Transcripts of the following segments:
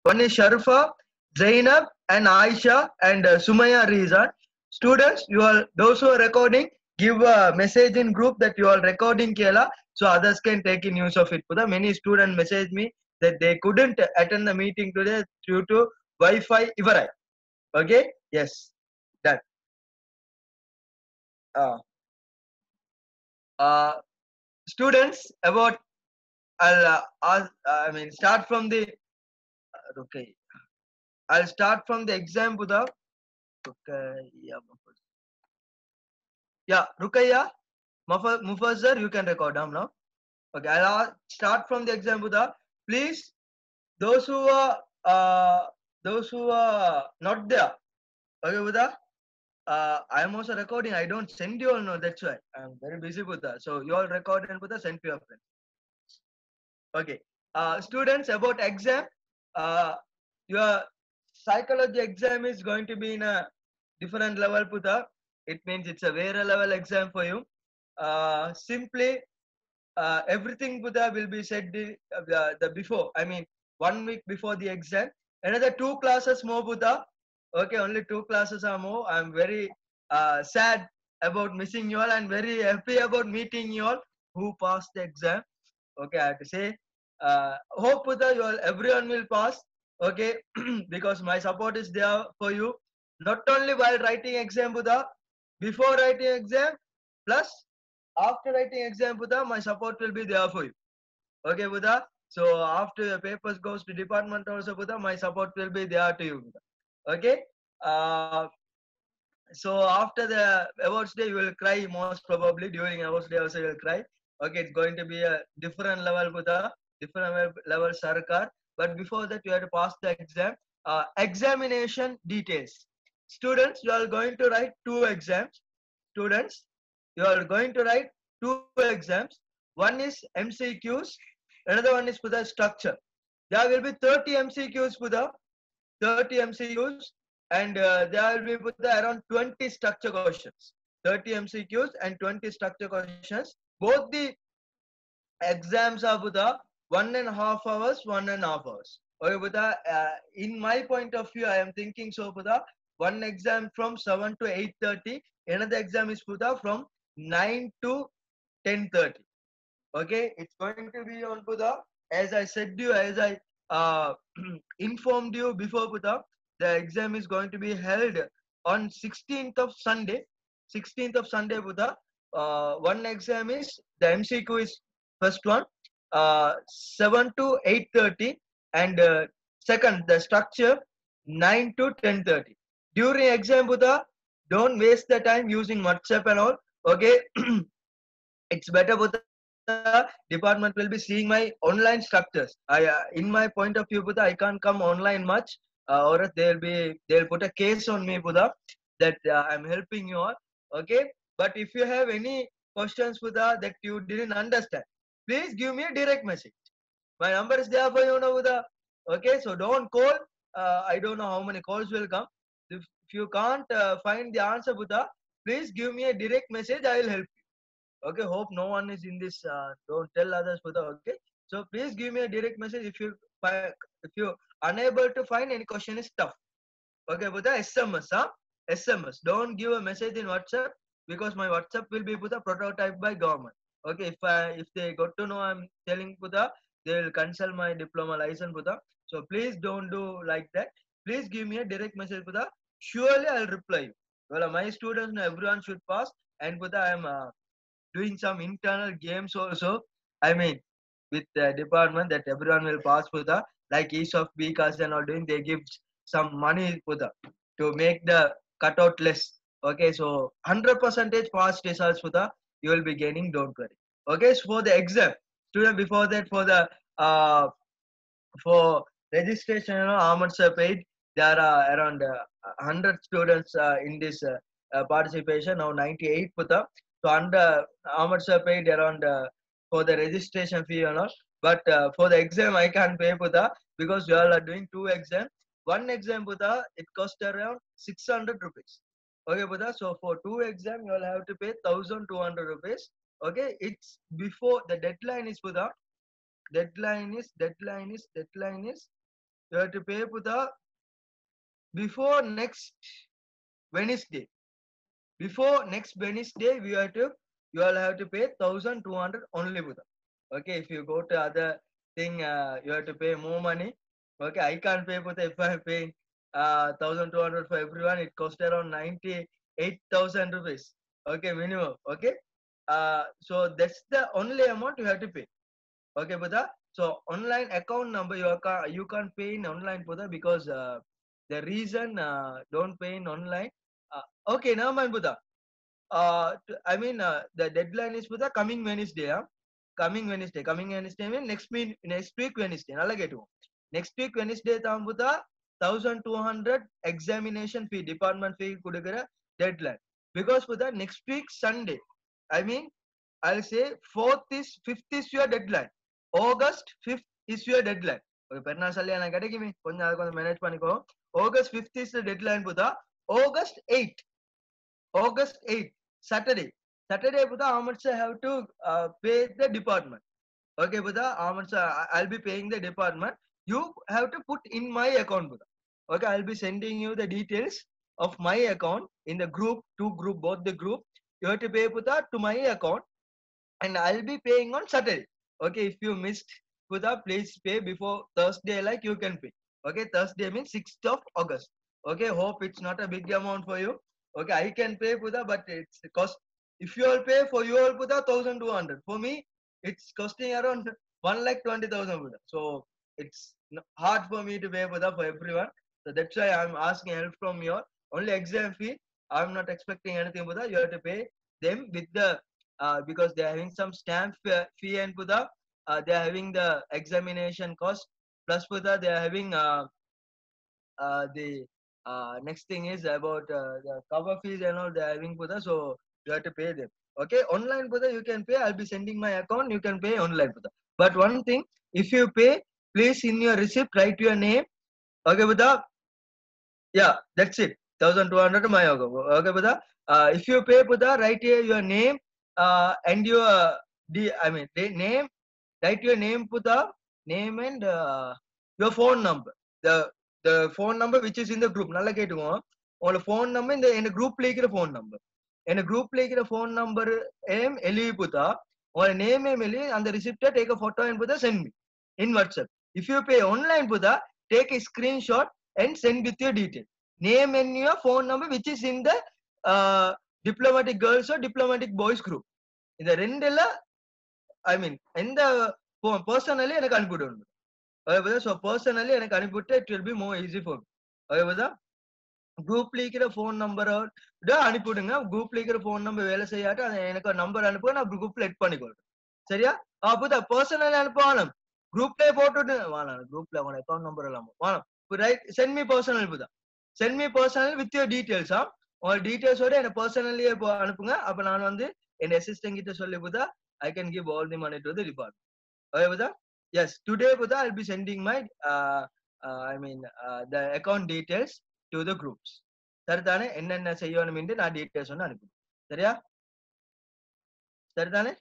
One is Sharifa, Zainab, and Aisha, and Sumaya Rizan. Students, you are those who are recording, give a message in group that you are recording Kela, so others can take in use of it. Puda, many students message me that they couldn't attend the meeting today due to Wi-Fi Ivarai. Okay, yes, done. Uh, uh, Students, about I mean, start from the okay. I'll start from the exam, Buddha. Okay, yeah, Rukaya, Mufazzar, you can record down now. Okay, I'll start from the exam, Buddha. Please, those who are not there, okay, Buddha. I am also recording. I don't send you all no. That's why I'm very busy, Buddha. So you all record and Buddha send to your friends. Okay, students, about exam. Uh, your psychology exam is going to be in a different level, Buddha. It means it's a very level exam for you. Simply everything Buddha will be said the before. I mean, 1 week before the exam. Another 2 classes more, Buddha. Okay, only 2 classes are more. I'm very sad about missing you all and very happy about meeting you all who passed the exam. Okay, I have to say, hope Buddha, you all, everyone will pass. Okay, because my support is there for you. Not only while writing exam, Buddha, before writing exam, plus after writing exam, Buddha, my support will be there for you. Okay, Buddha. So after your papers goes to department also, Buddha, my support will be there to you, Buddha. Okay. Uh, so after the awards day, you will cry most probably. During awards day also, you will cry. Okay, it's going to be a different level, Buddha, different level Sarkar. But before that, you have to pass the exam. Examination details. Students, you are going to write 2 exams. Students, you are going to write 2 exams. One is MCQs, another one is Buddha structure. There will be 30 MCQs, Buddha, 30 MCQs, and there will be Buddha around 20 structure questions. 30 MCQs and 20 structure questions. Both the exams are Buddha 1.5 hours, 1.5 hours. Okay, Buddha. In my point of view, I am thinking so, Buddha. One exam from 7 to 8:30. Another exam is Buddha from 9 to 10:30. Okay, it's going to be on Buddha. As I said you, as I uh, informed you before, Buddha, the exam is going to be held on 16th of Sunday. 16th of Sunday, Buddha. One exam is the MCQ is first one, 7 to 8:30, and second the structure 9 to 10:30. During exam, Buddha, don't waste the time using WhatsApp and all. Okay, it's better, Buddha. Department will be seeing my online structures. In my point of view, Buddha, I can't come online much, or else they'll put a case on me, Buddha, that I'm helping you all. Okay, but if you have any questions, Buddha, that you didn't understand, please give me a direct message. My number is there for you, now, Buddha. Okay, so don't call. I don't know how many calls will come. If you can't find the answer, Buddha, please give me a direct message. I will help. Okay, hope no one is in this. Don't tell others, Buddha. Okay, so please give me a direct message if you unable to find any question is tough. Okay, Buddha, SMS, huh? SMS. Don't give a message in WhatsApp because my WhatsApp will be Buddha prototyped by government. Okay, if they got to know I'm telling Buddha, they will cancel my diploma license, Buddha. So please don't do like that. Please give me a direct message, Buddha. Surely I'll reply you. Well, my students know everyone should pass, and Buddha, I'm doing some internal games also. I mean, with the department that everyone will pass Buddha, like each of BCAS and all doing, they give some money Buddha to make the cutout less. Okay, so 100 percentage pass results Buddha, you will be gaining. Don't worry. Okay, so for the exam, student before that uh for registration, Ahmad sir paid. There are around 100 students in this participation. Now 98 Buddha. So under Ahmad sir paid around for the registration fee and all. But for the exam, I can't pay Buddha because you all are doing 2 exams. One exam Buddha, it cost around 600 rupees. Okay, Buddha. So for 2 exams, you all have to pay 1,200 rupees. Okay, it's before the deadline is Buddha. Deadline is You have to pay Buddha before next Wednesday. Before next Wednesday, you all have to pay 1,200 only Buddha. Okay, if you go to other thing, you have to pay more money. Okay, I can't pay Buddha. If I'm paying 1,200 for everyone, it cost around 98,000 rupees. Okay, minimum. Okay, so that's the only amount you have to pay. Okay, Buddha. So online account number you can't pay in online Buddha because the reason don't pay in online. Okay, never mind Buddha. I mean the deadline is Buddha coming Wednesday. Coming Wednesday mean next week Wednesday. Next week Wednesday tham Buddha 1,200 examination fee department fee kudukara deadline because Buddha next week Sunday. I mean I'll say 5th is your deadline. August 5th is your deadline. Okay, பெருநாள் சல்லியா நான் கிடைக்குமே கொஞ்சம் அதை கொஞ்சம் manage பண்ணிக்கோ. August 5th is the deadline Buddha. August 8th. August 8th, Saturday. Saturday Buddha, how much I have to pay the department. Okay Buddha, how much I'll be paying the department. You have to put in my account Buddha. Okay, I'll be sending you the details of my account in the group, both the group. You have to pay Buddha to my account and I'll be paying on Saturday. Okay, if you missed Buddha, please pay before Thursday like you can pay. Okay, Thursday means 6th of August. Okay, hope it's not a big amount for you. Okay, I can pay Buddha, but it's the cost. If you all pay for you all Buddha 1,200. For me, it's costing around 1,20,000 Buddha. So it's hard for me to pay Buddha for everyone. So that's why I'm asking help from your only exam fee. I'm not expecting anything Buddha. You have to pay them with the because they are having some stamp fee and Buddha. They are having the examination cost plus Buddha. They are having the next thing is about the cover fees and all they're having Buddha, so you have to pay them. Okay, online Buddha you can pay. I'll be sending my account. You can pay online Buddha. But one thing, if you pay, please in your receipt write your name. Okay, Buddha. Yeah, that's it. 1,200 my okay, Buddha. If you pay Buddha, write here your name and your name. Write your name Buddha, name and your phone number. The phone number which is in the group. நல்லா கேட்டுக்கோ உங்களோட phone number இந்த groupல இருக்கிற phone number. இந்த groupல இருக்கிற phone number எழுதி Buddha. உங்களோட name எழுதி அந்த receipt take a photo and Buddha send me in WhatsApp. If you pay online Buddha, take a screenshot and send with your detail. Name and your phone number which is in the diplomatic girls or diplomatic boys group. இந்த ரெண்டுல I mean எந்த personally எனக்கு அனுப்பிவிடணும். Okay brother, so personally எனக்கு அனுப்பிவிட்டு it will be more easy for me. Okay brother, குரூப்ல இருக்கிற phone நம்பரை அனுப்பிவிடுங்க. குரூப்ல இருக்கிற ஃபோன் நம்பர் வேலை செய்யாட்டு அதை எனக்கு நம்பர் அனுப்புங்க, நான் குரூப்ல எட் பண்ணிக்கொள்றேன். சரியா? புதா பர்சனல் அனுப்பணும். குரூப்லயே போட்டுட்டு வாங்க. குரூப்ல உங்க அக்கௌண்ட் நம்பர் எல்லாம் வாங்க. ரைட், சென்ட் மீ பர்சனல் புதா. Send me personal with your details. உங்க டீடைல்ஸோட எனக்கு பர்சனலியே அனுப்புங்க. அப்ப நான் வந்து என் அசிஸ்டன்ட் கிட்ட சொல்லி புதா I can give all the money to the department. Okay புதா? Yes, today புதா I'll be sending my the account details to the groups. சரிதானே? என்னென்ன செய்யணும் என்று நான் டீடைல்ஸ் ஒன்று அனுப்புறேன். சரியா? சரிதானே?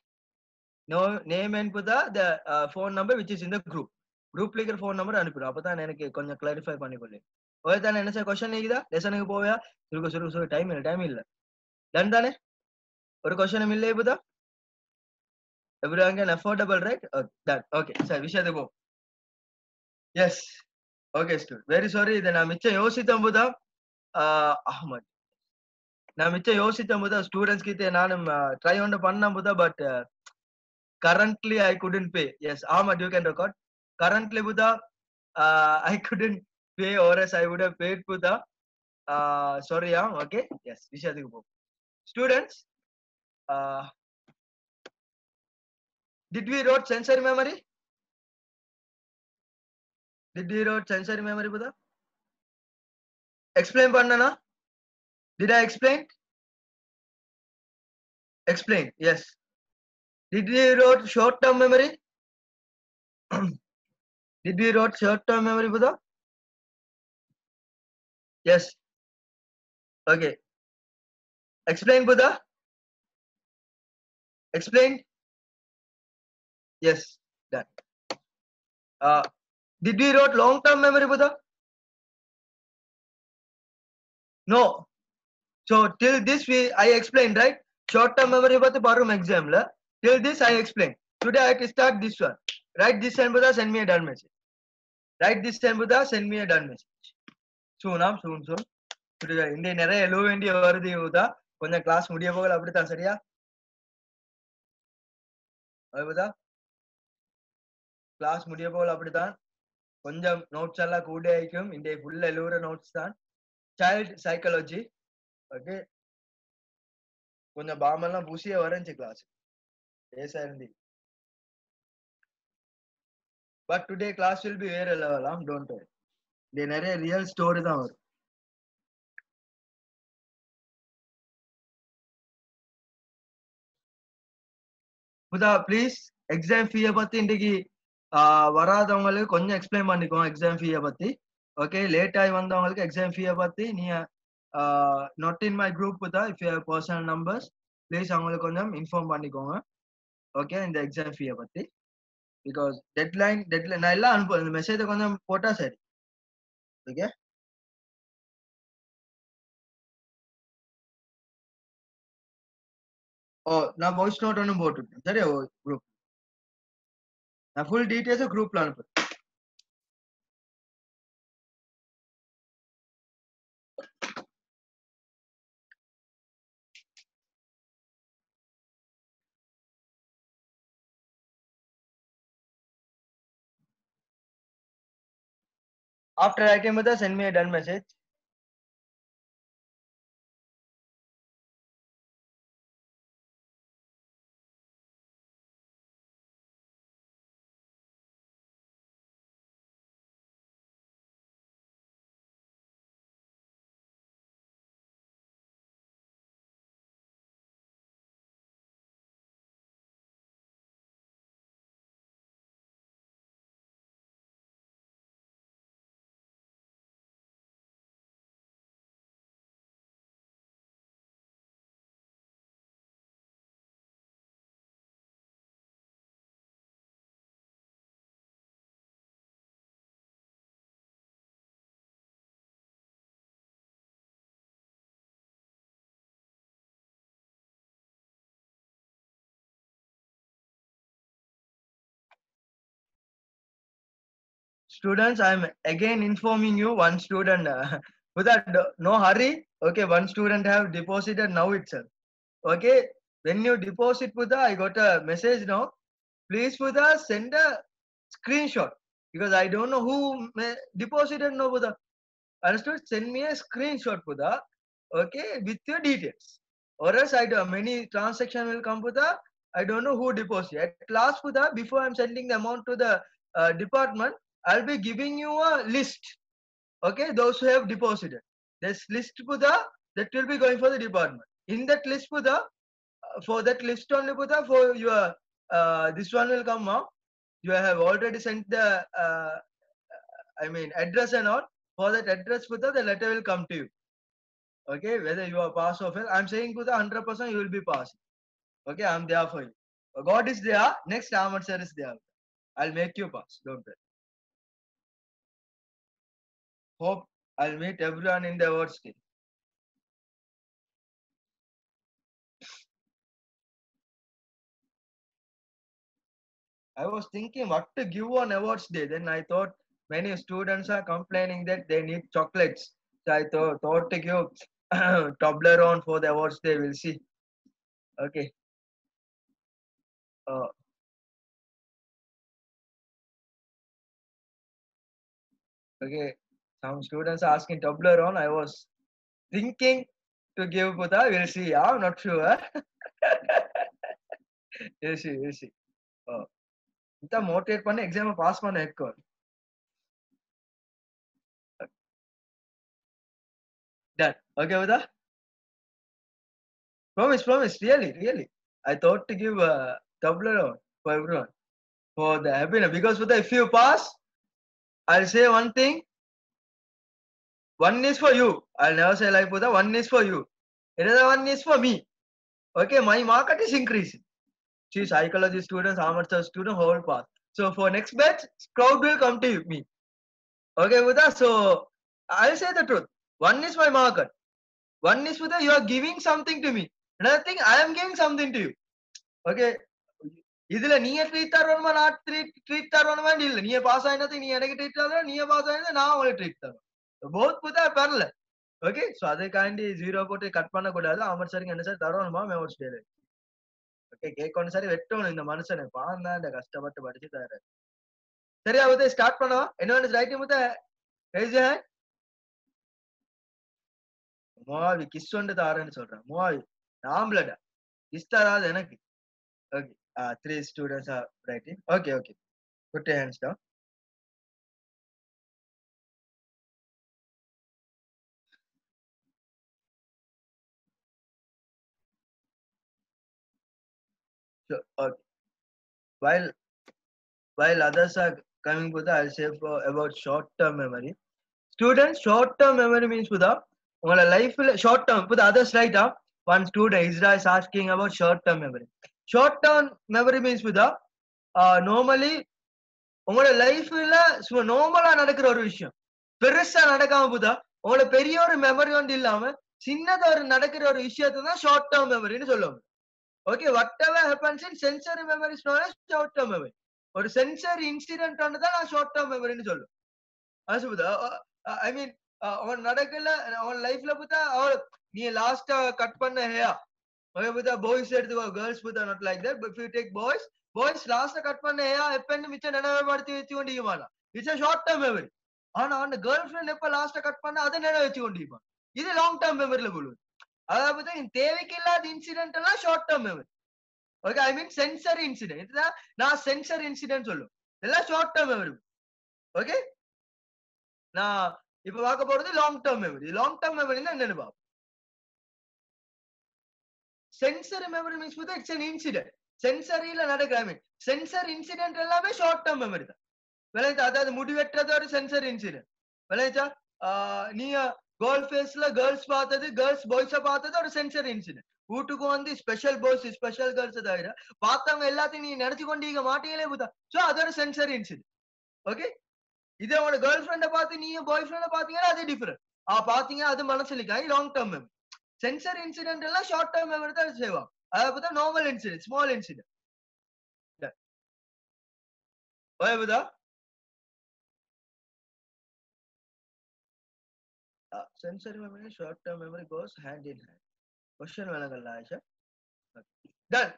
No name and புதா the phone number which is in the group. குரூப்ல இருக்கிற ஃபோன் நம்பர் அனுப்பிடும். அப்பதான் எனக்கு கொஞ்சம் கிளாரிஃபை பண்ணிக்கொள்ளு. ஓகே தானே? என்ன சார் கொஸ்டின் இருக்குதா? லெசனுக்கு போவியா? சுருக்கு டைம் இல்ல. டன் தானே? ஒரு கொஸ்டினும் இல்லை புதா? Everyone can affordable, right? That okay. Sir, விஷயத்துக்கு போ. Yes. Okay, student. Very sorry. இதை நான் மிச்சம் யோசித்தேன் புதா. அஹ்மத். நான் மிச்சம் யோசித்தேன் புதா. ஸ்டூடெண்ட்ஸ் கிட்ட நானும் ட்ரை ஒன்று பண்ணேன் புதா. But currently I couldn't pay. Yes, Ahmad, you can record. Currently Buddha, I couldn't pay, or else I would have paid Buddha. Sorry, okay. Yes, students, did we wrote sensory memory? Did we wrote sensory memory Buddha? Explain pannana? Did I explain? Explain, yes. Did we wrote short-term memory? Did we wrote short-term memory Buddha? Yes. Okay. Explain Buddha. Explain. Yes. Done. Did we wrote long-term memory, Buddha? No. So till this I explained, right? Short-term memory Buddha parum exam la. Till this I explained. Today I can start this one. Write this and Buddha, send me a done message. Write this and Buddha, send me a done message. Soon. இந்த நிறைய எழுத வேண்டிய வருது யூதா கொஞ்சம் class முடிய போகல அப்படித்தான் சரியா அதுதா கிளாஸ் முடிய போகல அப்படித்தான் கொஞ்சம் நோட்ஸ் எல்லாம் கூட ஆயிக்கும் இந்த ஃபுல் எழுதுற நோட்ஸ் தான் சைல்ட் சைக்காலஜி ஓகே கொஞ்சம் பாமெல்லாம் பூசியே வரஞ்சு கிளாஸ் பேசா இருந்து but today class will be வேற லெவல் டோன்ட் வரி இது நிறைய ரியல் ஸ்டோரி தான் வரும் புதா ப்ளீஸ் எக்ஸாம் ஃபீயை பத்தி இன்னைக்கு வராதவங்களுக்கு கொஞ்சம் எக்ஸ்பிளைன் பண்ணிக்கோங்க எக்ஸாம் ஃபீயை பத்தி ஓகே லேட் ஆகி வந்தவங்களுக்கு எக்ஸாம் ஃபீயை பத்தி நீங்க நாட் இன் மை குரூப் தான் if you have personal numbers please அவங்களுக்கு கொஞ்சம் இன்ஃபார்ம் பண்ணிக்கோங்க ஓகே இந்த எக்ஸாம் ஃபீயை பத்தி பிகாஸ் டெட்லைன் நான் எல்லாம் அனுப்புவேன் இந்த மெசேஜை கொஞ்சம் போட்டா சரி ஓகே ஓ நான் வாய்ஸ் நோட் ஒன்றும் போட்டுருக்கேன் சரி குரூப் நான் ஃபுல் டீட்டெயில்ஸை குரூப்ல அனுப்புறேன் After I came with us, send me a done message. Students, I'm again informing you one student without no hurry. Okay, one student have deposited now itself. Okay, when you deposit Buddha, I got a message now. Please Buddha send a screenshot because I don't know who deposited no Buddha. Understood? Send me a screenshot Buddha. Okay, with your details. Or else I do many transaction will come Buddha. I don't know who deposited. At last Buddha, before I'm sending the amount to the department, I'll be giving you a list. Okay, those who have deposited. This list Buddha that will be going for the department. In that list Buddha, for that list only Buddha, for your this one will come out. You have already sent the address and all. For that address Buddha, the letter will come to you. Okay, whether you are pass or fail. I'm saying Buddha 100% you will be passed. Okay, I'm there for you. God is there. Next Ahmad sir is there. I'll make you pass. Don't worry. Hope I'll meet everyone in the awards day. I was thinking what to give on awards day. Then I thought many students are complaining that they need chocolates. So I thought to give Toblerone for the awards day. We'll see. Okay. Okay. Some students are asking Toblerone. I was thinking to give Buddha. We'll see. I'm not sure. We'll see. Oh. Inta motivate பண்ணி exam pass பண்ண இருக்கும். Done. Okay, Buddha? Promise. Really. I thought to give a Toblerone for everyone. For the happiness. Because Buddha, if you pass, I'll say one thing. One is for you. I'll never say like Buddha, one is for you. Another one is for me. Okay, my market is increasing. See, psychology students, amateur students, whole path. So for next batch, crowd will come to me. Okay, Buddha. So I'll say the truth. One is my market. One is Buddha, you are giving something to me. Another thing, I am giving something to you. Okay. இதுல நீங்க treat தரணுமா நான் treat தரணுமா இல்ல நீங்க pass ஆயினது நீ எனக்கு treat தரணும் நீங்க பாஸ் ஆயினது நான் உங்களுக்கு ட்ரீட் தரணும் போத் புதா பரல ஓகே சோ அதுக்காண்டி 0 போட்டு கட் பண்ண கூடாது அமர் சரிங்க என்ன சார் தரணுமா மெமோஸ் டேல ஓகே கேட்கணும் சரி வெட்டணும் இந்த மனுஷனை பாருங்க இந்த கஷ்டப்பட்டு படிச்சு தர சரியா வந்து ஸ்டார்ட் பண்ணவா என்ன ரைட்டிங் முத ரைஸ் ஹேண்ட் மூவாவி கிஸ் வந்து தாரேன்னு சொல்றேன் மூவாவி நாம்பளடா கிஸ் தராது எனக்கு okay 3 students are writing. Okay. Put your hands down. So, while others are coming, Buddha, I'll say about short-term memory. Students, short-term memory means Buddha, life short-term. Buddha, others write up. One student, Isra, is asking about short-term memory. Short-term memory means Buddha, normally உங்களோட லைஃப்ல சும்மா நார்மலா நடக்கிற ஒரு விஷயம் பெருசா நடக்காம போதா உங்களோட பெரிய ஒரு மெமரி ஒன்று இல்லாம சின்னதா ஒரு நடக்கிற ஒரு விஷயத்தை தான் ஷார்ட் டேர்ம் மெமரின்னு சொல்லுவாங்க okay what ever happens in sensory memories short term memory ஒரு சென்சரி இன்சிடென்ட் தான் நான் ஷார்ட் டேர்ம் மெமரின்னு சொல்லுவேன் அது புதா ஐ மீன் அவன் நடக்கல அவன் லைஃப்ல புதா நீ லாஸ்டா கட் பண்ண ஹேயா ஓகே புதா பாய்ஸ் எடுத்து கேர்ள்ஸ் புதா not like that if you take boys last cut பண்ண எப்பன்னு மிச்சம் நினைவுபடுத்தி வச்சு கொண்டிருப்பானா it's a short term memory ஆனா அந்த கேர்ள் ஃபிரெண்ட் எப்ப லாஸ்ட் கட் பண்ண அதை நினைவு வச்சு கொண்டிருப்பான் இது லாங் டேர்ம் மெமரியில போடுவது அதாவது தேவைக்கு இல்லாத இன்சிடென்ட் எல்லாம் short term memory okay I mean sensory incident இதுதான் நான் சென்சரி இன்சிடென்ட் சொல்லுவேன் எல்லாம் ஷார்ட் டேர்ம் மெமரி ஓகே நான் இப்ப பார்க்க போறது லாங் டேர்ம் மெமரினா என்னன்னு பார்ப்போம் sensory memory means it's an incident சென்சரியில நடக்கிற ஐ மீன் சென்சர் இன்சிடென்ட் எல்லாமே ஷார்ட் டேர்ம் மெமரி தான் விளையாச்சா அதாவது முடிவெற்றது ஒரு சென்சர் இன்சிடென்ட் விளையாச்சா நீங்க கேர்ள் ஃபேஸ்ல கேர்ள்ஸ் பார்த்தது கேர்ள்ஸ் பாய்ஸ பார்த்தது ஒரு சென்சர் இன்சிடென்ட் வீட்டுக்கு வந்து ஸ்பெஷல் பாய்ஸ் ஸ்பெஷல் கேர்ள்ஸ் தவிர பார்த்தவங்க எல்லாத்தையும் நீங்க நினைச்சு கொண்டீங்க மாட்டீங்களே புதா சோ அது ஒரு சென்சர் இன்சிடென்ட் ஓகே இதே உங்களோட கேர்ள் ஃப்ரெண்ட பார்த்து நீங்க பாய் ஃப்ரெண்ட பாத்தீங்கன்னா அது டிஃபரெண்ட் பாத்தீங்க அது மனசுலிக்கா long term memory sensor incident எல்லாம் ஷார்ட் டேர்ம் மெமரி தான் செய்வாங்க அதை பார்த்தா நார்மல் இன்சிடென்ட் ஸ்மால் இன்சிடென்ட் புதா sensory memory and short term memory goes hand in hand question velagalla Aisha done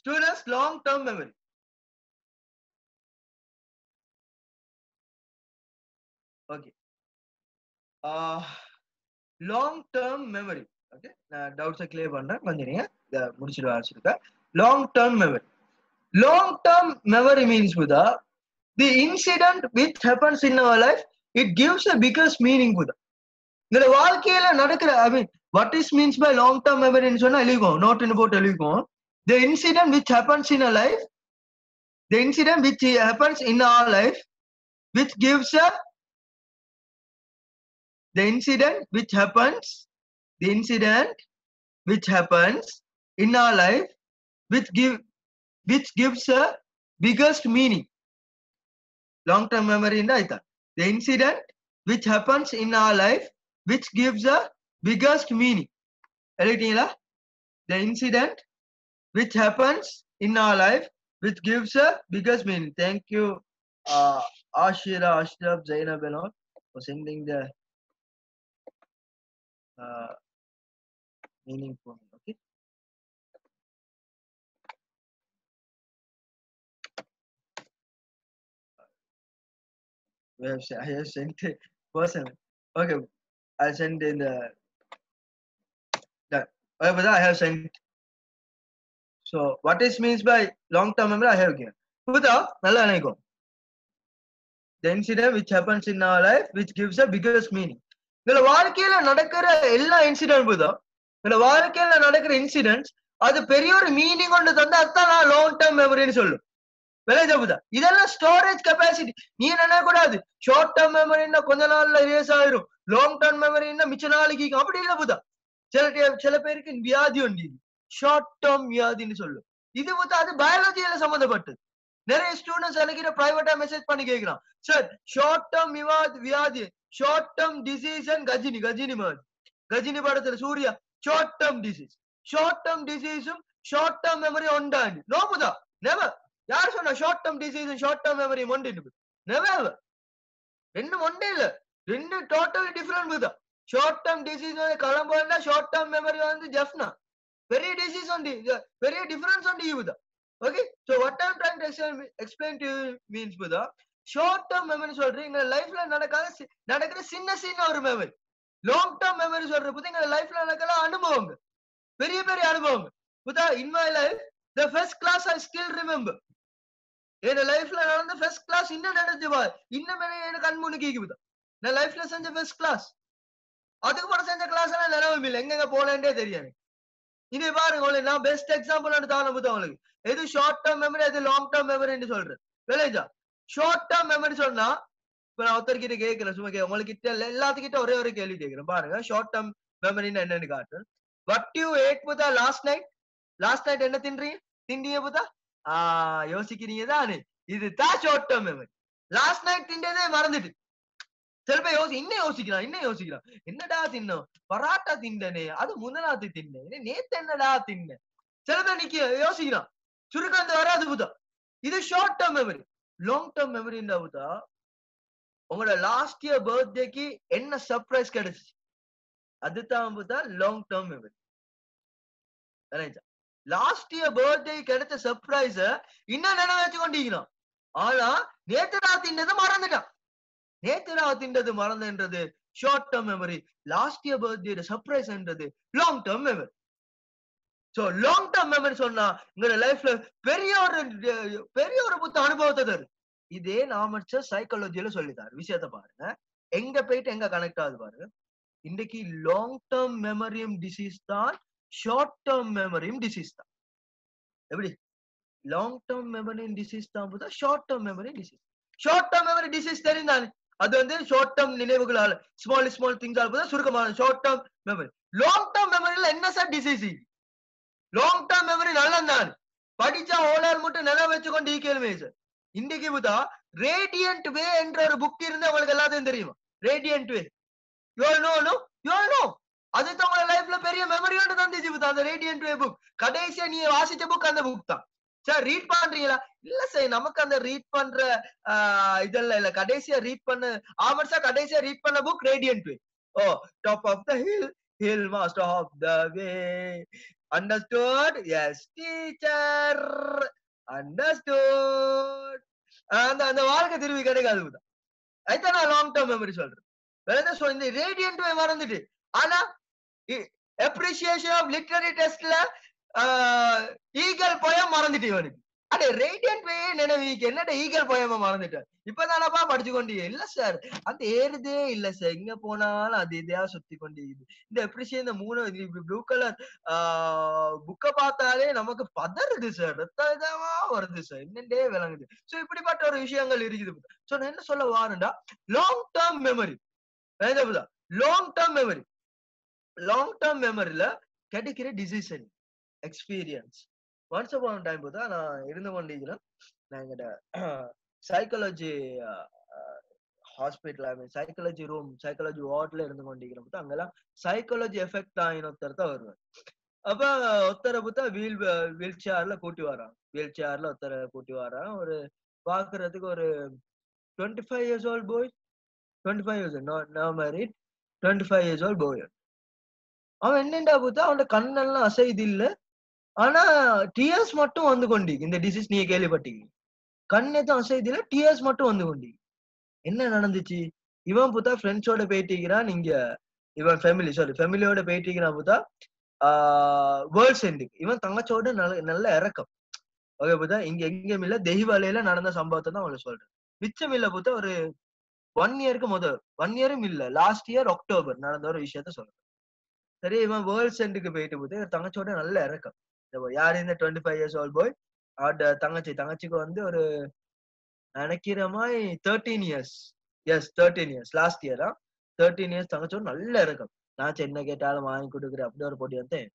students long term memory okay long term memory okay நான் doubts clear பண்றேன் கொஞ்சம் நீங்க முடிச்சிட்டு ஆரம்பிச்சிருக்க long term memory means Buddha the incident which happens in our life it gives a biggest meaning Buddha இந்த வாழ்க்கையில நடக்கிற ஐ மீன் what is means by long term memory ன்னு சொன்னா எழுதிக்கோங்க நோட் இன் போட்டு எழுதிக்கோங்க the incident which happens in a life the incident which happens in our life which gives a the incident which happens in our life which gives a biggest meaning long term memory inda aita the incident which happens in our life which gives a biggest meaning elitingla the incident which happens in our life which gives a biggest meaning thank you Ashira Ashraf Zainab and all for sending the meaning for me okay I have sent it person okay I'll send in the okay but I have sent so what is means by long term memory I have given புதா நல்லா நினைக்கும் the incident which happens in our life which gives a biggest meaning இந்த வாழ்க்கையில நடக்கிற எல்லா incident புதா இந்த வாழ்க்கையில நடக்கிற incidents அது பெரிய ஒரு மீனிங் கொண்டு தந்தா அதான் நான் லாங் டேர்ம் மெமரின்னு சொல்லும் விளையாட புதா இதெல்லாம் ஸ்டோரேஜ் கெப்பாசிட்டி நீ நினைக்க கூடாது ஷார்ட் டேர்ம் மெமரின்னா கொஞ்ச நாள்ல erase ஆயிரும் லாங் டேர்ம் மெமரின்னா மிச்ச நாளைக்கு அப்படி இல்ல புதா சில பேருக்கு வியாதி உண்டு ஷார்ட் டேர்ம் வியாதின்னு சொல்லும் இது புதா அது பயாலஜியில சம்பந்தப்பட்டது நிறைய ஸ்டூடெண்ட்ஸ் எனக்கு பிரைவேட்டா மெசேஜ் பண்ணி கேட்கிறான் சார் ஷார்ட் டேர்ம் வியாதி short term disease and Ghajini மாதிரி கஜினி படத்துல Suriya short term disease short term டிசீஸும் ஷார்ட் டேர்ம் மெமரி உண்டாண்டு நோபுதா நெவர் யார் சொன்னா short term disease short term memory ஒன்று நெவர் ரெண்டு ஒன்றே இல்ல ரெண்டு டோட்டலி டிஃபரெண்ட் புதா ஷார்ட் டேர்ம் டிசீஸ் வந்து கிளம்புனா ஷார்ட் டேர்ம் மெமரி வந்து ஜெஃப்னா பெரிய டிசீஸ் உண்டு பெரிய டிஃபரன்ஸ் உண்டு புதா okay so what I am trying to explain to means புதா ஷார்ட் டேர்ம் மெமரி சொல்றீங்க லைஃப்ல நடக்கிற சின்ன ஒரு மெமரி லாங் டேர்ம் மெமரி சொல்ற புதா எங்க லைஃப்ல நடக்கிற அனுபவங்கள் பெரிய அனுபவங்கள் புதா in my life the first class I still remember என் லைஃப்ல நடந்த ஃபர்ஸ்ட் கிளாஸ் இன்னும் நடந்துச்சு பா இன்னும் எனக்கு கண் முன்னுக்கு புதா நான் லைஃப்ல செஞ்ச ஃபர்ஸ்ட் கிளாஸ் அதுக்கு கூட செஞ்ச கிளாஸ் எல்லாம் நினைவும் இல்லை எங்க போனேன்றே தெரியாது இது பாருங்க உங்களுக்கு நான் பெஸ்ட் எக்ஸாம்பிள் தான புதா உங்களுக்கு எது ஷார்ட் டேர்ம் மெமரி எது லாங் டேர்ம் மெமரின்னு சொல்றேன் விளைஞ்சா ஷார்ட் டேர்ம் மெமரி சொன்னா இப்ப நான் ஒருத்தர்கிட்ட கேட்கிறேன் சும்மா உங்களுக்கு கிட்ட எல்லாத்துக்கிட்ட ஒரே ஒரு கேள்வி கேட்கிறேன் பாருங்க ஷார்ட் டேர்ம் மெமரின்னு என்னன்னு காட்டு what you ate புதா லாஸ்ட் நைட் என்ன தின்றீங்க புதா யோசிக்கிறீங்க தானே இதுதான் short term memory last night தின்றதே மறந்துட்டு சில பேர் இன்னும் யோசிக்கிறான் என்னடா தின்னோம் பராட்டா தின்னனே அது முதலாத்து தின்னேன் நேத்து என்னடா தின்னேன் சில பேர் யோசிக்கிறான் சுருக்கம் வராது புதா இது short term memory long term memory புதா உங்களோட லாஸ்ட் இயர் பர்த்டேக்கு என்ன சர்ப்ரைஸ் கிடைச்சு அதுதான் புதா long term memory last year birthday கிடைச்ச சர்ப்ரைஸ இன்னும் நினைவச்சு கொண்டிருக்கிறான் ஆனா நேத்து நான் தின்னது மறந்துட்டான் தின்றது மறந்துன்றது short term memory last year birthday surprise என்றது long term memory so long term memory சொன்னா உங்களோட லைஃப்ல பெரிய ஒரு புத்த அனுபவத்தை தரும் இதே நாம சைக்காலஜியில சொல்லித்தாரு விஷயத்த பாருங்க எங்க போயிட்டு எங்க கனெக்ட் ஆகுது பாருங்க இன்னைக்கு லாங் டேர்ம் மெமரியும் டிசீஸ் தான் ஷார்ட் டேர்ம் மெமரியும் டிசீஸ் தான் எப்படி லாங் டேர்ம் மெமரியும் டிசீஸ் தான் புதா short term memory disease short term memory disease தெரிந்தானே அது வந்து ஷார்ட் டேர்ம் நினைவுகளால ஸ்மால் திங்ஸ் ஆல சுருக்கமான short term memory long term மெமரியில என்ன sir disease long term memory நல்லதான் படிச்சா ஓலார் மட்டும் நினைவு வச்சுக்கொண்டு கேள்வி சார் இன்னைக்கு புதா ரேடியன்ட் வே என்ற ஒரு புக் இருந்து உங்களுக்கு எல்லாத்தையும் தெரியுமா ரேடியன்ட் வே யூ நோ அதுதான் உங்க லைஃப்ல பெரிய மெமரியோட தந்துச்சு புதா அந்த ரேடியன்ட் வே புக் கடைசியா நீ வாசிச்ச புக் அந்த புக் தான் சார் ரீட் பண்றீங்களா இல்ல சார் நமக்கு அந்த ரீட் பண்ற இதெல்லாம் இல்ல கடைசியா ரீட் பண்ண ஆமர்ஸா கடைசியா ரீட் பண்ண book radiant way oh top of the hill master of the way understood as teacher understood அந்த வாழ்க்கை திரும்பி கிடைக்காது புதா அதுதான் நான் லாங் டேர்ம் மெமரி சொல்றேன் இந்த ரேடியன்ட் வே மறந்துட்டு ஆனா அப்ரிசியேஷன் ஆஃப் லிட்டரரி டெஸ்ட்ல ஈகல் போயம் மறந்துட்டு இவனுக்கு அடே ரேடியன்ட் வே நினைவுக்கு என்னடா ஈகல் போயமா மறந்துட்டேன் இப்பதானப்பா படிச்சு கொண்டீங்க இல்ல சார் அந்த ஏறுதே இல்ல சார் எங்க போனாலும் அது இதையா சுத்தி கொண்டிருக்குது இந்த அப்ரிசியேஷன் இந்த மூணு ப்ளூ கலர் புக்க பார்த்தாலே நமக்கு பதறுது சார் ரத்தமா வருது சார் என்னண்டே விளங்குது சோ இப்படிப்பட்ட ஒரு விஷயங்கள் இருக்குது சோ நான் என்ன சொல்ல வாருண்டா long term memory long term மெமரியில கிடைக்கிற decision experience once upon time பார்த்தா நான் இருந்து கொண்டிருக்கிறேன் நான் எங்கிட்ட psychology hospital I mean psychology வார்ட்ல இருந்து கொண்டிருக்கிறேன் அங்கெல்லாம் சைக்காலஜி எஃபெக்ட் ஆகின ஒருத்தர் தான் வருவேன் அப்ப ஒருத்தரை பார்த்தா வீல் சேர்ல கூட்டி வரான் ஒரு பாக்குறதுக்கு ஒரு 25 years old boy 25 years now married 25 years old boy அவன் என்னண்டா பார்த்தா அவனோட கண்ணெல்லாம் அசைது இல்ல ஆனா டியர்ஸ் மட்டும் வந்து கொண்டி இந்த டிசீஸ் நீங்க கேள்விப்பட்டீங்க கண்ணே தான் அசைது இல்ல டியர்ஸ் மட்டும் வந்து கொண்டி என்ன நடந்துச்சு இவன் புத்தா ஃப்ரெண்ட்ஸோட போயிட்டிருக்கிறான் இங்க இவன் ஃபேமிலியோட போயிட்டிருக்கிறான் புத்தா வேர்ல்ட் சென்டுக்கு இவன் தங்கச்சோட நல்ல இறக்கம் ஓகே புத்தா இங்க எங்கேயும் இல்ல தெய்வாலையில நடந்த சம்பவத்தை தான் அவங்களை சொல்றேன் மிச்சம் இல்ல புத்தா ஒரு 1 இயருக்கு 1 இயரும் இல்ல லாஸ்ட் இயர் அக்டோபர் நடந்த ஒரு விஷயத்த சொல்றேன் சரி இவன் வேர்ல்ட் சென்டுக்கு போயிட்டு போது தங்கச்சோட நல்ல இறக்கம் யாரு இந்த 25 years old boy அவட தங்கச்சிக்கு வந்து ஒரு நினைக்கிற மாதிரி 13 years எஸ் 13 years லாஸ்ட் இயரா 13 years தங்கச்சோட நல்ல இறக்கம் நான் என்ன கேட்டாலும் வாங்கி கொடுக்குறேன் அப்படி ஒரு போட்டி வந்தேன்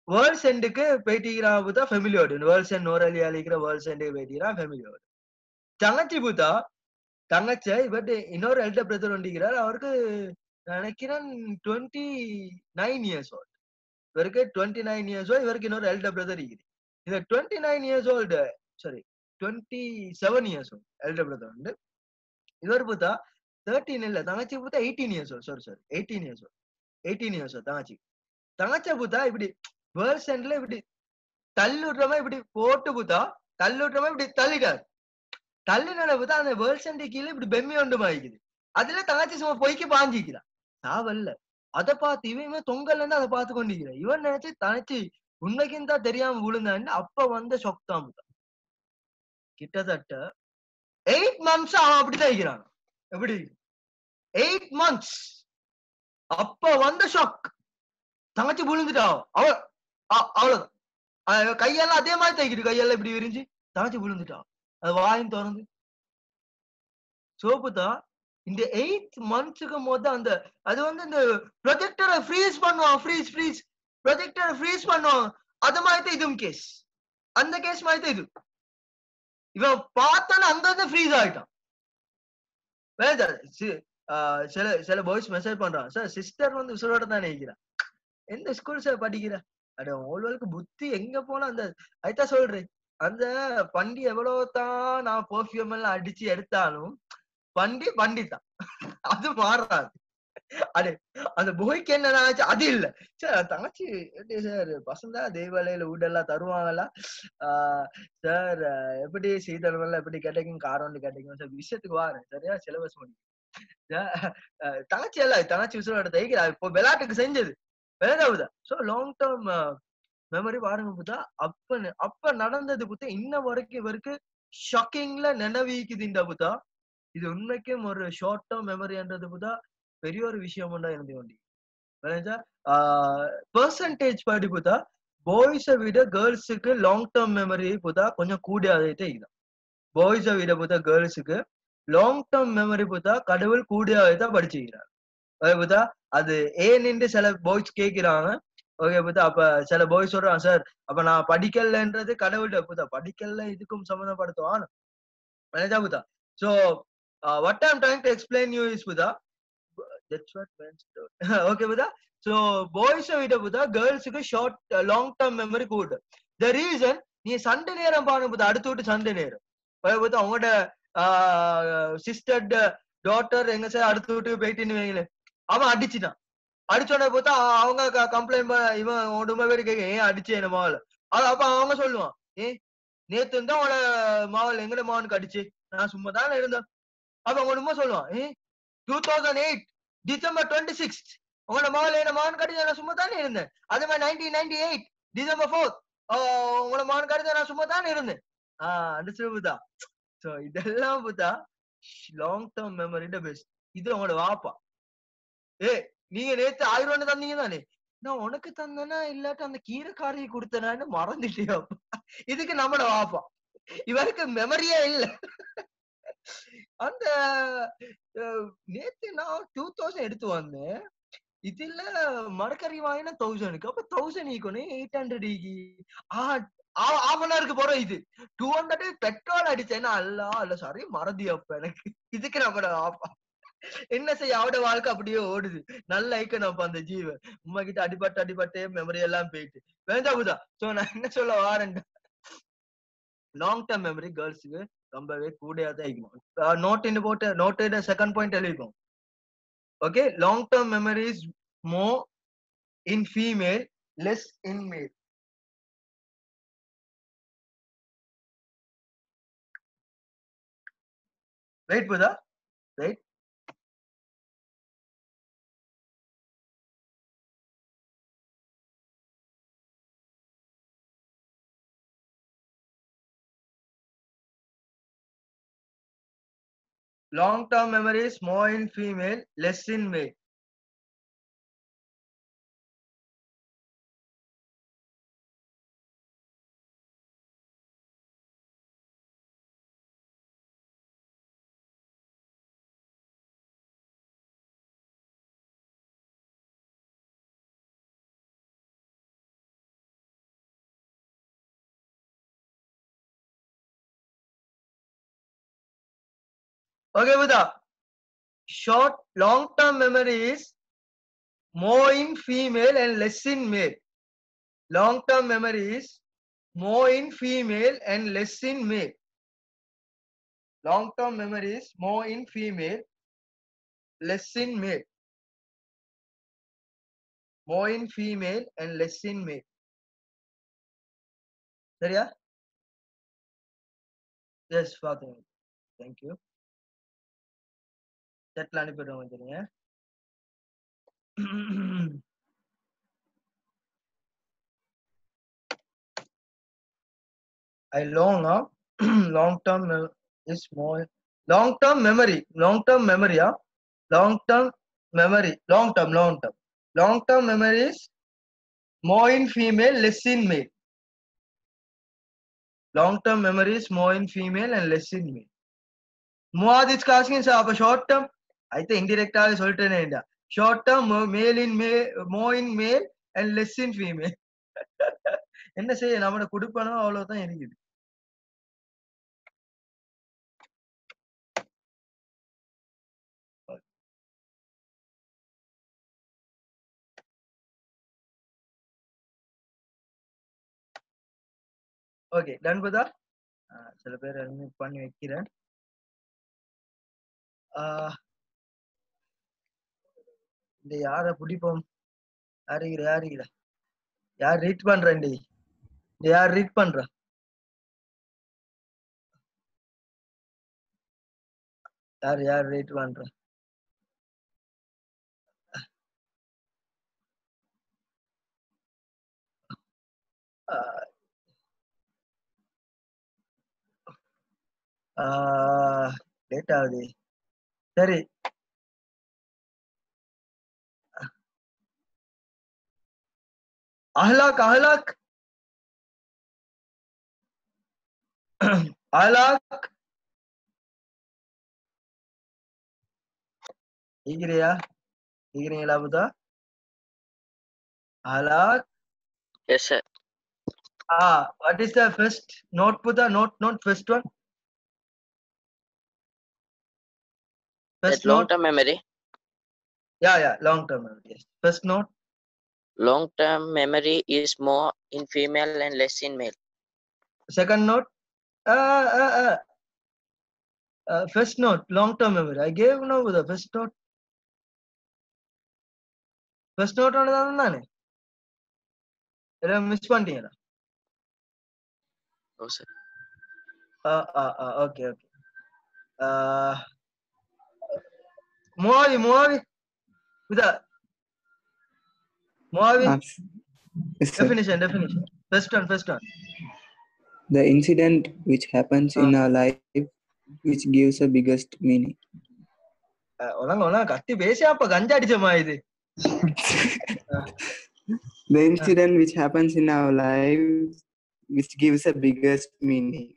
வேர்ல்ட்ஸ் எண்டுக்கு போயிட்டீங்கன்னா புத்தா ஃபெமிலியோடு வேர்ல்ட்ஸ் எண்ட் நோரலியால இருக்கிற வேர்ல்ட்ஸ் எண்டுக்கு போயிட்டீங்கன்னா ஃபெமிலியோடு தங்கச்சி புத்தா தங்கச்ச இவர்ட்டு இன்னொரு எல்டர் பிரதர் ஒண்டிக்கிறார் அவருக்கு நினைக்கிறேன் 29 இயர்ஸ் ஓல்ட் இவருக்கு 29 இயர்ஸ் ஓல்ட் இவருக்கு இன்னொரு எல்டர் பிரதர் இருக்குது இது 29 years old sorry 27 years old elder brother உண்டு இவர் புத்தா 13 இல்ல தங்கச்சி Buddha 18 years old sorry 18 years old 18 years old தங்கச்சி தங்கச்ச புத்தா இப்படி வேர்ல்ட் சென்ட்ல இப்படி தள்ளுடுறமா இப்படி போட்டு புத்தா தள்ளுடுறமா இப்படி தள்ளிட்டார் தள்ளின புத்தா அந்த வேர்ல்ட் சென்ட் கீழே இப்படி பெம்மி ஒன்று மாய்க்குது அதுல தங்கச்சி சும்மா பொய்க்கு பாஞ்சிக்கிறான் சாவல்ல அதை பார்த்து இவன் தொங்கல்ல இருந்து அதை பார்த்து கொண்டிருக்கிறான் இவன் நினைச்சு தனிச்சு உண்மைக்கும் தான் தெரியாம விழுந்தான்னு அப்ப வந்த ஷொக் தான் கிட்டத்தட்ட 8 months அவன் அப்படித்தான் இருக்கிறான் எப்படி 8 months அப்ப வந்த ஷாக் தங்கச்சி விழுந்துட்டா அவ அவ்வளவுதான் கையெல்லாம் அதே மாதிரி தைக்கிட்டு கையெல்லாம் இப்படி விரிஞ்சு தங்கச்சி விழுந்துட்டா அது வாயும் திறந்து சோப்புதான் இந்த 8 monthsக்கு மொத அந்த அது வந்து இந்த ப்ரொஜெக்டரை ஃப்ரீஸ் பண்ணுவான் ஃப்ரீஸ் ப்ரொஜெக்டரை ஃப்ரீஸ் பண்ணுவான் அது மாதிரி தான் இதுவும் கேஸ் அந்த கேஸ் மாதிரி தான் இது இவன் பார்த்தானே அங்கிருந்து ஃப்ரீஸ் ஆயிட்டான் சில சில பாய்ஸ் மெசேஜ் பண்றான் சார் சிஸ்டர் வந்து உசுரோட தான் நினைக்கிறான் எந்த ஸ்கூல் சார் படிக்கிற அட உங்களுக்கு புத்தி எங்க போனா அந்த அதுதான் சொல்றேன் அந்த பண்டி எவ்வளவுதான் நான் பெர்ஃபியூம் எல்லாம் அடிச்சு எடுத்தாலும் பண்டிதான் அது மாறாது அது அந்த போய்க்கு என்ன ஆச்சு அது இல்ல சார் தங்கச்சி எப்படி சார் பசந்தா தெய்வாலையில வீடெல்லாம் தருவாங்களா சார் எப்படி சீதளம் எப்படி கிடைக்கும் காரம் கிடைக்கும் சார் விஷயத்துக்கு வாரேன் சரியா சிலபஸ் முடியும் தங்கச்சி எல்லாம் தங்கச்சி விசுவோட தைக்கிறா இப்போ விளையாட்டுக்கு செஞ்சது வேறாவுதா சோ லாங் டேர்ம் மெமரி பாருங்க புத்தா அப்ப நடந்தது புத்தா இன்ன வரைக்கும் இவருக்கு ஷாக்கிங்ல நினைவிக்குது இந்த புத்தா இது உண்மைக்கும் ஒரு ஷார்ட் டேர்ம் மெமரின்றது புத்தா பெரிய ஒரு விஷயம் உண்டா இருந்து கொண்டி பெர்சன்டேஜ் படி புத்தா பாய்ஸை விட கேர்ள்ஸுக்கு லாங் டேர்ம் மெமரி புத்தா கொஞ்சம் கூடியாதே இதுதான் பாய்ஸை விட புத்தா கேர்ள்ஸுக்கு லாங் டேர்ம் மெமரி புத்தா கடவுள் கூடியாதான் படிச்சுக்கிறார் ஓகே புத்தா அது ஏன்னு சில பாய்ஸ் கேட்கிறாங்க ஓகே புத்தா அப்ப சில பாய்ஸ் சொல்றான் சார் அப்ப நான் படிக்கலன்றது கடவுள்கிட்ட புத்தா படிக்கல இதுக்கும் சம்மந்தப்படுத்துவான் புத்தா so what I'm trying to explain you is புத்தா that's what okay புத்தா so boys விட புத்தா கேர்ள்ஸுக்கு ஷார்ட் லாங் டேர்ம் மெமரி கூட the reason நீ சண்டே நேரம் பாருங்க புத்தா அடுத்து விட்டு சண்டே நேரம் புத்தா அவங்களோட சிஸ்டர் டாட்டர் எங்க சார் அடுத்து விட்டு போயிட்டுன்னு வைங்களேன் அவன் அடிச்சுட்டான் அடிச்சோட பார்த்தா அவங்க கம்ப்ளைண்ட் இவன் உடம்பு பேரு கேட்க ஏன் அடிச்சு என்ன மாவல் அது அப்ப அவங்க சொல்லுவான் நேத்து இருந்தா அவனோட மாவல் எங்கட மாவனுக்கு அடிச்சு நான் சும்மா தானே இருந்தேன் அப்ப அவங்க உண்மை சொல்லுவான் 2008 December 26th உங்களோட மாவல் என்ன மாவனுக்கு அடிச்சு நான் சும்மா தானே இருந்தேன் அதே மாதிரி 1998 December 4th உங்களோட மாவனுக்கு அடிச்சு நான் சும்மா தானே இருந்தேன் அடிச்சு புத்தா சோ இதெல்லாம் புத்தா லாங் டேர்ம் மெமரிட பெஸ்ட் இது உங்களோட வாப்பா நீங்க நேத்து 1000 தந்தீங்க தானே நான் உனக்கு தந்தேன்னா இல்லாட்ட அந்த கீரைக்காரியை கொடுத்தனான்னு மறந்துட்டியா இதுக்கு நம்மள வாப்பா இவருக்கு மெமரியே இல்ல அந்த நேத்து நான் 2000 எடுத்து வந்தேன் இதுல மரக்கறி வாங்கினா 1000க்கு அப்ப 1000 ஈக்கணும் 800 half an hour போறோம் இது 200 பெட்ரோல் அடிச்சேன்னா அல்ல சாரி மறதி அப்ப எனக்கு இதுக்கு நம்மள வாப்பா என்ன செய்ய அவட வாழ்க்கை அப்படியே ஓடுது நல்ல ஐக்கன் அப்ப அந்த ஜீவன் உமா கிட்ட அடிபட்டு மெமரி எல்லாம் போயிட்டு வேண்டாபுதா சோ நான் என்ன சொல்ல வாரேன் லாங் டேர்ம் மெமரி கேர்ள்ஸுக்கு ரொம்பவே கூடையாதான் இருக்கணும் நோட்டு செகண்ட் பாயிண்ட் எழுதிக்கும் okay long term memory is more in female less in male right புதா right long-term memory is more in female, less in male. Okay, Buddha. Short long-term memory is more in female and less in male. Long-term memory is more in female and less in male. Long-term memory is more in female, less in male. More in female and less in male. சரியா? Yes, Fatima. Thank you. Chatல அனுப்பிடுறோம் தெரியுங்க. I long long-term is more long-term memory. Long-term memory, yeah. Long-term memory. Long-term memory is more in female, less in male. Long-term memory is more in female and less in male. Muad is asking sir, அப்ப short term I think indirect ஆக சொல்லிட்டேனேடா. Short term male in male, more in male and less in female. என்ன செய்ய நம்மட குடுப்பனோ அவ்வளவுதான் இருக்குது. Okay, done with that? சில பேர் admit பண்ணி வைக்கிறேன். இந்த யார பிடிப்போம்? யாருகிற யார் ரீட் பண்றேன் டி? யார் ரீட் பண்றா? யார் ரீட் பண்றா? லேட் ஆகுது. சரி, அஹ்லாக் அஹ்லாக் அஹ்லாக் ஈகிறிங்களா புதா? அஹ்லாக். Yes, sir. What is the first note, Buddha? Note first one. First That long-term memory. Yeah, long-term memory. Yes. First note. Long-term memory is more in female and less in male. Second note. First note, long-term memory. I gave no Buddha. First note. First note on தானே? Miss பண்ணிட்டீங்களா? Oh, sir. Okay. Muavi. Buddha. Muavi. Yes, definition. First one. The incident which happens in our life which gives the biggest meaning. கத்தி பேசி அப்ப கஞ்சா அடிச்சமா இது. The incident which happens in our lives which gives the biggest meaning.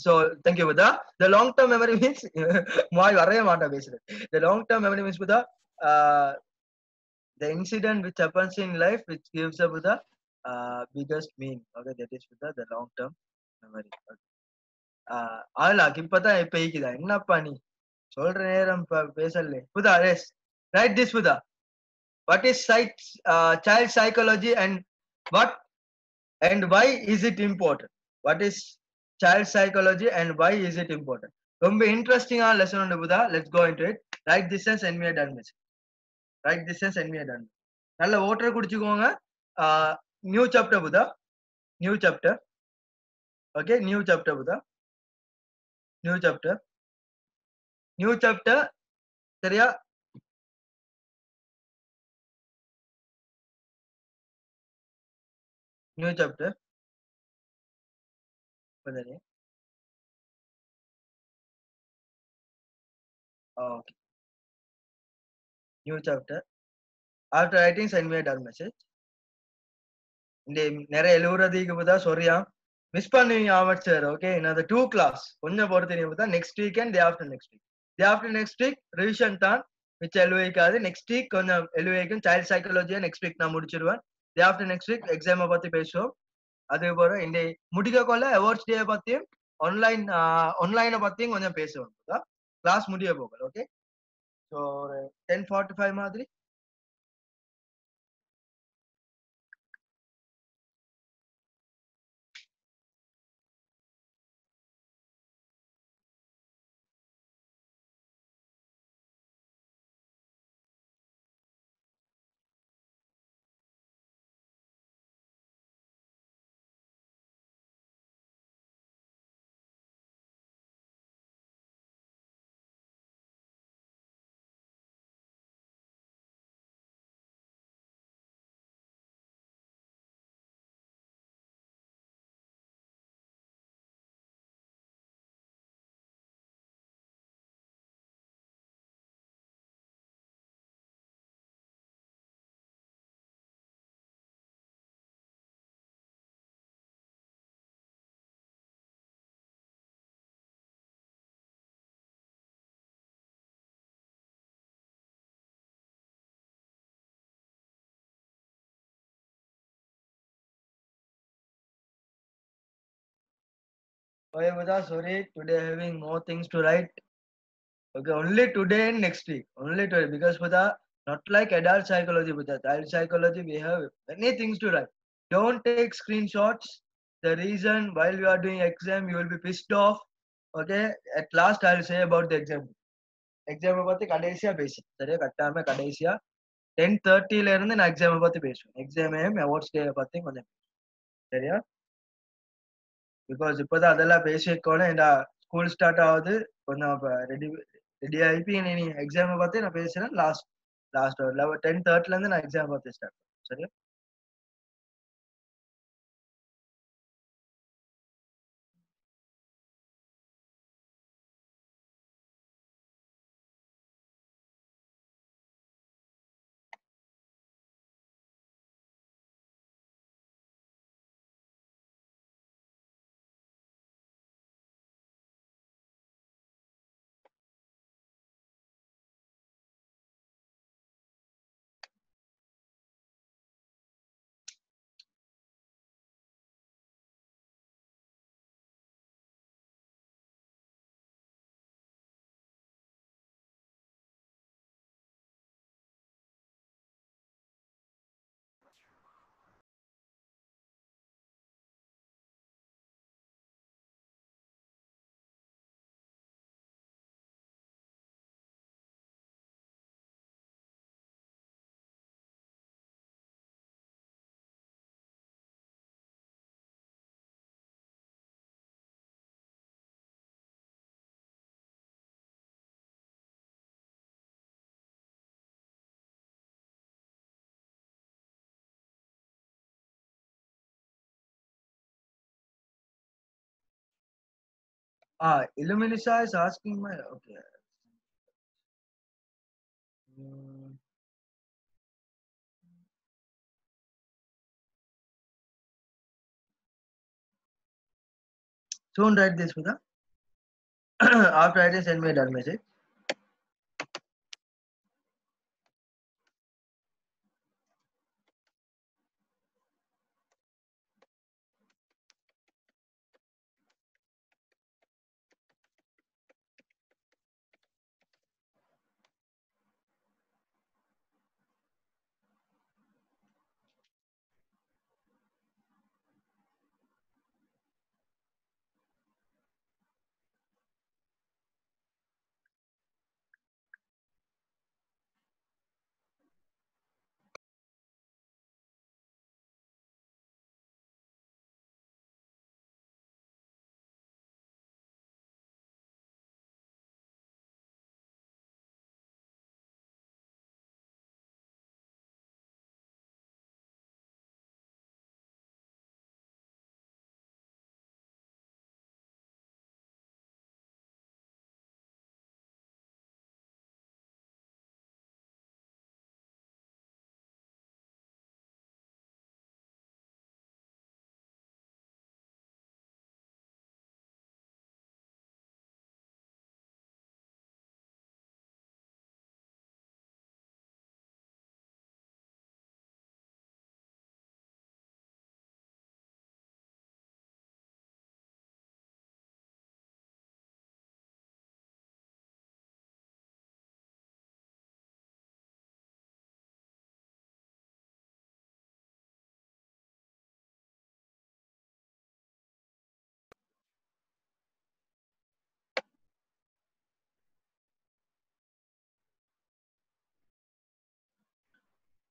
So thank you, Buddha. The long-term memory means Muavi வரவே மாட்டா பேசுறது. The long-term memory means Buddha, the incident which happens in life which gives a Buddha biggest meaning. Okay, that is Buddha, the long-term memory. அஹ்லாக் இப்பதான் இப்ப ஈக்குதா? என்னப்பா நீ சொல்ற நேரம் பேசல. Buddha, yes. Write this, Buddha. What is child psychology and why is it important? What is child psychology and why is it important? ரொம்ப இன்ட்ரெஸ்டிங்கான லெசன் உண்டு Buddha. Let's go into it. Write this and send me a done message. Write this and send me a done. நல்ல water குடிச்சுக்கோங்க. New chapter, Buddha. New chapter. Okay, new chapter, Buddha. New chapter. சரியா? New chapter. Okay. New chapter. After writing, send me a done message. நிறைய எழுதுறதுக்கு Buddha sorry miss பண்ணுவீங்க Ahmed sir. Okay, another 2 class கொஞ்சம் பொறுத்து Buddha. Next week and day after next week revision தான். மிச்சம் எழுவைக்காது. Next week கொஞ்சம் எழுவைக்கும். Child சைக்காலஜியை next week நான் முடிச்சிருவேன். டே ஆஃப்டர் நெக்ஸ்ட் வீக் எக்ஸாமை பத்தி பேசுவோம். அதே போல இந்த முடிக்க கொள்ள அவார்ட்ஸ் டே பத்தியும் online பத்தியும் கொஞ்சம் பேசுவோம் கிளாஸ் முடிய போகல. ஓகே, ஸோ ஒரு 10:45 மாதிரி. Okay, Buddha, sorry, today having more things to write. Okay, only today and next week. Only today, because Buddha, not like adult psychology, Buddha. Child psychology, we have many things to write. Don't take screenshots. The reason while you are doing exam, you will be pissed off. Okay, at last I'll say about the exam. Exam பத்தி கடைசியா பேசு, சரியா? கட்டாம கடைசியா 10:30ல இருந்து நான் exam பத்தி பேசுவேன். எக்ஸாம் அவார்ட்ஸ் டே பத்தி கொஞ்சம், சரியா? பிகாஸ் இப்பதான் அதெல்லாம் பேசிக்கோன்னு என் ஸ்கூல் ஸ்டார்ட் ஆகுது, கொஞ்சம் ரெடி ரெடி ஆகி நீ எக்ஸாமை பார்த்து நான் பேசுறேன். லாஸ்ட் ஒரு 10:30ல இருந்து நான் எக்ஸாம் பார்த்து ஸ்டார்ட் பண்ணுறேன், சரியா? Illuminisa is asking my, okay. Hmm. Soon write this, Buddha. After I send me a message.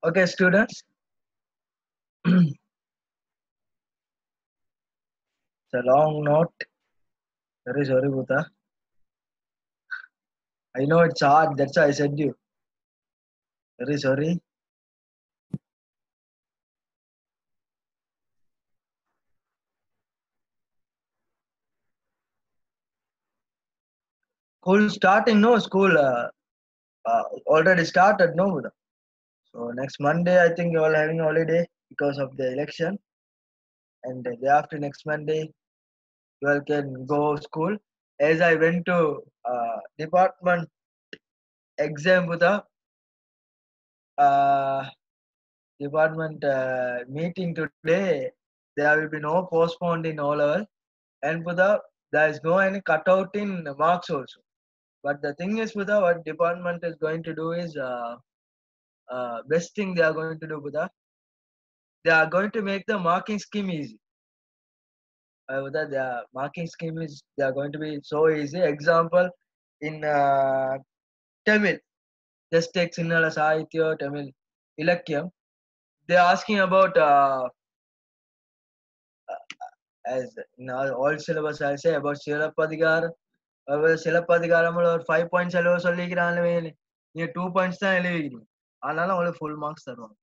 Okay, students. It's a long note. Very sorry, Buddha. I know it's hard. That's why I said you. Very sorry. School starting, no school already started, no Buddha. So next Monday, I think you all having holiday because of the election, and the day after next Monday, you all can go school. As I went to department exam, Buddha, uh, department meeting today, there will be no postponed in all level, and Buddha, there is no any cutout in marks also. But the thing is, Buddha, what department is going to do is best thing they are going to do, Buddha. They are going to make the marking scheme easy. Buddha, the marking scheme is they are going to be so easy. Example, in Tamil, just take Sinhala Sahitya, Tamil, Ilakyam. They are asking about as in all syllabus I'll say about Silapadikar. சிலப்பதிகாரம்ல ஒரு 5 points எழுத சொல்லிக்கிறாங்களே நீ 2 points தான் எழுதிக்கிறீங்க அதனால உங்களுக்கு full marks தருவாங்க.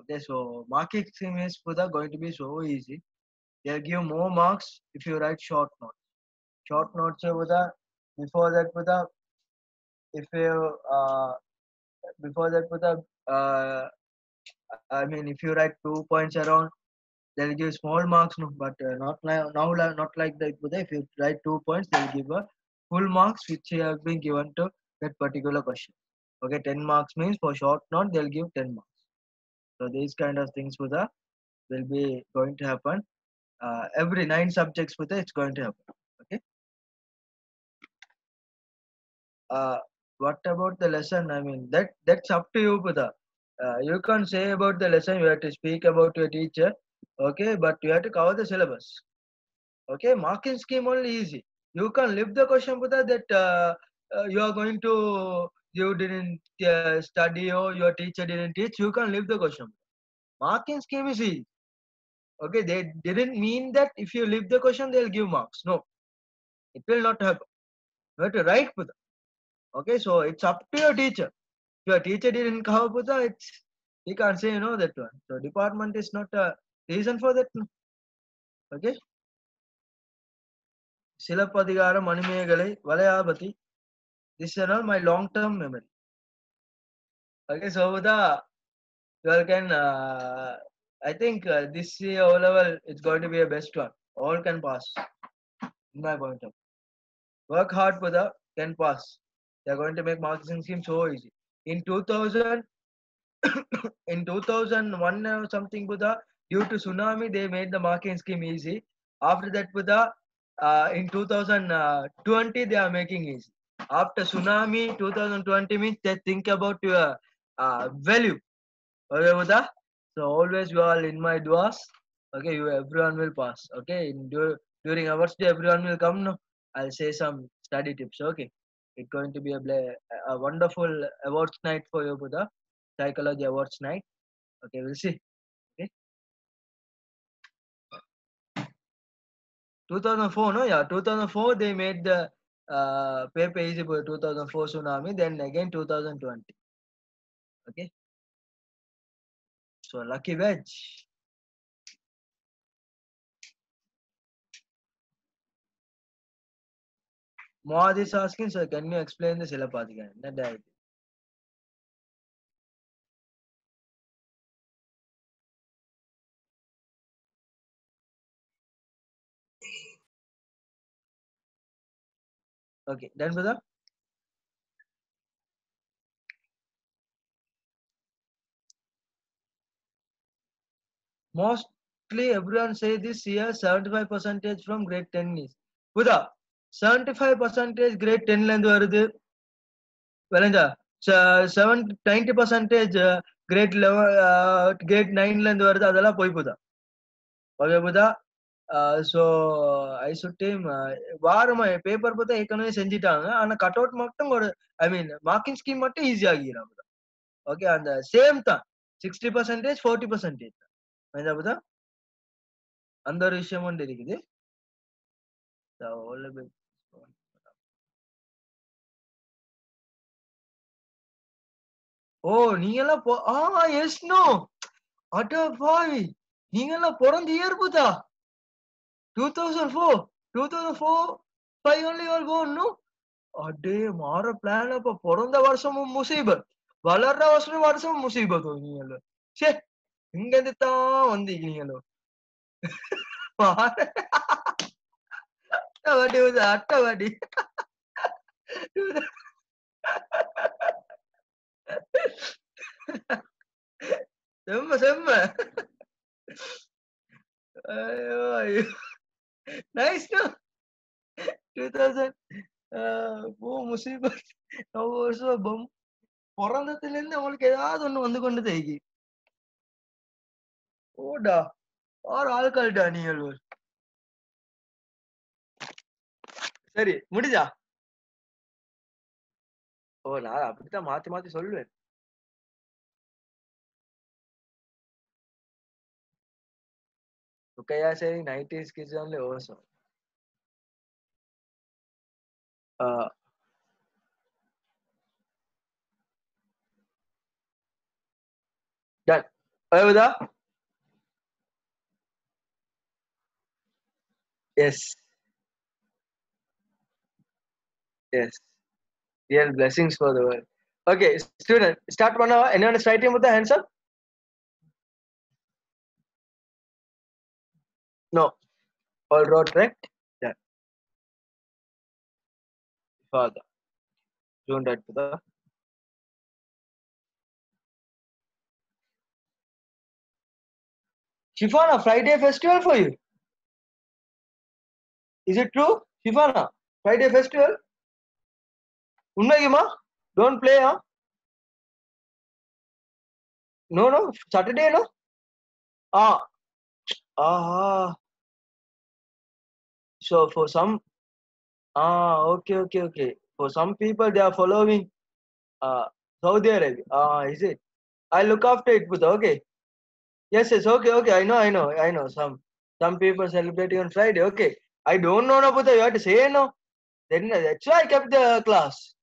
Okay, so marking scheme is going to be so easy. They'll give more marks if you write short notes. Short notes before that if you before that uh, I mean if you write 2 points around they'll give small marks, no, but not like now not like that. If you write 2 points they'll give a full marks which have been given to that particular question. Okay, 10 marks means for short note they'll give 10 marks. So these kind of things will be going to happen every 9 subjects it's going to happen. Okay, what about the lesson? I mean that's up to you, Buddha. You can't say about the lesson, you have to speak about your teacher. Okay, but you have to cover the syllabus. Okay, marking scheme only easy. You can leave the question, Buddha, that you are going to you didn't study or your teacher didn't teach. You can leave the question. Marking scheme is easy. Okay, they didn't mean that if you leave the question they'll give marks. No, it will not happen. You have to write, Buddha. Okay, so it's up to your teacher. If your teacher didn't cover, Buddha, it's he can't say no that one. So department is not a reason for that. No. Okay. Silapadhigara Manimegale Valayabati. This is all my long-term memory. Okay, so you all can. I think this year O level it's going to be a best one. All can pass. In my point of view. Work hard, Buddha, can pass. They are going to make marking scheme so easy. In 2000, in 2001 or something, Buddha, due to tsunami, they made the marking scheme easy. After that, Buddha, in 2020, they are making easy. After tsunami, 2020 means they think about your value. Okay, Buddha? So always you are in my duas. Okay, you everyone will pass. Okay, during awards day, everyone will come. No, I'll say some study tips. Okay, it's going to be a wonderful awards night for you, Buddha. Psychology awards night. Okay, we'll see. Okay, 2004, no, yeah, 2004 they made the paper easy for 2004 tsunami. Then again 2020. Okay, so lucky veg. Moad is asking, sir, can you explain the Silapadhika? Not that. Okay, done, brother. Mostly everyone say this year 75 percentage from grade 10 is. Buddha, 75 percentage grade 10 land வருது விளைஞ்சா 90 percentage grade 11 grade 9 இருந்து வருது அதெல்லாம் போய் புதா okay புதா so I should team வாரமா paper பார்த்தா ஏற்கனவே செஞ்சுட்டாங்க ஆனா கட் அவுட் மட்டும் ஒரு ஐ மீன் மார்க்கிங் ஸ்கீம் மட்டும் ஈஸி ஆகிக்கிறான் ஓகே அந்த சேம் தான் 60% 40% தான் புதா அந்த ஒரு விஷயம் ஒன்று இருக்குது ஓ நீங்கெல்லாம் எஸ் நோ அட பாய் நீங்கெல்லாம் பிறந்த year புதா 2004 2004 5 only you are born no அடே மாற பிளான் அப்ப பிறந்த வருஷமும் முசீபத் வளர்ற வருஷமும் முசீபத் நீங்களோ சே இங்க இருந்து தான் வந்தீங்களோ அட்டவாடி அட்டவாடி செம்ம செம்ம ஐயோ ஐயோ நைஸ் 2000 முசீபத் வருஷம் பிறந்ததுல இருந்து உங்களுக்கு ஏதாவது ஒண்ணு வந்து கொண்டு தேக்கி ஓடா ஆறு ஆள்கால்டா நீங்கள் சரி முடிஞ்சா ஓ நான் அப்படித்தான் மாத்தி மாத்தி சொல்லுவேன் Okay, yeah, saying 90s kids only also. Done. Ayuda? Yes. Yes. Real blessings for the world. Okay, student, start one hour. Anyone is writing with the hands up? No. All wrote, correct? Yeah. Father. Don't write with the. Shifana, Friday festival for you. Is it true? Shifana, Friday festival? Unnagima? Don't play, huh? No, no. Saturday, no? Ah. So for some, okay. For some people, they are following Saudi Arabia. Is it? I look after it, Buddha. Okay. Yes, okay. I know. Some people celebrating on Friday. Okay. I don't know, no, Buddha. You have to say no. Then that's why I kept the class.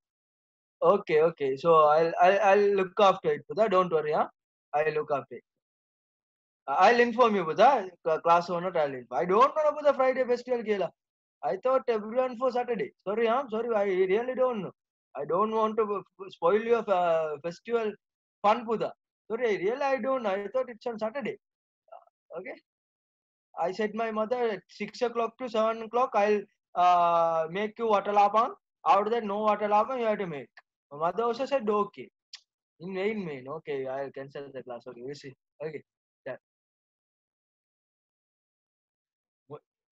Okay. So I'll look after it, Buddha. Don't worry, huh? I'll look after it. I'll inform you, Buddha. Class or not, I'll inform. I don't know about the Friday festival, Gela. I thought everyone for Saturday. Sorry, I really don't know. I don't want to spoil your festival fun, Buddha. Sorry, really I don't know. I thought it's on Saturday. Okay. I said my mother at 6 o'clock to 7 o'clock, I'll make you water lapan. After that, no water lapan, you have to make. My mother also said, okay. In main. Okay, I'll cancel the class. Okay, we see. Okay.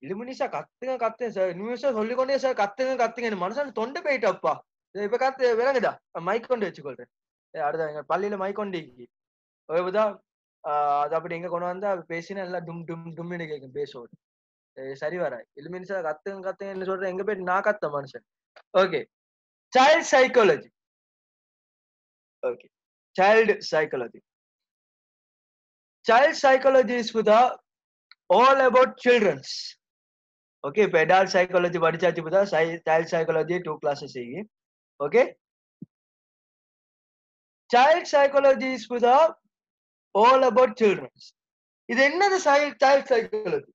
இலுமினிஷா கத்துங்க sir நிமிஷம் சொல்லிக்கொண்டே sir கத்துங்க மனுஷன் தொண்டை போயிட்டப்பா இப்ப கத்து விளங்குதா mic கொண்டு வச்சுக்கொள்றேன் அடுத்த எங்க பள்ளியில மைக் கொண்டு ஓகேதான் அது அப்படி எங்க கொண்டு வந்தா பேசினா எல்லாம் டும்னு கேட்கும் பேசோடு சரி வர இலுமினிஷா கத்துங்கன்னு சொல்றேன் எங்க போயிட்டு நான் கத்த மனுஷன் okay child psychology okay child psychology is with all about children's. Okay, இப்போ adult psychology படிச்சாச்சு புதா child psychology 2 classes செய்யி okay child psychology is புதா all about children's. இது என்னது child psychology?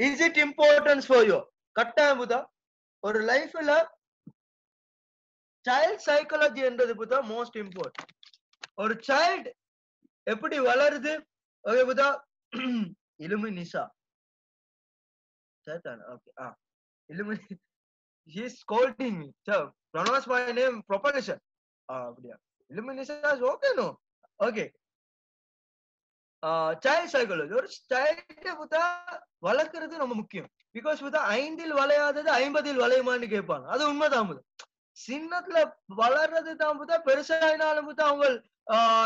Is it important for you? கட்டாயம் புதா ஒரு லைஃப்ல child psychology என்றது புதா most important. ஒரு child எப்படி வளருது okay புதா இலுமினிஷா okay he is scolding me sir pronounce my name properly sir அப்படியா illumination is okay no okay child psychology ஒரு child புதா வளர்க்கிறது ரொம்ப முக்கியம் because புதா 5இல் வளையாதது 50இல் வளையுமான்னு கேட்பாங்க அது உண்மைதான் புதா சின்னத்துல வளர்றது தான் புதா பெருசாயினாலும் புதா அவங்க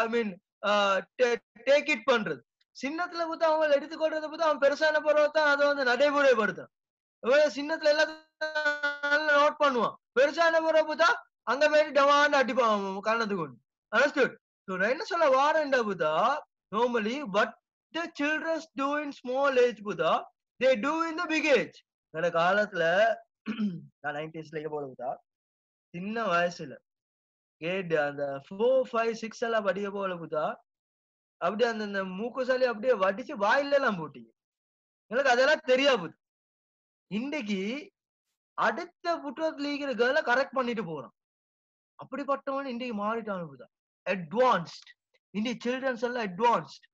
ஐ மீன் டேக் இட் பண்றது சின்னத்துல புத்தா அவங்க எடுத்துக்கொள்றது புத்தா அவன் பெருசான பிறகுதான் அதை வந்து நடைமுறைப்படுத்தும் சின்னத்துல எல்லாத்தையும் நோட் பண்ணுவான் பெருசான பிறகு புத்தா அங்க போயிட்டு டவான்னு அடிப்பான் கண்ணத்துக்கு ஒண்ணு அண்டர்ஸ்டுட் So நான் என்ன சொல்ல வாரேன்டா புதா, normally what the children do in small age புதா, they do in the big age. அந்த காலத்துல நான் 90s போல புதா, சின்ன வயசுல கேட் அந்த 4, 5, 6 எல்லாம் படிக்க போல புதா, அப்படியே அந்த மூக்கு சளி அப்படியே வடிச்சு வாயில எல்லாம் போட்டீங்க. எனக்கு அதெல்லாம் தெரியாது. இன்னைக்கு அடுத்த புத்தகத்துல இருக்கிற கேர்ள கரெக்ட் பண்ணிட்டு போறான். அப்படிப்பட்டவன் இன்னைக்கு மாறிட்டான் புதா. அட்வான்ஸ்ட். இன்னைக்கு சில்ட்ரன்ஸ் எல்லாம் அட்வான்ஸ்ட்.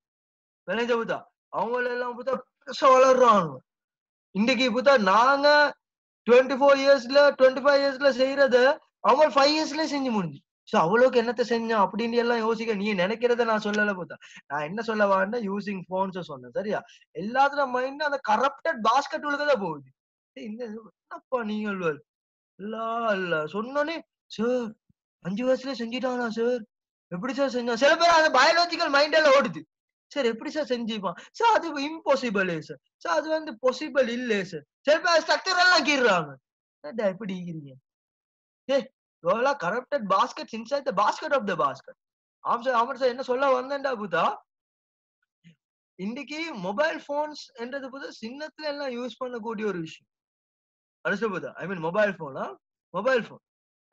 விளைஞ்ச புதா. அவங்கள எல்லாம் புதா பெருசா வளர்றான். இன்னைக்கு புதா நாங்க 24 இயர்ஸ்ல 25 இயர்ஸ்ல செய்யறத அவங்க 5 இயர்ஸ்ல செஞ்சு முடிஞ்சு. சோ அவ்வளவுக்கு என்னத்த செஞ்சான் அப்படின்னு எல்லாம் யோசிக்க நீ நினைக்கிறத நான் சொல்லல புதா. நான் என்ன சொல்ல வான்னா யூசிங் போன்ஸ் சொன்னேன். சரியா? எல்லாத்துல மைண்ட் அந்த கரப்டட் பாஸ்கெட் உள்ளதான் போகுது. இந்த என்னப்பா நீங்கள் இல்ல சொன்னோன்னே சார் 5 வயசுல செஞ்சிட்டானா சார்? எப்படி சார் செஞ்சான்? சில பேர் அந்த பயாலஜிக்கல் மைண்ட் எல்லாம் ஓடுது. சார் எப்படி சார் செஞ்சுப்பான்? சார் அது இம்பாசிபிள் சார். சார் அது வந்து பாசிபிள் இல்ல சார். சில பேர் ஸ்ட்ரக்சர் எல்லாம் கீறாங்க. எப்படி ஈக்கிறீங்க? ஏ ரோலா corrupted basket inside the basket of the basket. ஆமா சார் என்ன சொல்ல வந்தேன்டா புதா, இன்னைக்கு மொபைல் போன்ஸ் என்றது புதா சின்னத்துல எல்லாம் யூஸ் பண்ணக்கூடிய ஒரு விஷயம். அண்டர்ஸ்டாண்ட் புதா? ஐ மீன் மொபைல் போனா மொபைல் போன்.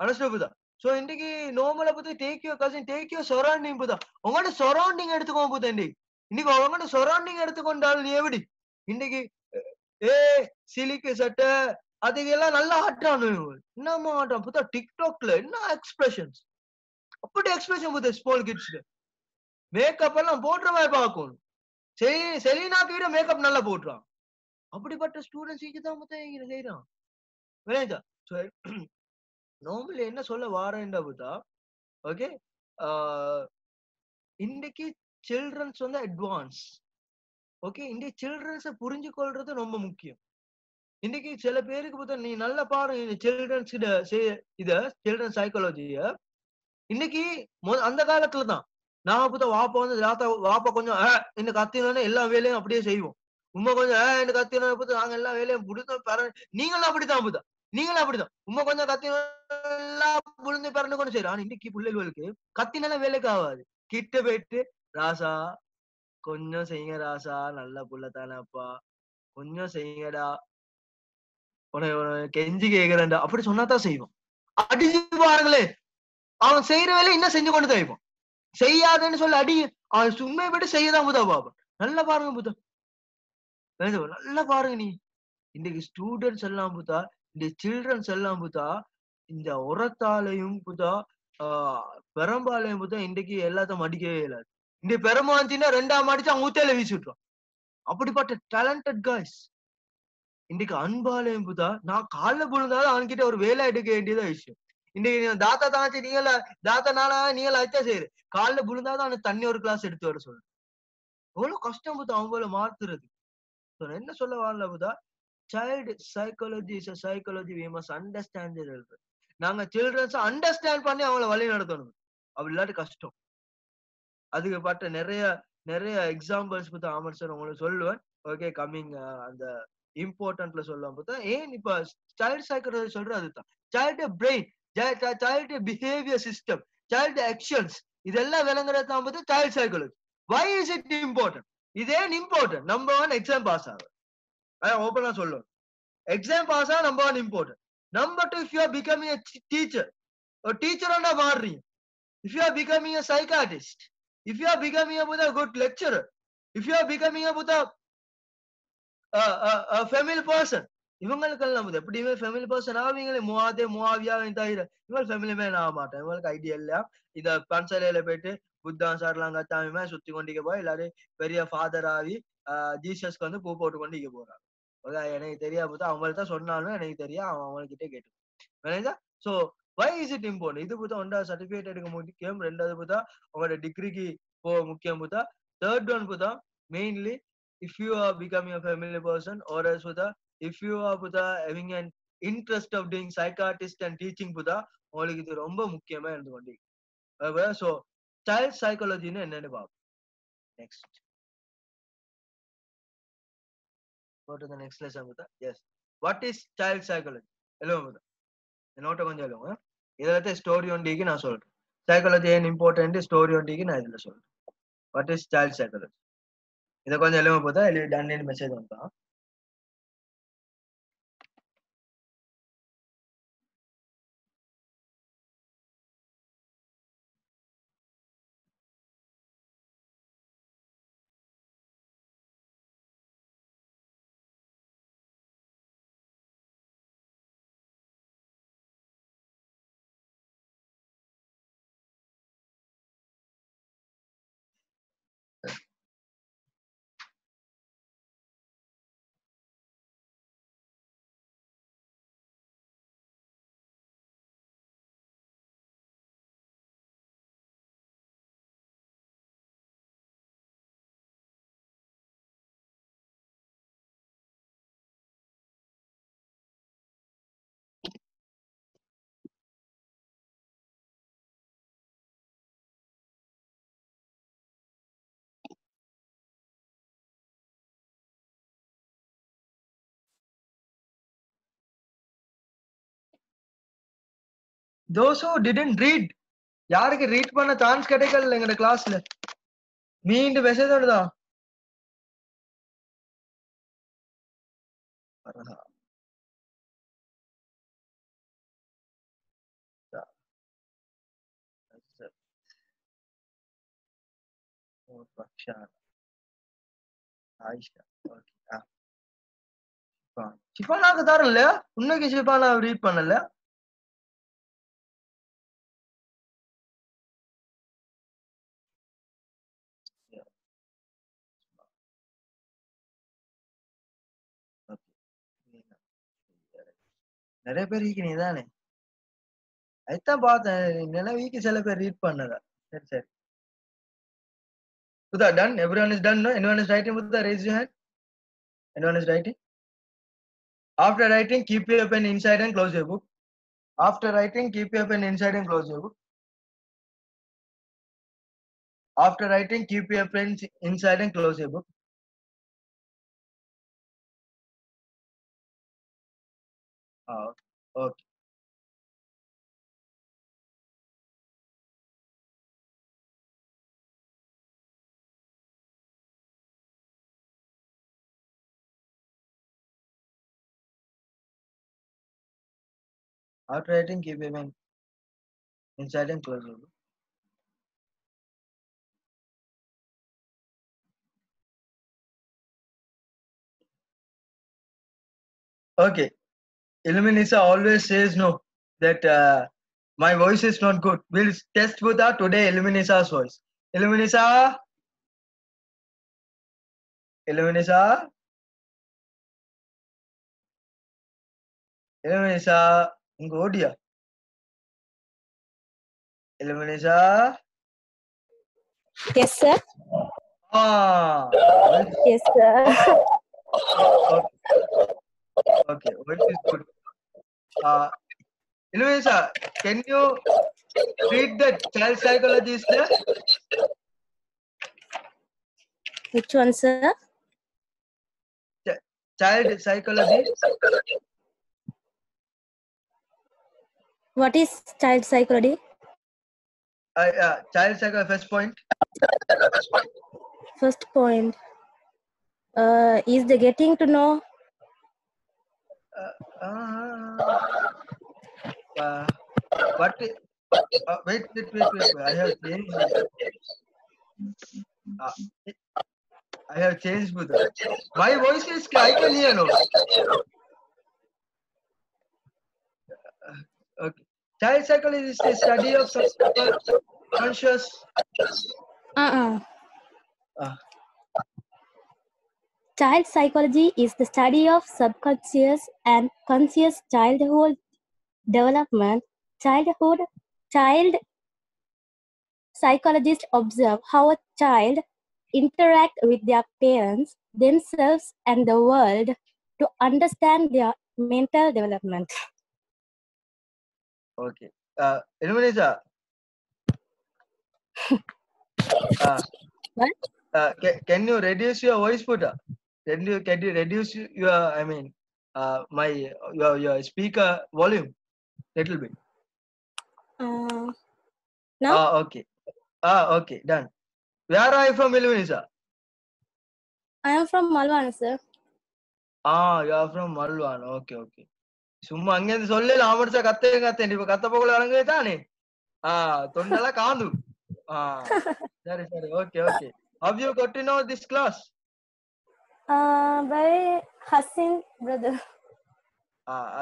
அண்டர்ஸ்டாண்ட் புதா? சோ இன்னைக்கு நார்மலா புதா take your cousin, take your surrounding புதா. உங்களோட சரௌண்டிங் எடுத்துக்கோங்க புதா. இன்னைக்கு உங்களோட சரௌண்டிங் எடுத்துக்கொண்டால் நீ எப்படி இன்னைக்கு சிலிக்கு சட்டை அதுக்கெல்லாம் நல்லா ஆட்டானு என்னமா ஆட்டம் புதா. டிக்டாக்ல என்ன எக்ஸ்பிரஷன்ஸ், அப்படி எக்ஸ்பிரஷன் புதா. ஸ்மால் கிட்ஸ்ல மேக்கப் எல்லாம் போடுற மாதிரி பார்க்கணும். செலினாக்கு விட மேக்கப் நல்லா போட்டுறான். அப்படிப்பட்ட ஸ்டூடெண்ட்ஸ் தான் புதா செய்யறான். விளையாதா? நார்மலி என்ன சொல்ல வாரேன்டா புதா, ஓகே, இன்னைக்கு சில்ட்ரன்ஸ் வந்து அட்வான்ஸ். ஓகே, இன்னைக்கு சில்ட்ரன்ஸ புரிஞ்சு கொள்றது ரொம்ப முக்கியம். இன்னைக்கு சில பேருக்கு புத்தா நீ நல்லா பாருங்க சில்ட்ரன்ஸ் இத சில்ட்ரன் சைக்காலஜிய. இன்னைக்கு அந்த காலத்துல தான் நான் புத்தா வாப்பா வந்து வாப்பா கொஞ்சம் இந்த கத்தினோன்னு எல்லா வேலையும் அப்படியே செய்வோம். உண்மை கொஞ்சம் இந்த கத்தினோட புத்தா நாங்க எல்லா வேலையும் புடிச்சோம். நீங்களும் அப்படித்தான் புத்தா, நீங்களும் அப்படிதான். உண்மை கொஞ்சம் கத்தினெல்லாம் புரிஞ்சு பிறந்து கொண்டு செய்யறோம். ஆனா இன்னைக்கு பிள்ளைகளுக்கு கத்தினாலும் வேலைக்கு ஆகாது. கிட்ட போயிட்டு ராசா கொஞ்சம் செய்யுங்க ராசா, நல்ல புள்ள தானேப்பா, கொஞ்சம் செய்யுங்கடா, கெஞ்சி கேக்குறேன்டா அப்படி சொன்னாதான் செய்வோம். அடிச்சு பாருங்களே, அவன் செய்யற வேலை இன்னும் செஞ்சு கொண்டு தான் இருப்பான். செய்யாதன்னு சொல்லி அடி, அவன் சும்மை விட்டு செய்யதான் புதா பாப்பா. நல்லா பாருங்க புதா, நல்லா பாருங்க. நீ இன்னைக்கு ஸ்டூடெண்ட்ஸ் எல்லாம் புதா, இந்த சில்ட்ரன்ஸ் எல்லாம் புதா, இந்த உரத்தாலையும் புதா பெரம்பாலையும் புதா இன்னைக்கு எல்லாத்தையும் அடிக்கவே இயலாது. இந்த பெரம்பு வந்துச்சுன்னா 2ஆம் அடிச்சு அவங்க ஊத்தையில வீசி விட்டுரும். அப்படிப்பட்ட டேலண்டட் காய்ஸ் இன்னைக்கு அன்பாலையும் புதா நான் காலில் விழுந்தாலும் அவன்கிட்ட ஒரு வேலை எடுக்க வேண்டியதா விஷயம். இன்னைக்கு தாத்தா தாச்சி நீங்கள தாத்தா நீங்கள அச்சா செய்யுது, காலில் விழுந்தாதான் அவனுக்கு தண்ணி ஒரு கிளாஸ் எடுத்து வர சொல்லு. எவ்வளவு கஷ்டம் புதா அவங்கள மாத்துறது. என்ன சொல்ல வரல புதா, child psychology is a psychology we must understand it. நாங்க சில்ட்ரன்ஸ் அண்டர்ஸ்டாண்ட் பண்ணி அவங்கள வழி நடத்தணும். அப்படி இல்லாட்டி கஷ்டம். அதுக்கு பட்ட நிறைய நிறைய எக்ஸாம்பிள்ஸ் பத்தி ஆமர் சார் உங்களுக்கு சொல்லுவேன். ஓகே, கம்மிங் அந்த இம்பார்ட்டன்ட்ல சொல்லலாம் பார்த்தா ஏன் இப்ப சைல்டு சைக்காலஜி சொல்றது அதுதான். Child brain, child behaviour system, child actions இதெல்லாம் விளங்குறது தான் பார்த்து child psychology. Why is it important? இதே இம்பார்ட்டன்ட். நம்பர் 1 எக்ஸாம் பாஸ் ஆகும். அதான் ஓப்பனா சொல்லுவேன். எக்ஸாம் பாஸ் ஆக number 1 important. Number 2, if you are becoming a teacher, ஒரு டீச்சராண்டா மாறுறீங்க. If you are becoming a psychiatrist, if you are becoming a good lecturer, if you are becoming a family person, இவங்களுக்கெல்லாம் எப்படியுமே family person ஆவீங்களே. முவாவியாவின் தவிர இவங்க family man ஆக மாட்டேன். இவங்களுக்கு idea இல்லையா இத பன்சலையில போயிட்டு புத்தா சார்லாம் கத்தாம சுத்தி கொண்டிக்க போய் எல்லாரும் பெரிய ஃபாதர் ஆகி ஜீசஸ்க்கு வந்து பூ போட்டு கொண்டிக்க போறாங்க. எனக்கு தெரியா புத்தா, அவங்கள்ட்ட சொன்னாலும் எனக்கு தெரியா, அவங்ககிட்ட கேட்டு. So why is it important? இது புத்தா ஒன்றா சர்டிபிகேட் எடுக்க முக்கியம். 2வது புத்தா உங்களோட டிகிரிக்கு போக முக்கியம் Buddha. 3rd one Buddha mainly if you are becoming a family person, or else Buddha if you are Buddha having an interest of doing psychiatrist and teaching Buddha உங்களுக்கு இது ரொம்ப முக்கியமா இருந்து கொண்டு. சோ சைல்ட் சைக்காலஜின்னு என்னன்னு பார்ப்போம். Next go to the next lesson Buddha. yes, what is child psychology? hello Buddha, என்னோட கொஞ்சம் எழுங்க. இதெல்லாம் ஸ்டோரி ஒண்டிக்கு நான் சொல்றேன். சைக்காலஜி ஏன் இம்பார்ட்டன்ட் ஸ்டோரி ஒன்றிக்கு நான் இதில் சொல்றேன். What is child psychology? இதை கொஞ்சம் எழுத போதா இல்லை டன் மெசேஜ் வந்துட்டான். Those who didn't read, யாருக்கு ரீட் பண்ண சான்ஸ் கிடைக்கல எங்கட கிளாஸ்ல, மீண்டும் மெசேஜ் வருதா? ஷிஃபானாக்கு தரல, இன்னைக்கு ஷிஃபானா ரீட் பண்ணல. நிறைய பேர் வீக்கு தானே, அதுதான் பார்த்தேன். வீக்கு சில பேர் ரீட் பண்ணல. சரி சரி. Pudha, done? Everyone is done, no? Anyone is writing? Pudha, raise your hand. Anyone is writing? After writing, keep your pen inside and close your book. After writing, keep your pen inside and close your book. After writing, keep your pen inside and close your book. Okay. After writing, keep your pen inside and close your book. Okay. Illuminisa always says no, that my voice is not good. We'll test Buddha today Illuminisa's voice. Illuminisa? Illuminisa? Illuminisa? Ngodia? Illuminisa? Yes, sir. Yes, sir. Okay, voice is good. Illuminisa, can you read the child psychology is there? Which one, sir? Child psychology. What is child psychology? Child psychology, first point. First point. Is the getting to know? What? Wait. I have changed. I have changed, Buddha. My voice is, I can hear no. Okay. Child psychology is the study of subconscious. Child psychology is the study of subconscious and conscious childhood development. Child psychologists observe how a child interact with their parents, themselves, and the world to understand their mental development. Okay. Illuminisa. What? Can you reduce your voice, Buddha? Can you reduce your, I mean, your speaker volume little bit? Now? Okay. Okay, done. Where are you from, Illuminisa? I am from Malwan, sir. You are from Malwan. Okay. சும்மா அங்க இருந்து சொல்லல ஆமர்சா கத்தேன் இப்ப கத்த போகல வழங்குவே தானே தொண்டெல்லாம் காந்து சரி okay how you got to know this class By Hassin brother.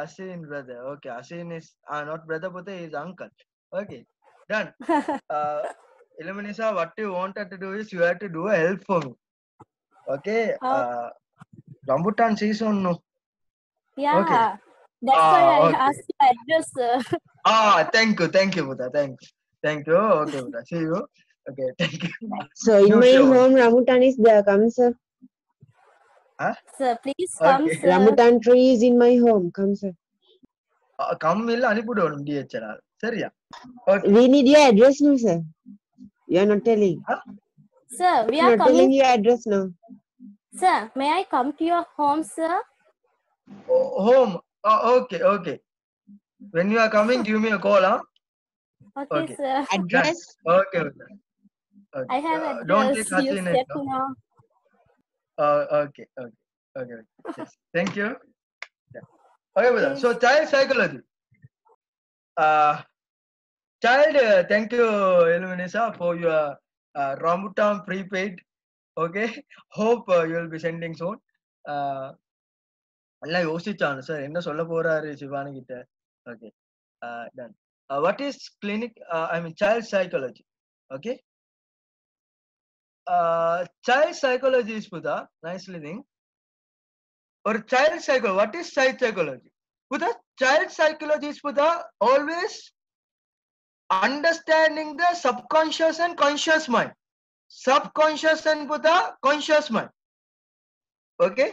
Asin brother. Okay, Asin is not brother but he is uncle. Okay, done. Illuminisa, what you wanted to do is you have to do a help for me. Okay. Rambutan season no. Yeah. Okay. That's why I okay. asked your address, sir. Thank you, Buddha. Thank you. Okay, Buddha. See you. Okay, thank you. So in my home, rambutan is there. Come, sir. Huh? Sir, please come, Okay. sir. Rambutan tree is in my home. Come, sir. Come illa anipudonu DHL. Seriya. Okay. We need your address now, sir. You are not telling. Huh? Sir, we You are are not coming. telling your address now. Sir, may I come to your home, sir? Home. Okay. When you are coming, give me a call, huh? Okay, Okay. sir. Address? Okay. I have address. Don't take You Hassan said no? no. Okay. Yes. Thank you. Yeah. Okay, Buddha. So child psychology. Thank you, Illuminisa, for your rambutan prepaid. Okay. Hope you will be sending soon. எல்லாம் யோசிச்சானு sir என்ன சொல்ல போறாரு சிவானி கிட்ட okay done what is clinic I mean child psychology okay child psychology is புதா nicely think ஒரு child psychology what is child psychology புதா child psychology is புதா always understanding the subconscious and conscious mind subconscious and புதா conscious mind okay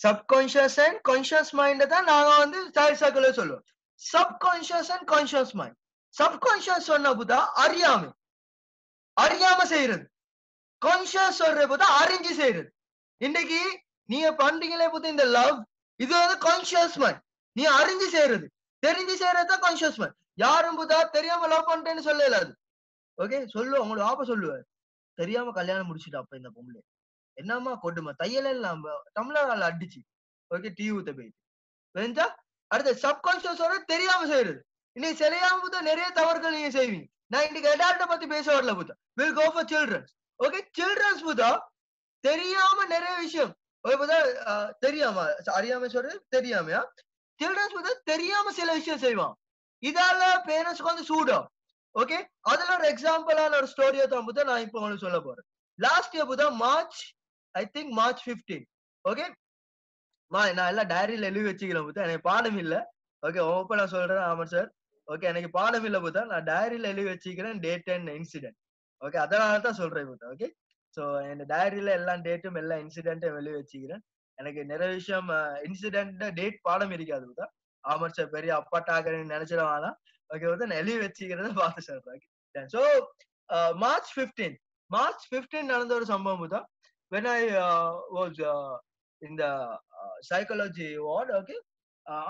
subconscious and conscious mind தான் நாங்க வந்து child psychology சொல்லுவோம் subconscious and conscious mind subconscious சொன்ன புதா அறியாம செய்யறது கான்ஷியஸ் சொல்ற புதா அறிஞ்சு செய்யறது இன்னைக்கு நீங்க பண்றீங்களே புதா இந்த லவ் இது வந்து கான்ஷியஸ் மைண்ட் நீ அறிஞ்சு செய்யறது தெரிஞ்சு செய்யறதுதான் கான்ஷியஸ் மைண்ட் யாரும் புதா தெரியாம லவ் பண்ணிட்டேன்னு சொல்லல அது ஓகே சொல்லுவோம் உங்களோட ஆப்ப சொல்லுவாரு தெரியாம கல்யாணம் முடிச்சுட்டு அப்ப இந்த பொம்பளை என்னமா கொடுமை தையல இல்லாம டம்ளரால அடிச்சு ஓகே டீ ஊத்த போயிட்டு வெஞ்சா அடுத்த சப்கான்சியஸோட தெரியாம செய்யறது இன்னைக்கு தெரியாம புத்தா நிறைய தவறுகள் நீங்க செய்வீங்க நான் இன்னைக்கு அடால்ட்ட பத்தி பேச வரல Buddha will go for childrens okay childrens Buddha தெரியாம நிறைய விஷயம் ஓகே புத்தா தெரியாம அறியாம சொல்றது தெரியாமையா சில்ட்ரன்ஸ் புத்தா தெரியாம சில விஷயம் செய்வான் இதால பேரண்ட்ஸ்க்கு வந்து சூடும் ஓகே அதுல ஒரு எக்ஸாம்பிளான ஒரு ஸ்டோரியை தான் புத்தா நான் இப்போ உங்களுக்கு சொல்ல போறேன் last year Buddha I think March 15. Okay. நான் எல்லாம் டைரியில எழுதி வச்சுக்கிறேன் புத்தா எனக்கு பாடம் இல்ல ஓகே ஓப்பனா சொல்றேன் ஆமாம் சார் ஓகே எனக்கு பாடம் இல்ல புத்தா நான் டைரியில எழுதி வச்சுக்கிறேன் டேட் அண்ட் இன்சிடென்ட் ஓகே அதனால தான் சொல்றேன் புத்தா ஓகே ஸோ என் டைரியில எல்லா டேட்டும் எல்லா இன்சிடென்ட்டும் எழுதி வச்சுக்கிறேன் எனக்கு நிறைய விஷயம் இன்சிடென்ட் டேட் பாடம் இருக்காது புத்தா ஆமாம் சார் பெரிய அப்பாட்டாக்குறேன்னு நினைச்சிடவானா ஓகே புத்தா நான் எழுதி வச்சுக்கிறத பார்த்து சொல்றேன் ஸோ March 15 நடந்த ஒரு சம்பவம் Buddha when I was in the psychology ward, okay,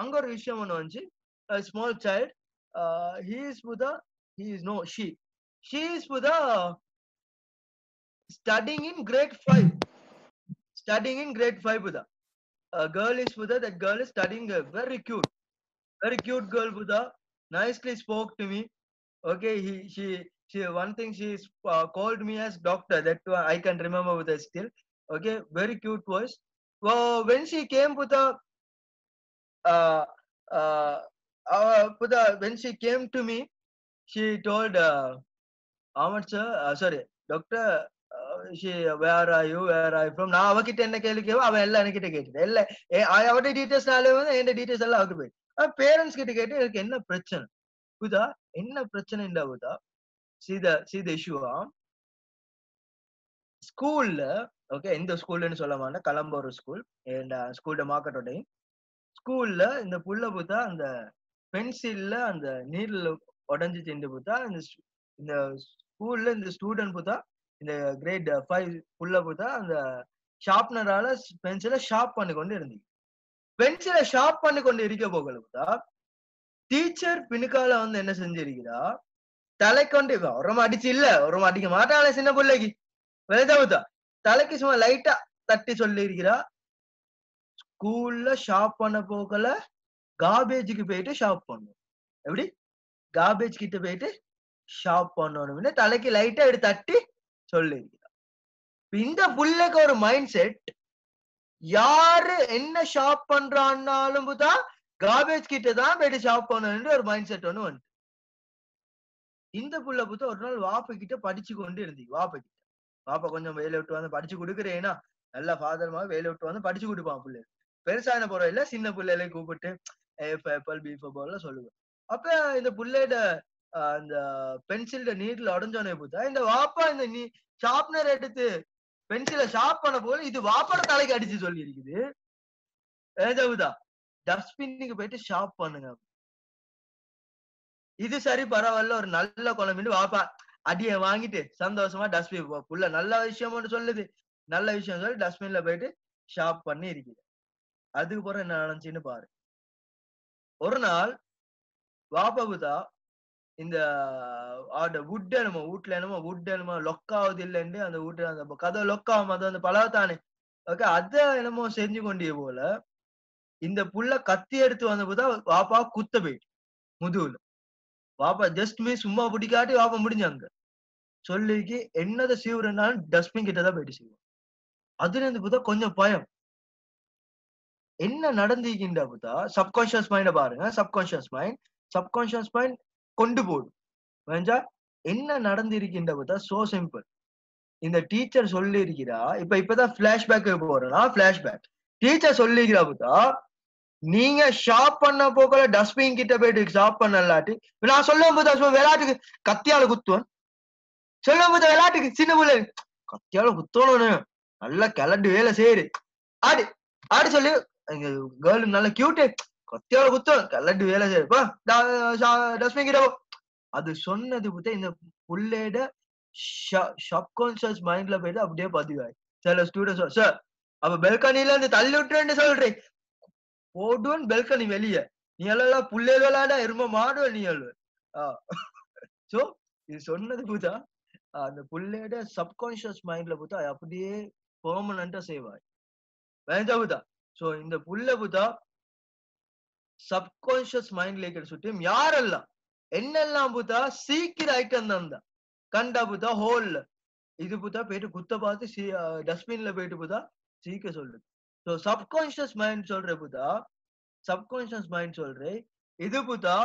அங்க ஒரு விஷயம் ஒன்று வந்துச்சு a small child, she is Buddha studying in grade 5 Buddha. A girl is Buddha, that girl is studying very cute girl Buddha, nicely spoke to me, okay, she one thing she called me as doctor, that I can remember with her still, okay, very cute voice. Well, when she came Buddha, when she came to me, she told Ahmad sir, sorry doctor, she where are you from, நான் அவகிட்ட என்ன கேள்வி கேவோ அவன் எல்லாம் என்கிட்ட கேட்டுட்டேன் இல்ல அவட டீடைல்ஸ் நாளே வந்து என் டீடைல்ஸ் எல்லாம் அவருக்கு போய் பேரண்ட்ஸ் கிட்ட கேட்டு எனக்கு என்ன பிரச்சனை புதா என்ன பிரச்சனைண்டா புதா see the issue ஸ்கூல்ல ஓகே இந்த ஸ்கூல்னு சொல்ல மாட்டேன் கலம்ப ஒரு ஸ்கூல் அண்ட் ஸ்கூல்ல மார்க்கெட்டோட ஸ்கூல்ல இந்த புள்ள புத்தா அந்த பென்சில்ல அந்த நீர்ல உடஞ்சி சென்று புத்தா இந்த ஸ்கூல்ல இந்த ஸ்டூடெண்ட் புத்தா இந்த கிரேட் 5 புள்ள புத்தா அந்த ஷார்ப்னரால பென்சிலை ஷார்ப் பண்ணி கொண்டு இருந்தீங்க பென்சிலை ஷார்ப் பண்ணி கொண்டு இருக்க போகல புத்தா டீச்சர் பின்னுக்கால வந்து என்ன செஞ்சிருக்கிறா தலைக்கு கொண்டு ஒரு அடிச்சு இல்ல ஒரு அடிக்க மாட்டாங்களே சின்ன பிள்ளைக்கு விளையாவுதா தலைக்கு சும்மா லைட்டா தட்டி சொல்லி இருக்கிறா ஸ்கூல்ல ஷாப் பண்ண போகல கார்பேஜுக்கு போயிட்டு ஷாப் பண்ணும் எப்படி கார்பேஜ் கிட்ட போயிட்டு ஷாப் பண்ணணும்னு தலைக்கு லைட்டா எடுத்து தட்டி சொல்லி இருக்கிறா இந்த புள்ளைக்கு ஒரு மைண்ட் செட் யாரு என்ன ஷாப் பண்றான்னாலும் தான் கார்பேஜ் கிட்ட தான் போயிட்டு ஷாப் பண்ணணும்னு ஒரு மைண்ட் செட் ஒண்ணு வந்து இந்த புள்ள புத்த ஒரு நாள் வாப்ப கிட்ட படிச்சு கொண்டு இருந்தீங்க வாப்ப கிட்ட வாப்பா கொஞ்சம் வேலை விட்டு வந்து படிச்சு கொடுக்குறேன்னா நல்ல ஃபாதர்மா வேலை விட்டு வந்து படிச்சு கொடுப்பான் பிள்ளை பெருசான போற இல்ல சின்ன பிள்ளைகளையும் கூப்பிட்டு பி போல சொல்லுவேன் அப்ப இந்த புள்ளையோட அந்த பென்சில்ட நீட்ல உடஞ்சோனே போதா இந்த வாப்பா இந்த நீ ஷார்ப்னர் எடுத்து பென்சிலை ஷார்ப் பண்ண போல இது வாப்பாட தலைக்கு அடிச்சு சொல்லி இருக்குது ஏதாவதா டஸ்ட்பின்னுக்கு போயிட்டு ஷார்ப் பண்ணுங்க இது சரி பரவாயில்ல ஒரு நல்ல குழம்பு வாப்பா அடியை வாங்கிட்டு சந்தோஷமா டஸ்ட்பின் புள்ள நல்ல விஷயம் சொல்லுது நல்ல விஷயம் சொல்லி டஸ்ட்பின்ல போயிட்டு ஷார்ப் பண்ணி இருக்குது அதுக்கு பிறகு என்ன நடந்துச்சுன்னு பாரு ஒரு நாள் வாப்பாவுதா இந்த வுட் என்னமோ வீட்டுல என்னமோ வுட் என்னமோ லொக்காவது இல்லைன்னு அந்த வீட்டு அந்த கதை லொக்காவும் அது அந்த பழவத்தானே ஓகே அத என்னமோ செஞ்சு கொண்டே போல இந்த புள்ள கத்தி எடுத்து வந்தபோதா வாப்பா குத்த போயிட்டு முதுகுல வாப்பா ஜஸ்ட் மீ சும்மா பிடிக்காட்டி வாப்பா முடிஞ்சாங்க சொல்லிக்கு என்னதை சீவுறனாலும் டஸ்ட்பின் கிட்டதான் போயிட்டு செய்வோம் அதுல இருந்து புதா கொஞ்சம் பயம் என்ன நடந்துக்கின்ற புதா சப்கான்சியஸ் மைண்ட பாருங்க சப்கான்சியஸ் மைண்ட் கொண்டு போடும் வேஞ்சா என்ன நடந்திருக்கின்ற புதா சோ சிம்பிள் இந்த டீச்சர் சொல்லி இருக்கிறா இப்பதான் பிளாஷ்பேக் போறேன்னா பிளாஷ்பேக் டீச்சர் சொல்லிக்கிறா புதா நீங்க ஷாப் பண்ண போகல டஸ்ட்பின் கிட்ட போயிட்டு ஷாப் பண்ணலாட்டி நான் சொல்லும் போது விளையாட்டுக்கு கத்தியால குத்துவேன் சொல்லும் போது விளையாட்டுக்கு சின்ன பிள்ளை கத்தியால குத்தணும் நல்லா கிளண்டு வேலை செய்யுது ஆடி ஆடி சொல்லி கேர்ள் நல்ல கியூட்டு கத்தியால குத்துவேன் கிளண்டு வேலை செய்யுப்பா டஸ்ட்பின் கிட்ட அது சொன்னது புத்த இந்த புள்ளையோட சப்கான்சியஸ் மைண்ட்ல போயிட்டு அப்படியே பதிவாய் சில ஸ்டூடெண்ட்ஸ் சார் அப்ப பெல்கனில இருந்து தள்ளி விட்டுறேன்னு சொல்றேன் போடுவன் பெல்கனி வெளியே நீ எல்லாம் புள்ளே விளையாடா எரும மாடுவ நீ சோ இது சொன்னது புதா அந்த புள்ளையோட சப்கான்சியஸ் மைண்ட்ல புதா அப்படியே பெர்மனண்டா சேவாய் வேண்டாவுதா சோ இந்த புள்ள புதா சப்கான்சியஸ் மைண்ட்ல சுட்டி யாரெல்லாம் என்னெல்லாம் புதா சீக்கிர ஐட்டம் தான் கண்டா புதா ஹோல்ல இது புதா போயிட்டு குத்த பார்த்து டஸ்ட்பின்ல போயிட்டு புதா சீக்க சொல்லுது ஸோ சப்கான்சியஸ் மைண்ட் சொல்ற புதா சப்கான்சியஸ் மைண்ட் சொல்றேன் இது புதா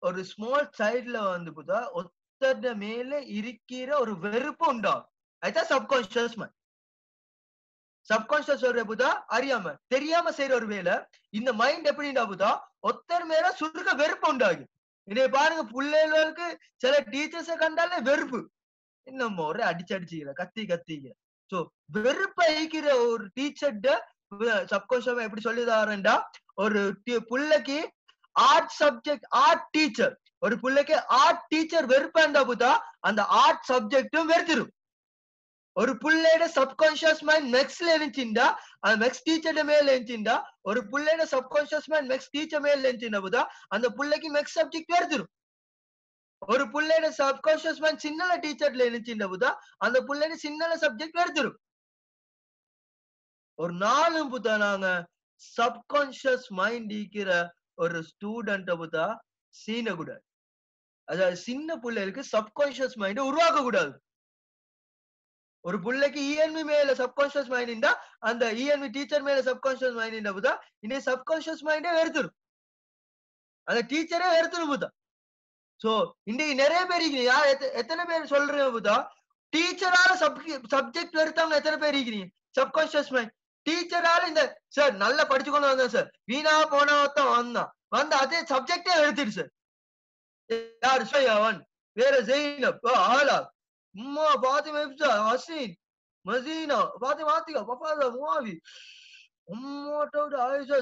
ஒரு ஸ்மால் சைட்ல வந்து புதா ஒத்தட மேல இருக்கிற ஒரு வெறுப்பு உண்டாகும் அதுதான் சப்கான்சியஸ் மைண்ட் சப்கான்சியஸ் சொல்ற புதா அறியாம தெரியாம செய்யற ஒரு வேலை இந்த மைண்ட் எப்படின்னா புதா ஒத்தர் மேல சுருக்க வெறுப்பு உண்டாகும் இதை பாருங்க பிள்ளைகளுக்கு சில டீச்சர்ஸை கண்டாலே வெறுப்பு இன்னும் ஒரு அடிச்சுக்கிற கத்திக்கிற சோ வெறுப்ப ஐக்கிற ஒரு டீச்சர்ட சப்கான்சியஸ் எப்படி சொல்லிதாரண்டா ஒரு பிள்ளைக்கு ஆர்ட் சப்ஜெக்ட் ஆர்ட் டீச்சர் ஒரு பிள்ளைக்கு ஆர்ட் டீச்சர் வெறுப்பாண்டா புதா அந்த ஆர்ட் சப்ஜெக்டும் வெறுத்துரும் ஒரு பிள்ளையோட சப்கான்சியஸ் மைண்ட் மெக்ஸ்ல இருந்துச்சுண்டா அந்த மெக்ஸ் டீச்சர் மேல இருந்துச்சுண்டா ஒரு பிள்ளையோட சப்கான்சியஸ் மைண்ட் மெக்ஸ் டீச்சர் மேல இருந்துச்சுன்னா புதா அந்த பிள்ளைக்கு மெக்ஸ் சப்ஜெக்ட் வெறுத்துரும் ஒரு பிள்ளையோட சப்கான்சியஸ் மைண்ட் சின்ன டீச்சர்ல இருந்துச்சுன்னா புதா அந்த பிள்ளையோட சின்ன சப்ஜெக்ட் வெறுத்துரும் ஒரு நாளும் புதா நாங்க சப்கான்சியஸ் மைண்ட் இருக்கிற ஒரு ஸ்டூடெண்ட புதா சீன கூடாது அதாவது சின்ன பிள்ளைகளுக்கு சப்கான்சியஸ் மைண்ட் உருவாக்க கூடாது ஒரு பிள்ளைக்கு இஎன்வி மேல சப்கான்சியஸ் மைண்ட் இருந்தா அந்த இஎன்வி டீச்சர் மேல சப்கான்சியஸ் மைண்ட் இருந்தா புதா இன்னைக்கு சப்கான்சியஸ் மைண்டே வெறுத்துரும் அந்த டீச்சரே வெறுத்துரும் புதா சோ இன்னைக்கு நிறைய பேர் இருக்கிறீங்க யார் எத்தனை பேர் சொல்றீங்க புதா டீச்சரால சப்ஜெக்ட் வெறுத்தவங்க எத்தனை பேர் இருக்கிறீங்க சப்கான்சியஸ் மைண்ட் டீச்சரால இந்த சார் நல்லா படிச்சுக்கொண்டு வந்தேன் சார் வீணா போனவத்தான் வந்த அதே சப்ஜெக்டே எடுத்துடு சார் யார் அவன் வேற ஜெயினப் ஆலா உம்மா பாத்திமா ஹசீன் மசீனா பாத்திமா ஆத்திகா பப்பாதா முவாவி உம்மோட்டோட ஆயிஷா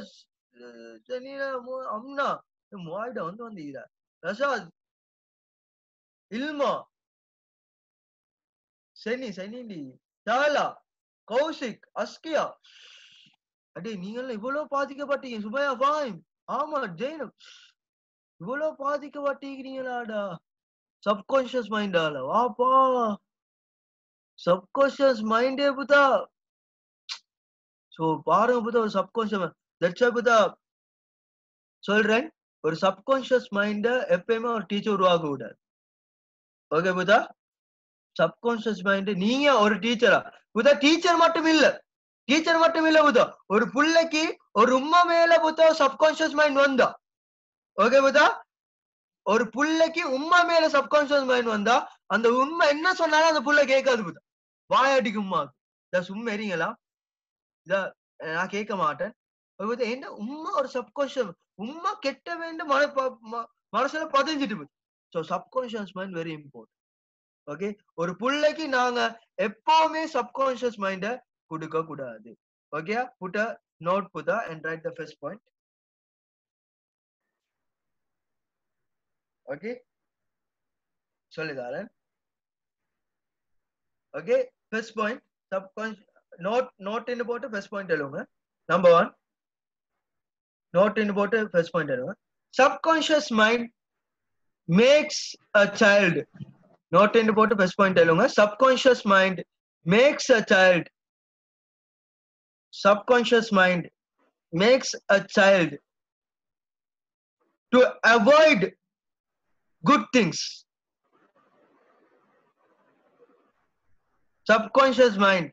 ஜனீனா அம்னா முவாயிட வந்தீங்க ரஷாத் இல்மா சனிண்டி சாலா கௌசிக் அஸ்கியா அடே நீங்க எல்லாம் இவ்வளவு பாதிக்கப்பட்டீங்க சுமையா பாயும் ஆமா ஜெயினப் இவ்வளவு பாதிக்கப்பட்டிருக்கிறீங்களாடா சப்கான்ஷியஸ் மைண்டால வாப்பா சப்கான்ஷியஸ் மைண்டே புதா சோ பாருங்க புதா ஒரு சப்கான்ஷியஸ் தட்ஸ் புதா சொல்றேன் ஒரு சப்கான்ஷியஸ் மைண்ட எப்பயுமே ஒரு டீச்சர் உருவாக்க கூடாது ஓகே புதா சப்கான்ஷியஸ் மைண்ட் நீங்க ஒரு டீச்சரா புதா டீச்சர் மட்டும் இல்ல புதா ஒரு புள்ளைக்கு ஒரு உம்மா மேல புதா சப்கான்ஷியஸ் மைண்ட் வந்தா ஓகே புதா ஒரு புள்ளைக்கு உம்மா மேல சப்கான்ஷியஸ் மைண்ட் வந்தா அந்த உண்மை என்ன சொன்னாலும் அந்த புள்ள கேட்காது புதா வாயாடிக்கு உம்மா இத சும்மா எறீங்களா இத நான் கேட்க மாட்டேன் என்ன உம்மா ஒரு சப்கான்ஷியஸ் உம்மா கெட்ட வேண்டும் மனசுல பதிஞ்சிட்டு so subconscious mind very important okay ஒரு புள்ளைக்கு நாங்க எப்பவுமே சப்கான்ஷியஸ் மைண்ட கொடுக்க கூடாது ஓகே புட் a note புதா and write the first point okay சொல்லுதாரன் okay first point subconscious note in போட்டு first point எழுதுங்க number 1 note in போட்டு first point எழுதுங்க subconscious mind makes a child note in போட்டு first point எழுதுங்க subconscious mind makes a child to avoid good things subconscious mind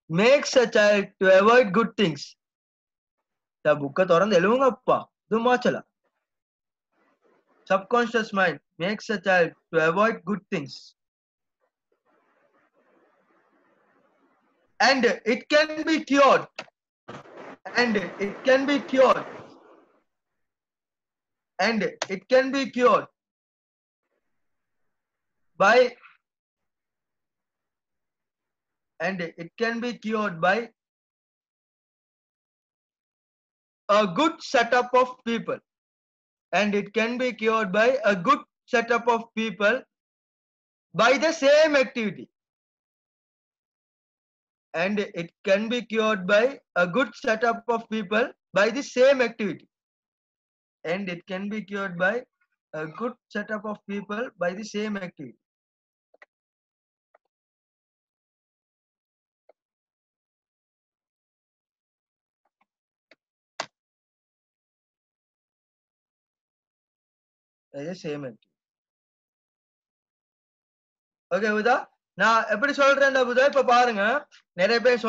makes a child to avoid good things the book தொடர்ந்து எழுதுங்கப்பா இது மாச்சல subconscious mind makes a child to avoid good things and it can be cured by a good setup of people by the same activity okay புதா நான் எப்படி சொல்றேன்டா புதா இப்ப பாருங்க நிறைய பேர்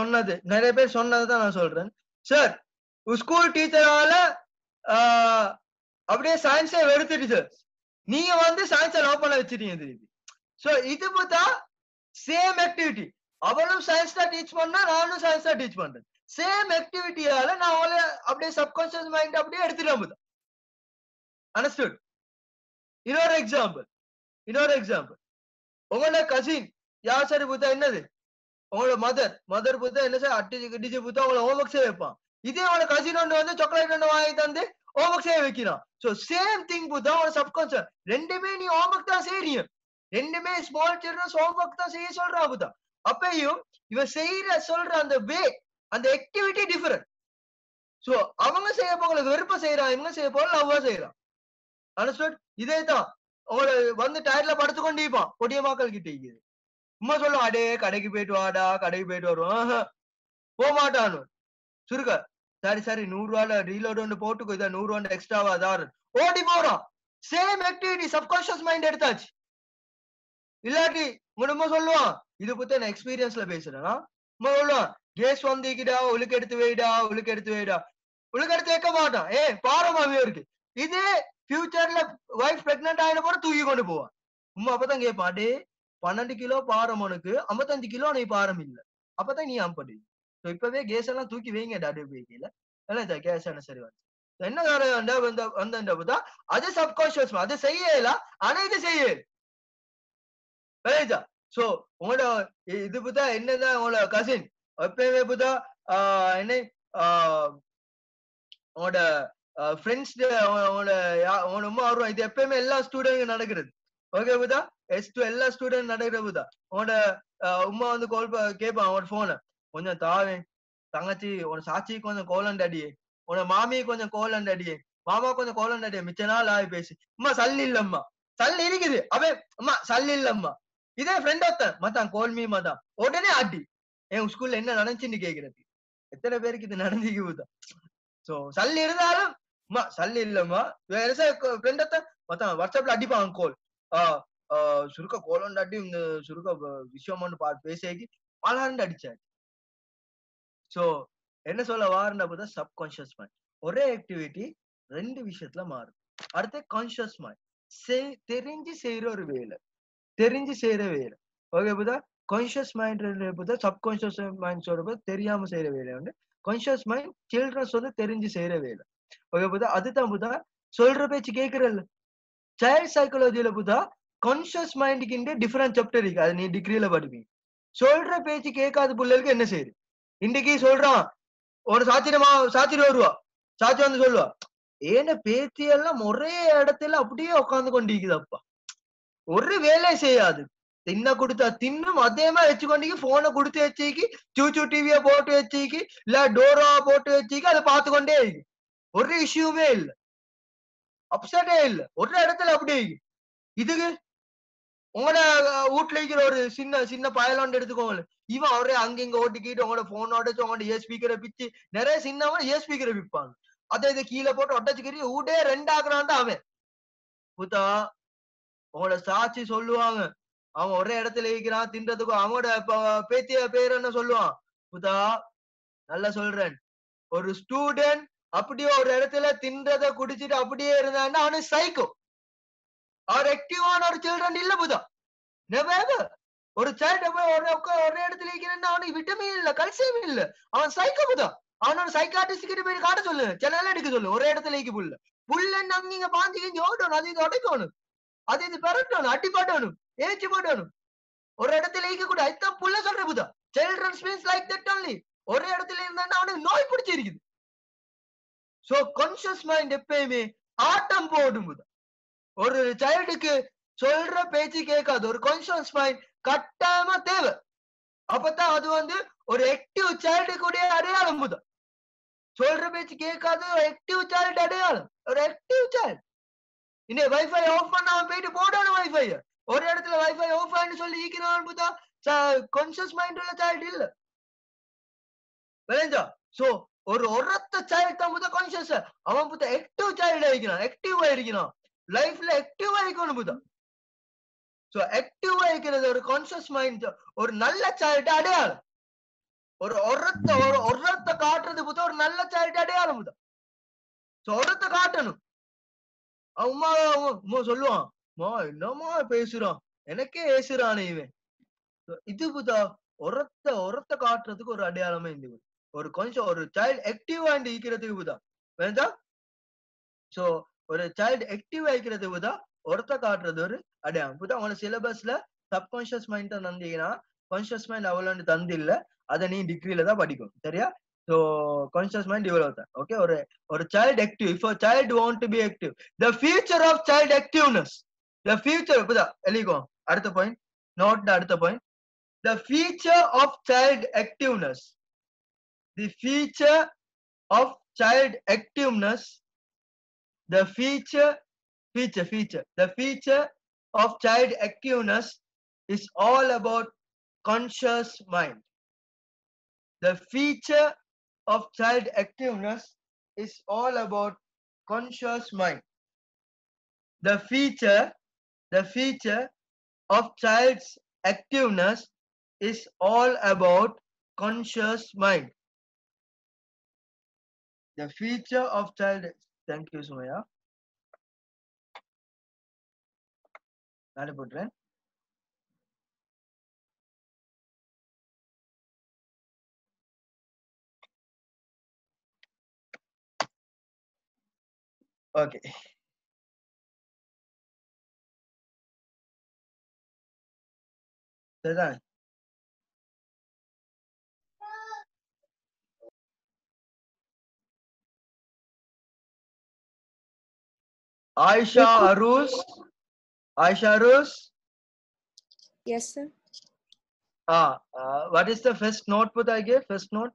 சொன்னதுதான் நான் சொல்றேன் சார் ஸ்கூல் டீச்சரால அப்படியே சயின்ஸை வெறுத்துட்டு சார் நீங்க வந்து சயின்ஸை லவ் பண்ண வச்சிட்டீங்க திருப்பி சோ இது புதா சேம் ஆக்டிவிட்டி அவளும் சயின்ஸ் தான் டீச் பண்ணா நானும் சயின்ஸ் தான் டீச் பண்றேன் சேம் ஆக்டிவிட்டியால நான் அவளை அப்படியே சப்கான்ஷியஸ் மைண்ட் அப்படியே எடுத்துட்டேன் புதா அண்டர்ஸ்டுட் இன்னொரு எக்ஸாம்பிள் உங்களோட கசின் யார் சரி புத்தா என்னது உங்களோட மதர் புத்தா என்ன சார் அடிச்சு புத்தா உங்களை ஹோம்ஒர்க் செய்ய வைப்பான் இதே உங்களோட கசின் ஒன்று வந்து சாக்லேட் ஒன்று வாங்கி தந்து ஹோம்ஒர்க் செய்ய வைக்கிறான் சோ சேம் திங் புத்தா உங்களோட சப்கான்ஷியஸ் ரெண்டுமே நீ ஹோம்ஒர்க் தான் செய்றீங்க ரெண்டுமே ஸ்மால் சில்ட்ரன்ஸ் ஹோம்ஒர்க் தான் செய்ய சொல்றா புத்தா அப்பையும் இவன் சொல்ற அந்த வே அந்த ஆக்டிவிட்டி டிஃபரெண்ட் சோ அவங்க செய்ய போகல வெறுப்ப செய்யறான் இவங்க செய்ய போகல லவ்வா செய்யறான் அண்டர்ஸ்டுட் இதே தான் உங்களை வந்து டயர்ல படுத்து கொண்டு இருப்பான் பொடிய மக்கள் கிட்ட இருக்குது உமா சொல்லுவான் அடே கடைக்கு போயிட்டு வாடா கடைக்கு போயிட்டு வருவான் போக மாட்டான் சுருக்க சரி 100 ரூபால ரீலோடு ஒன்று போட்டுக்கோ இதை 100 ரூபா எக்ஸ்ட்ராவா தாரு ஓடி போறான் சேம் ஆக்டிவிட்டி சப்கான்ஷியஸ் மைண்ட் எடுத்தாச்சு இல்லாட்டி உங்க சொல்லுவான் இது பத்தி நான் எக்ஸ்பீரியன்ஸ்ல பேசுறேன்னா சொல்லுவான் கேஸ் வந்திக்கிடா உளுக்கு எடுத்து வைடா உளுக்கு எடுத்து வைக்க மாட்டான் பாரமா இருக்கு இதே ஃபியூச்சர்ல வைஃப் பிரெக்னன்ட் ஆயின போற தூக்கி கொண்டு போவான் உமா அப்பதான் கேட்பான் டே 12 கிலோ பாரம் உனக்கு 55 கிலோ நீ பாரம் இல்ல அப்பதான் நீ அம்படி இப்பவே கேஸ் எல்லாம் தூக்கி வைங்க டாடி போய்க்கல என்ன கேஸ் என்ன சரி வந்து என்ன வந்தா அது சப்கான்ஷியஸ் அது செய்யல ஆனா இது செய்ய சோ உங்களோட இது புத்தா என்னதான் உங்களோட கசின் எப்பயுமே புத்தா என்ன உங்களோட ஃப்ரெண்ட்ஸ் உங்களோட உமா வருவான் இது எப்பயுமே எல்லா ஸ்டூடெண்ட் நடக்கிறது ஓகே புதா S2 எல்லா ஸ்டூடெண்ட் நடக்கிற புதா உன்னோட உமா வந்து கால் கேட்பான் அவனோட போனை கொஞ்சம் தாவே தங்கச்சி உன சாட்சி கொஞ்சம் கோலண்ட் அடியே உன மாமி கொஞ்சம் கோலண்ட் அடியே மாமா கொஞ்சம் கோலம் நடியா மிச்ச நாள் ஆகி பேசி அம்மா சல்லி இல்லம்மா சல்லி இருக்குது அவன் அம்மா சல்லி இல்லம்மா இதே ஃப்ரெண்ட் ஒருத்தன் மத்தான் கோல்மி மதான் உடனே ஆட்டி என் ஸ்கூல்ல என்ன நடந்துச்சுன்னு கேக்குறது எத்தனை பேருக்கு இது நடந்துக்கு போதான் சோ சல்லி இருந்தாலும் அம்மா சல்லி இல்லம்மா வேற ஃப்ரெண்ட் ஒருத்தன் மத்தான் வாட்ஸ்அப்ல அடிப்பான் கோல் சுருக்க கோலம் அடி இந்த சுருக்க விஷயம் பேசி பலாண்டு அடிச்சாரு சோ என்ன சொல்ல வாருன்னா பார்த்தா சப்கான்சியஸ் மைண்ட் ஒரே ஆக்டிவிட்டி ரெண்டு விஷயத்துல மாறும் அடுத்து கான்சியஸ் மைண்ட் தெரிஞ்சு செய்யற ஒரு வேலை தெரிஞ்சு செய்யற வேலை ஓகே புதா கான்சியஸ் மைண்ட் புதா சப்கான்சியஸ் மைண்ட் சொல்ற தெரியாம செய்யற வேலை வந்து கான்சியஸ் மைண்ட் சில்ட்ரன்ஸ் வந்து தெரிஞ்சு செய்யற வேலை ஓகே புதா அதுதான் புதா சொல்ற பேச்சு கேக்குறல்ல சைல்ட் சைக்காலஜில புதா கான்சியஸ் மைண்டுக்கு டிஃபரெண்ட் சாப்டர் இருக்கு அது நீ டிகிரியில படிப்பீங்க சொல்ற பேச்சு கேட்காத பிள்ளைகளுக்கு என்ன செய்யுது இன்னைக்கு சொல்றான் ஒரு சாத்திரம் வருவா சாத்தி வந்து சொல்லுவா ஏன பேத்தி எல்லாம் ஒரே இடத்துல அப்படியே உட்காந்து கொண்டிருக்குது அப்பா ஒரு வேலை செய்யாது தின்ன கொடுத்தா தின்னும் அதே மாதிரி வச்சுக்கொண்டிக்கு போனை கொடுத்து வச்சுக்கி சூச்சு டிவிய போட்டு வச்சுக்கி இல்ல டோரா போட்டு வச்சுக்கி அதை பார்த்து கொண்டே இருக்கு ஒரு இஷ்யூமே இல்லை அப்செட்டே இல்லை ஒரு இடத்துல அப்படியே இதுக்கு உங்களோட வீட்டுல இருக்கிற ஒரு சின்ன சின்ன பயலாண்டு எடுத்துக்கோங்க இவன் அவரே அங்க இங்க ஓட்டிக்கிட்டு உங்களோட போன் உடச்சு உங்களோட ஏ ஸ்பீக்கரை பிச்சு நிறைய சின்னவன் ஏ ஸ்பீக்கரை விற்பாங்க அதை இதை கீழே போட்டு ஒட்டச்சுக்கறி வீட்டே ரெண்டாக்குறான்டா அவன் புத்தா உங்களோட சாட்சி சொல்லுவாங்க அவன் ஒரே இடத்துல இருக்கிறான் தின்றதுக்கும் அவனோட பேத்திய பேர் என்ன சொல்லுவான் புத்தா நல்லா சொல்றேன் ஒரு ஸ்டூடெண்ட் அப்படியே ஒரு இடத்துல தின்றதை குடிச்சிட்டு அப்படியே இருந்தான்னா அவனு சைக்கோ அவர் ஆக்டிவான ஒரு சில்ட்ரன் இல்ல புதா நெவர் ஒரு சைல்ட் ஒரே இடத்துல இருக்கிறேன்னா அவனுக்கு விட்டமின் இல்ல கல்சியம் இல்ல அவன் சைக்கோ புதா அவனோட சைக்காட்டிஸ்ட் கிட்ட போய் காட்ட சொல்லு சென்னையில எடுக்க சொல்லு ஒரே இடத்துல இருக்கு புல்ல அங்க பாஞ்சு கிஞ்சி ஓடணும் அது இது உடைக்கணும் அது இது பெறட்டணும் அட்டி போட்டணும் ஏச்சு போட்டணும் ஒரு இடத்துல இருக்க கூட அதுதான் புல்ல சொல்ற புதா children's means like that only ஒரே இடத்துல இருந்தா அவனுக்கு நோய் பிடிச்சிருக்குது சோ கான்சியஸ் மைண்ட் எப்பயுமே ஆட்டம் போடும் புதா ஒரு சைல்டுக்கு சொல்ற பேச்சு கேட்காது ஒரு கான்சியஸ் மைண்ட் கட்டாயமா தேவை அப்பதான் அது வந்து ஒரு ஆக்டிவ் சைல்டு கூட அடையாளம் புதா சொல்ற பேச்சு கேட்காது ஒரு ஆக்டிவ் சைல்டு அடையாளம் ஒரு ஆக்டிவ் சைல்டு இன்னும் வைஃபை ஆஃப் பண்ண அவன் போயிட்டு போடணும் வைஃபை ஒரு இடத்துல வைஃபை ஆஃப் ஆன்னு சொல்லி ஈக்கிறான் புதா கான்சியஸ் மைண்ட் உள்ள சைல்டு இல்ல விளைஞ்சா சோ ஒரு ஒரத்த சைல்டு தான் புதா கான்சியஸ் அவன் புதா ஆக்டிவ் சைல்டு ஆகிக்கிறான் ஆக்டிவ் ஆயிருக்கிறான் லைஃப்ல ஆக்டிவ் ஆயிக்கணும் புதா சோ ஆக்டிவ் ஆயிக்கிறது ஒரு கான்சியஸ் மைண்ட் ஒரு நல்ல சைல்டு அடையாளம் ஒரு ஒரத்த காட்டுறது புதா ஒரு நல்ல சைல்டு அடையாளம் புதா சோ ஒரத்த காட்டணும் அம்மா சொல்லுவான் என்னமா பேசுறான் எனக்கே ஏசுறானே இவன் இது புதா ஒரத்த காட்டுறதுக்கு ஒரு அடையாளமே இந்த ஒரு கொஞ்சம் ஒரு சைல்டு ஆக்டிவ் ஆண்டு ஈக்கிறதுக்கு புதா வேண்டா சோ ஒரு சைல்டு ஆக்டிவ் ஆயிக்கிறது புதா ஒருத்த காட்டுறது ஒரு அடையாளம் புதா உங்களோட சிலபஸ்ல சப்கான்சியஸ் மைண்ட் தான் தந்தீங்கன்னா கான்சியஸ் மைண்ட் அவ்வளவு தந்து இல்ல அதை நீ டிகிரில தான் படிக்கணும் சரியா சோ கான்சியஸ் மைண்ட் இவ்வளவு தான் ஓகே ஒரு child active if a child want to be active the future of child activeness the future புதா எழுதிக்கோ அடுத்த பாயிண்ட் நோட் அடுத்த point the future of child activeness the future of child activeness the future of child activeness is all about conscious mind the future of child activeness is all about conscious mind the future of child's activeness is all about conscious mind the future of child thank you Sumaya நானே போட்டுறேன் okay சரிதான் Aisha Arus Yes, sir. what is the first note put I gave first note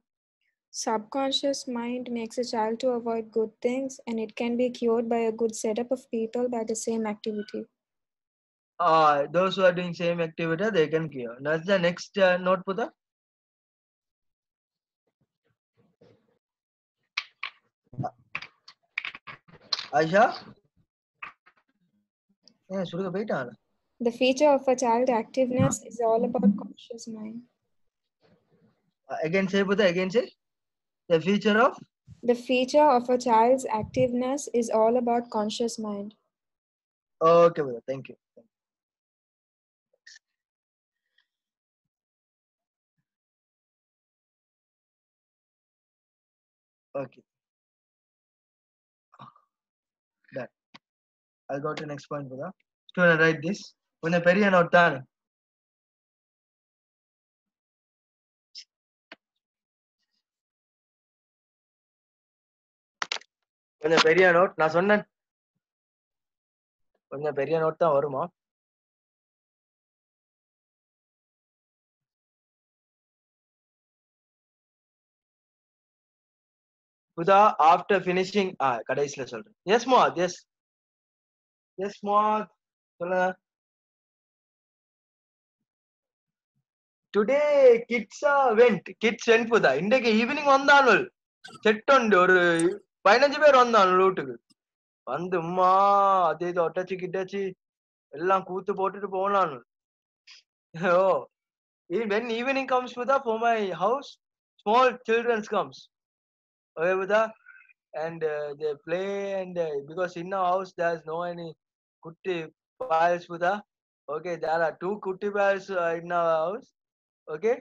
Subconscious mind makes a child to avoid good things, and it can be cured by a good setup of people by the same activity. Those who are doing same activity, they can cure. That's the next note, Pudha. Aisha? Yeah, Surya, wait on. The feature of a child activeness is all about conscious mind. Again say, Pudha, again say. The feature of? The feature of a child's activeness is all about conscious mind. Okay, Pudha, thank you. Okay. Done. I'll go to next point, Pudha. Student, write this. கொஞ்சம் பெரிய note தானே. கொஞ்சம் பெரிய note நான் சொன்னேன் கொஞ்சம் பெரிய note தான் வருமா புதா ஆஃப்டர் ஃபினிஷிங் கடைசியில சொல்றேன் எஸ் மாத் எஸ் மாத் சொல்லுங்க டுடே கிட்ஸ் வெண்ட் புதா இன்றைக்கு ஈவினிங் வந்தானுள் செட் உண்டு ஒரு 15 பேர் வந்தானு வீட்டுக்கு வந்து உம்மா அதே இது ஒட்டச்சு கிட்டச்சு எல்லாம் கூத்து போட்டுட்டு போனானு ஓ when evening comes Buddha for my house small children comes okay Buddha and they play and because in our house there's no any kutti piles Buddha okay there are 2 kutti piles in our house okay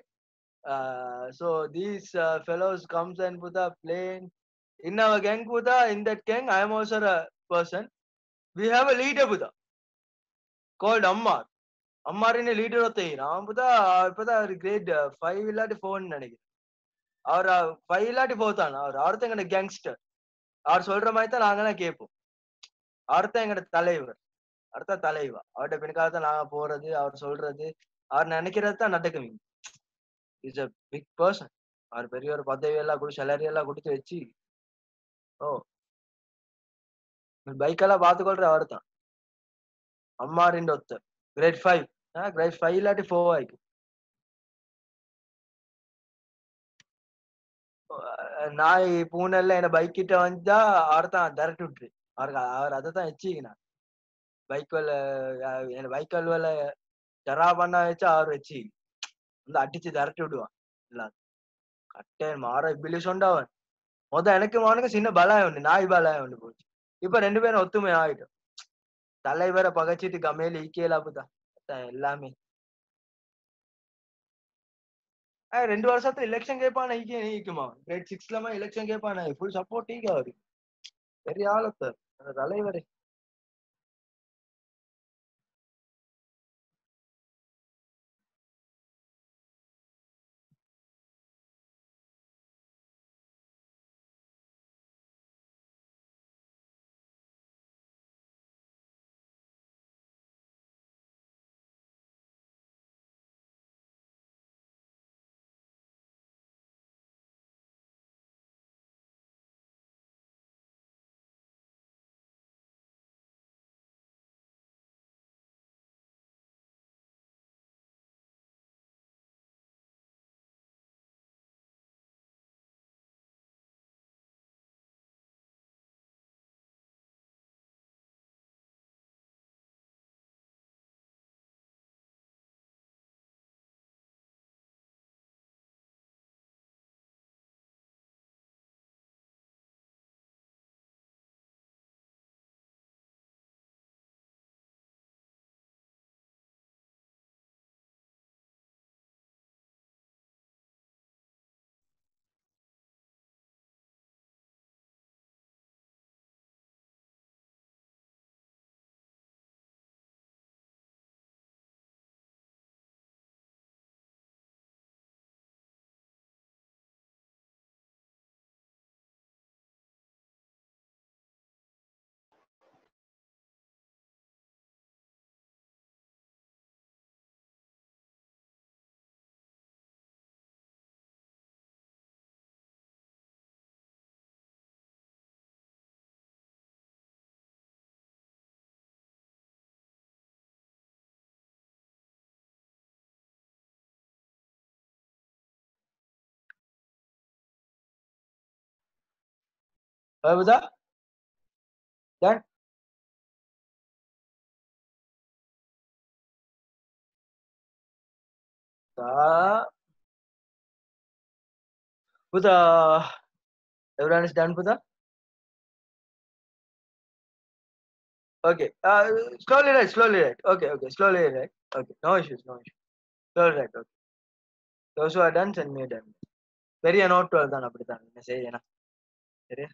so these fellows comes and Buddha playing in our gang Buddha in that gang I am also a person we have a leader Buddha called அம்மாரின்னு leader ஒருத்தர் அவன் இப்பதான் ஒரு great 5 இல்லாட்டி 4 நினைக்கிறேன் அவர் 5 இல்லாட்டி 4 தான் அவர் எங்கட கேங்ஸ்டர் அவர் சொல்ற மாதிரி தான் நாங்கெல்லாம் கேட்போம் அவர்தான் எங்கட தலைவர் அடுத்த தலைவா அவர்கிட்ட பின்னுக்காக தான் நாங்க போறது அவர் சொல்றது அவர் நினைக்கிறது தான் நடக்கும் இஸ் அ பிக் பர்சன் அவர் பெரிய ஒரு பதவி எல்லாம் கொடுத்து சேலரி எல்லாம் கொடுத்து வச்சு ஓ பைக்கெல்லாம் பார்த்துக்கொள்ற அவர் தான் அம்மாரின் ஒருத்தர் கிரேட் 5 கிரேட் 5 இல்லாட்டி 4 ஆயிக்கும் நாய் பூனெல்லாம் என்ன பைக் கிட்ட வந்தா அவர் தான் திரட்டி விட்டுரு அவர் அதை தான் வச்சுக்கினார் பைக்கல் வேலை ஜரா பண்ண வச்சு அவர் வச்சு வந்து அடிச்சு திரட்டி விடுவான் எல்லாரும் கட்டேன் மாற இப்படி சொண்டவன் எனக்கு அவனுக்கு சின்ன பலாயம் உண்டு நாய் பலாயம் உண்டு போச்சு இப்ப 2 பேரும் ஒத்துமை ஆயிட்டோம் தலைவரை பகைச்சிட்டு கமையில ஈக்கலாப்புதான் எல்லாமே 2 வருஷத்துல எலெக்ஷன் கேட்பான ஈக்குமா கிரேட் 6 எலெக்ஷன் கேட்பான ஃபுல் சப்போர்ட் ஈக அவரு பெரிய ஆளத்தர் தலைவரே Okay, Buddha? Done? Buddha. Everyone is done, Buddha? Okay. Slowly write, slowly write. Okay, okay, slowly write. Okay, no issues, no issues. Slowly write, okay. Those who are done, send me a done. Very note to தான் அப்படித்தான் message ஏன்னா சரியா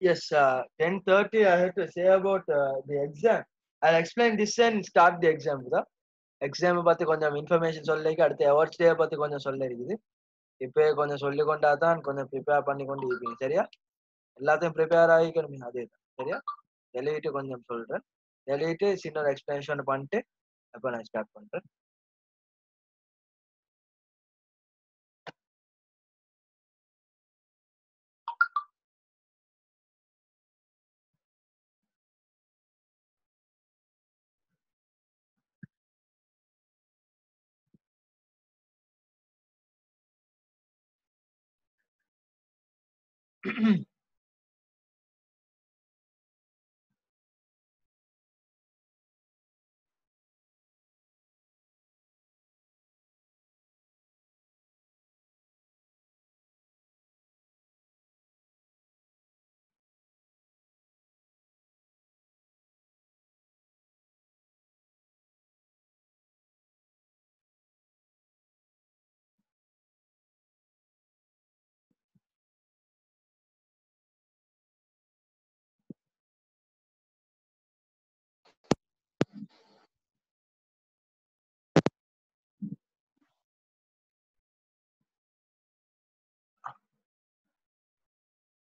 Yes, 10:30 I have to say about the exam. I'll explain this and start the exam. Exam பத்தி கொஞ்சம் information சொல்லிக்கு அடுத்து awards டே பத்தி கொஞ்சம் சொல்ல இருக்குது இப்போ கொஞ்சம் சொல்லி கொண்டா தான் கொஞ்சம் ப்ரிப்பேர் பண்ணி கொண்டு இருப்பீங்க சரியா எல்லாத்தையும் ப்ரிப்பேர் ஆகிக்கணும் அதே தான் சரியா எழுதிட்டு கொஞ்சம் சொல்றேன் எழுதிட்டு சின்ன எக்ஸ்பிளனேஷன் பண்ணிட்டு அப்போ நான் ஸ்டார்ட் பண்றேன்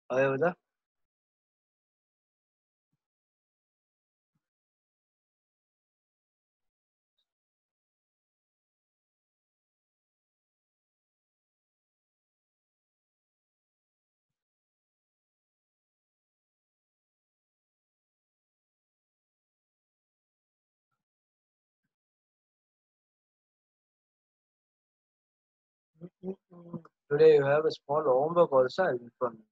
அதே தான் Today you have a small homework also. I'll inform you.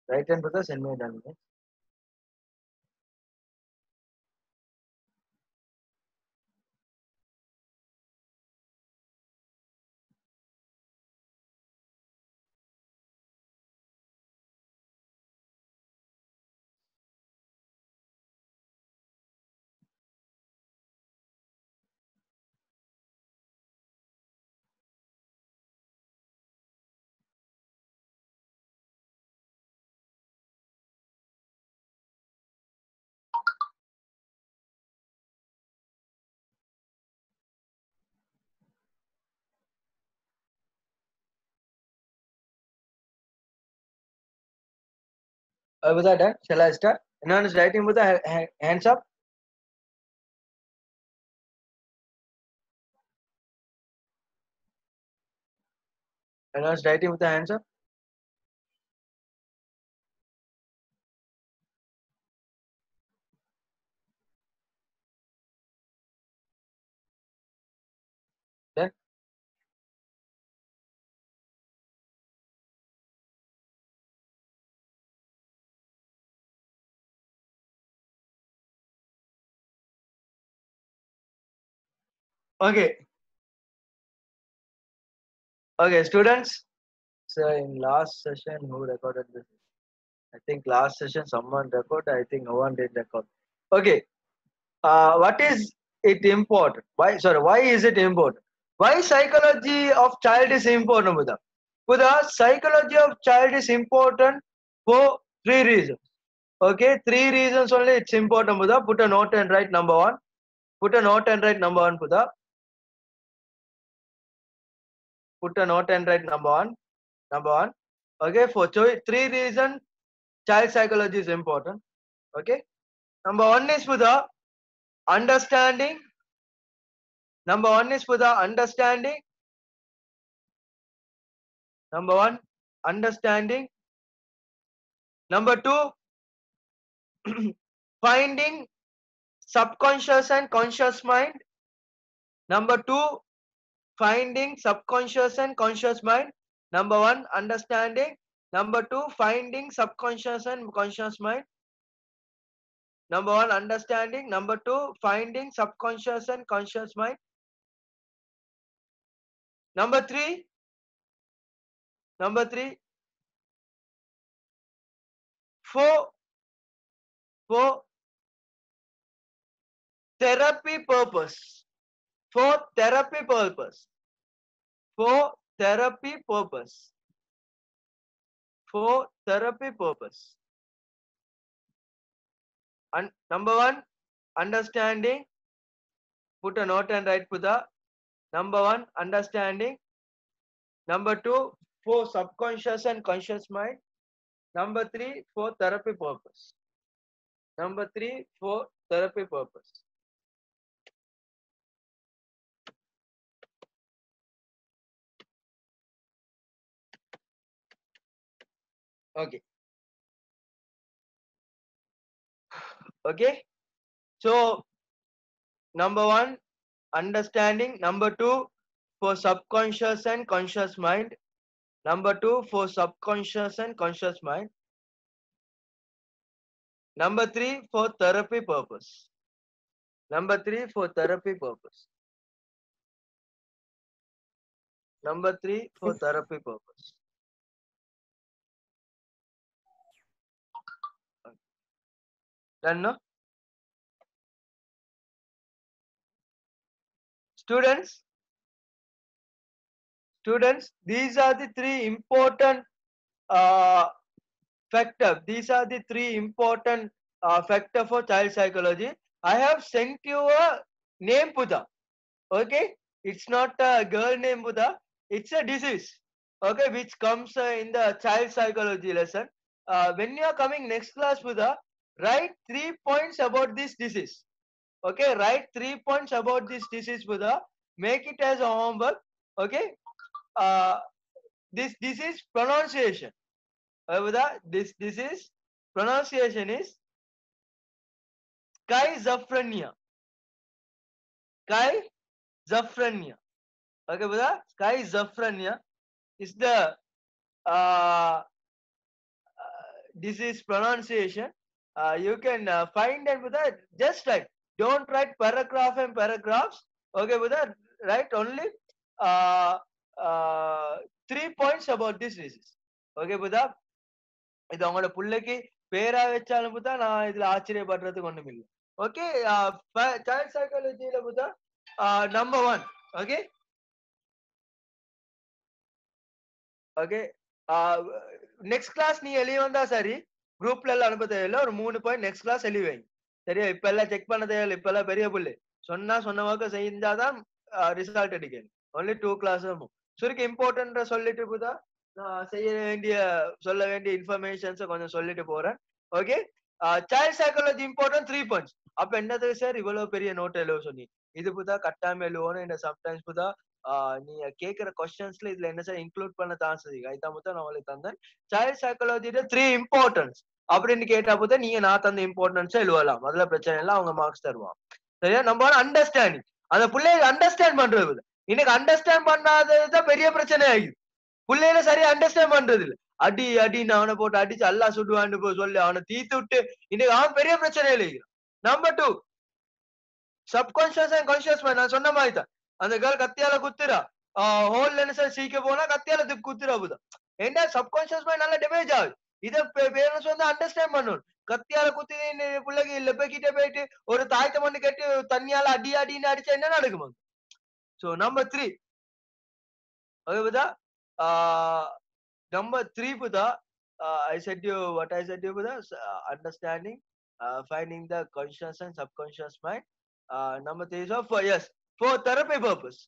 Right hand brother, send me a done. Was that done? Shall I start? Anyone is writing with the hands up? Anyone is writing with the hands up? Then okay. Okay, students. So in last session, who recorded this? I think last session someone recorded. I think no one did record. Okay. What is it important? Why? Sorry. Why is it important? Why psychology of child is important, Buddha? Buddha, psychology of child is important for 3 reasons. Okay, 3 reasons only it's important, Buddha. Put a note and write number 1. Put a note and write number 1, Buddha. Put a note and write number 1. Number 1. Okay, for 3 reasons, child psychology is important. Okay. Number 1 is Buddha, understanding. Number 1 is Buddha, understanding. Number 1, understanding. Number 2, finding subconscious and conscious mind. Number 2, finding subconscious and conscious mind. Number 1, understanding. Number 2, finding subconscious and conscious mind. Number 1, understanding. Number 2, finding subconscious and conscious mind. Number 3, for therapy purpose. For therapy purpose. For therapy purpose. For therapy purpose. And number 1, understanding. Put a note and write Buddha. Number 1, understanding. Number 2, for subconscious and conscious mind. Number 3, for therapy purpose. Number 3, for therapy purpose. Okay. Okay. So, number 1, understanding. Number 2, for subconscious and conscious mind. Number 2, for subconscious and conscious mind. Number 3, for therapy purpose. Number 3, for therapy purpose. Number 3, for therapy purpose. Done, no? Students, these are the 3 important factor. These are the 3 important factor for child psychology. I have sent you a name Buddha. Okay, it's not a girl name Buddha. It's a disease. Okay, which comes in the child psychology lesson. When you are coming next class Buddha, write 3 points about this disease. Okay, write 3 points about this disease Buddha. Make it as a homework. Okay, this disease pronunciation. Buddha, this disease pronunciation is schizophrenia. Schizophrenia. Okay, Buddha, schizophrenia is the disease pronunciation. You can find it Buddha. Just write. Don't write paragraph and paragraphs. Okay, Buddha, write only 3 points about this disease. Okay, Buddha. இது அவங்களோட பிள்ளைக்கு பேரா வச்சாலும் புத்தா நான் இதுல ஆச்சரியப்படுறதுக்கு ஒண்ணும் இல்லை. ஓகே, சைல்ட் சைக்காலஜில புத்தா number 1. Okay okay next class நீ எழுதி வந்தா சரி, குரூப்ல எல்லாம் அனுப்ப தேவையில்லை. ஒரு 3 பாயிண்ட் நெக்ஸ்ட் கிளாஸ் எழுதி வைங்க. சரியா? இப்ப எல்லாம் செக் பண்ண தேவையில்லை. இப்ப எல்லாம் பெரிய புள்ளு சொன்ன வாக்க செஞ்சாதான் ரிசல்ட் அடிக்கணும். ஒன்லி 2 கிளாஸ் சுருக்கு இம்பார்ட்டன்ட் சொல்லிட்டு புதா சொல்ல வேண்டிய இன்ஃபர்மேஷன்ஸ் கொஞ்சம் சொல்லிட்டு போறேன். Okay, child psychology important 3 points. அப்ப என்னது சார் இவ்வளவு பெரிய நோட் எழுத சொன்னீங்க? இது புதா கட்டாம எழுவோன்னு என்ன சம்டைம்ஸ் புதா நீங்க கேட்கிற கொஸ்டின்ஸ்ல இதுல என்ன சார் இன்க்ளூட் பண்ண தான் செய்யுங்க. அதுதான் புதா நான் உங்களுக்கு தந்தேன். சைல்ட் சைக்காலஜில 3 இம்பார்ட்டன்ஸ் அப்படின்னு கேட்டா புதா நீங்க நான் தந்த இம்பார்ட்டன்ஸா எழுதலாம். அதுல பிரச்சனை இல்லை, அவங்க மார்க்ஸ் தருவாங்க. சரியா? நம்ம அண்டர்ஸ்டாண்டிங், அந்த பிள்ளைங்க அண்டர்ஸ்டாண்ட் பண்றது. இன்னைக்கு அண்டர்ஸ்டாண்ட் பண்ணாததுதான் பெரிய பிரச்சனை ஆகுது. பிள்ளைல சரியா அண்டர்ஸ்டாண்ட் பண்றது இல்ல. அடி அவனை போட்டு அடிச்சு அல்லா சுடுவான்னு போய் சொல்லி அவனை தீத்து விட்டு இன்னைக்கு அவன் பெரிய பிரச்சனை இல்லைங்கிறான். Number 2, subconscious and conscious mind. நான் சொன்ன மாதிரி தான், அந்த கேர்ள் கத்தியால குத்துறா, ஹோல்ல என்ன சீக்க போனா கத்தியால குத்துறா புதா. ஏன்னா சப்கான்சியஸ் மைண்ட் நல்லா டேமேஜ் ஆகுது. இத பேரண்ட்ஸ் வந்து அண்டர்ஸ்டாண்ட் பண்ணணும். கத்தியால குத்தி பிள்ளைக்கு லெப்ப கிட்ட போயிட்டு ஒரு தாயத்தை மண்ணு கட்டி தண்ணியால அடி அடின்னு அடிச்சா என்ன நடக்கும்? So number 3. Okay, Buddha. Number 3, Buddha. I said you what I said you, Buddha. Understanding, finding the conscious and subconscious mind. Number 3 is for therapy purpose.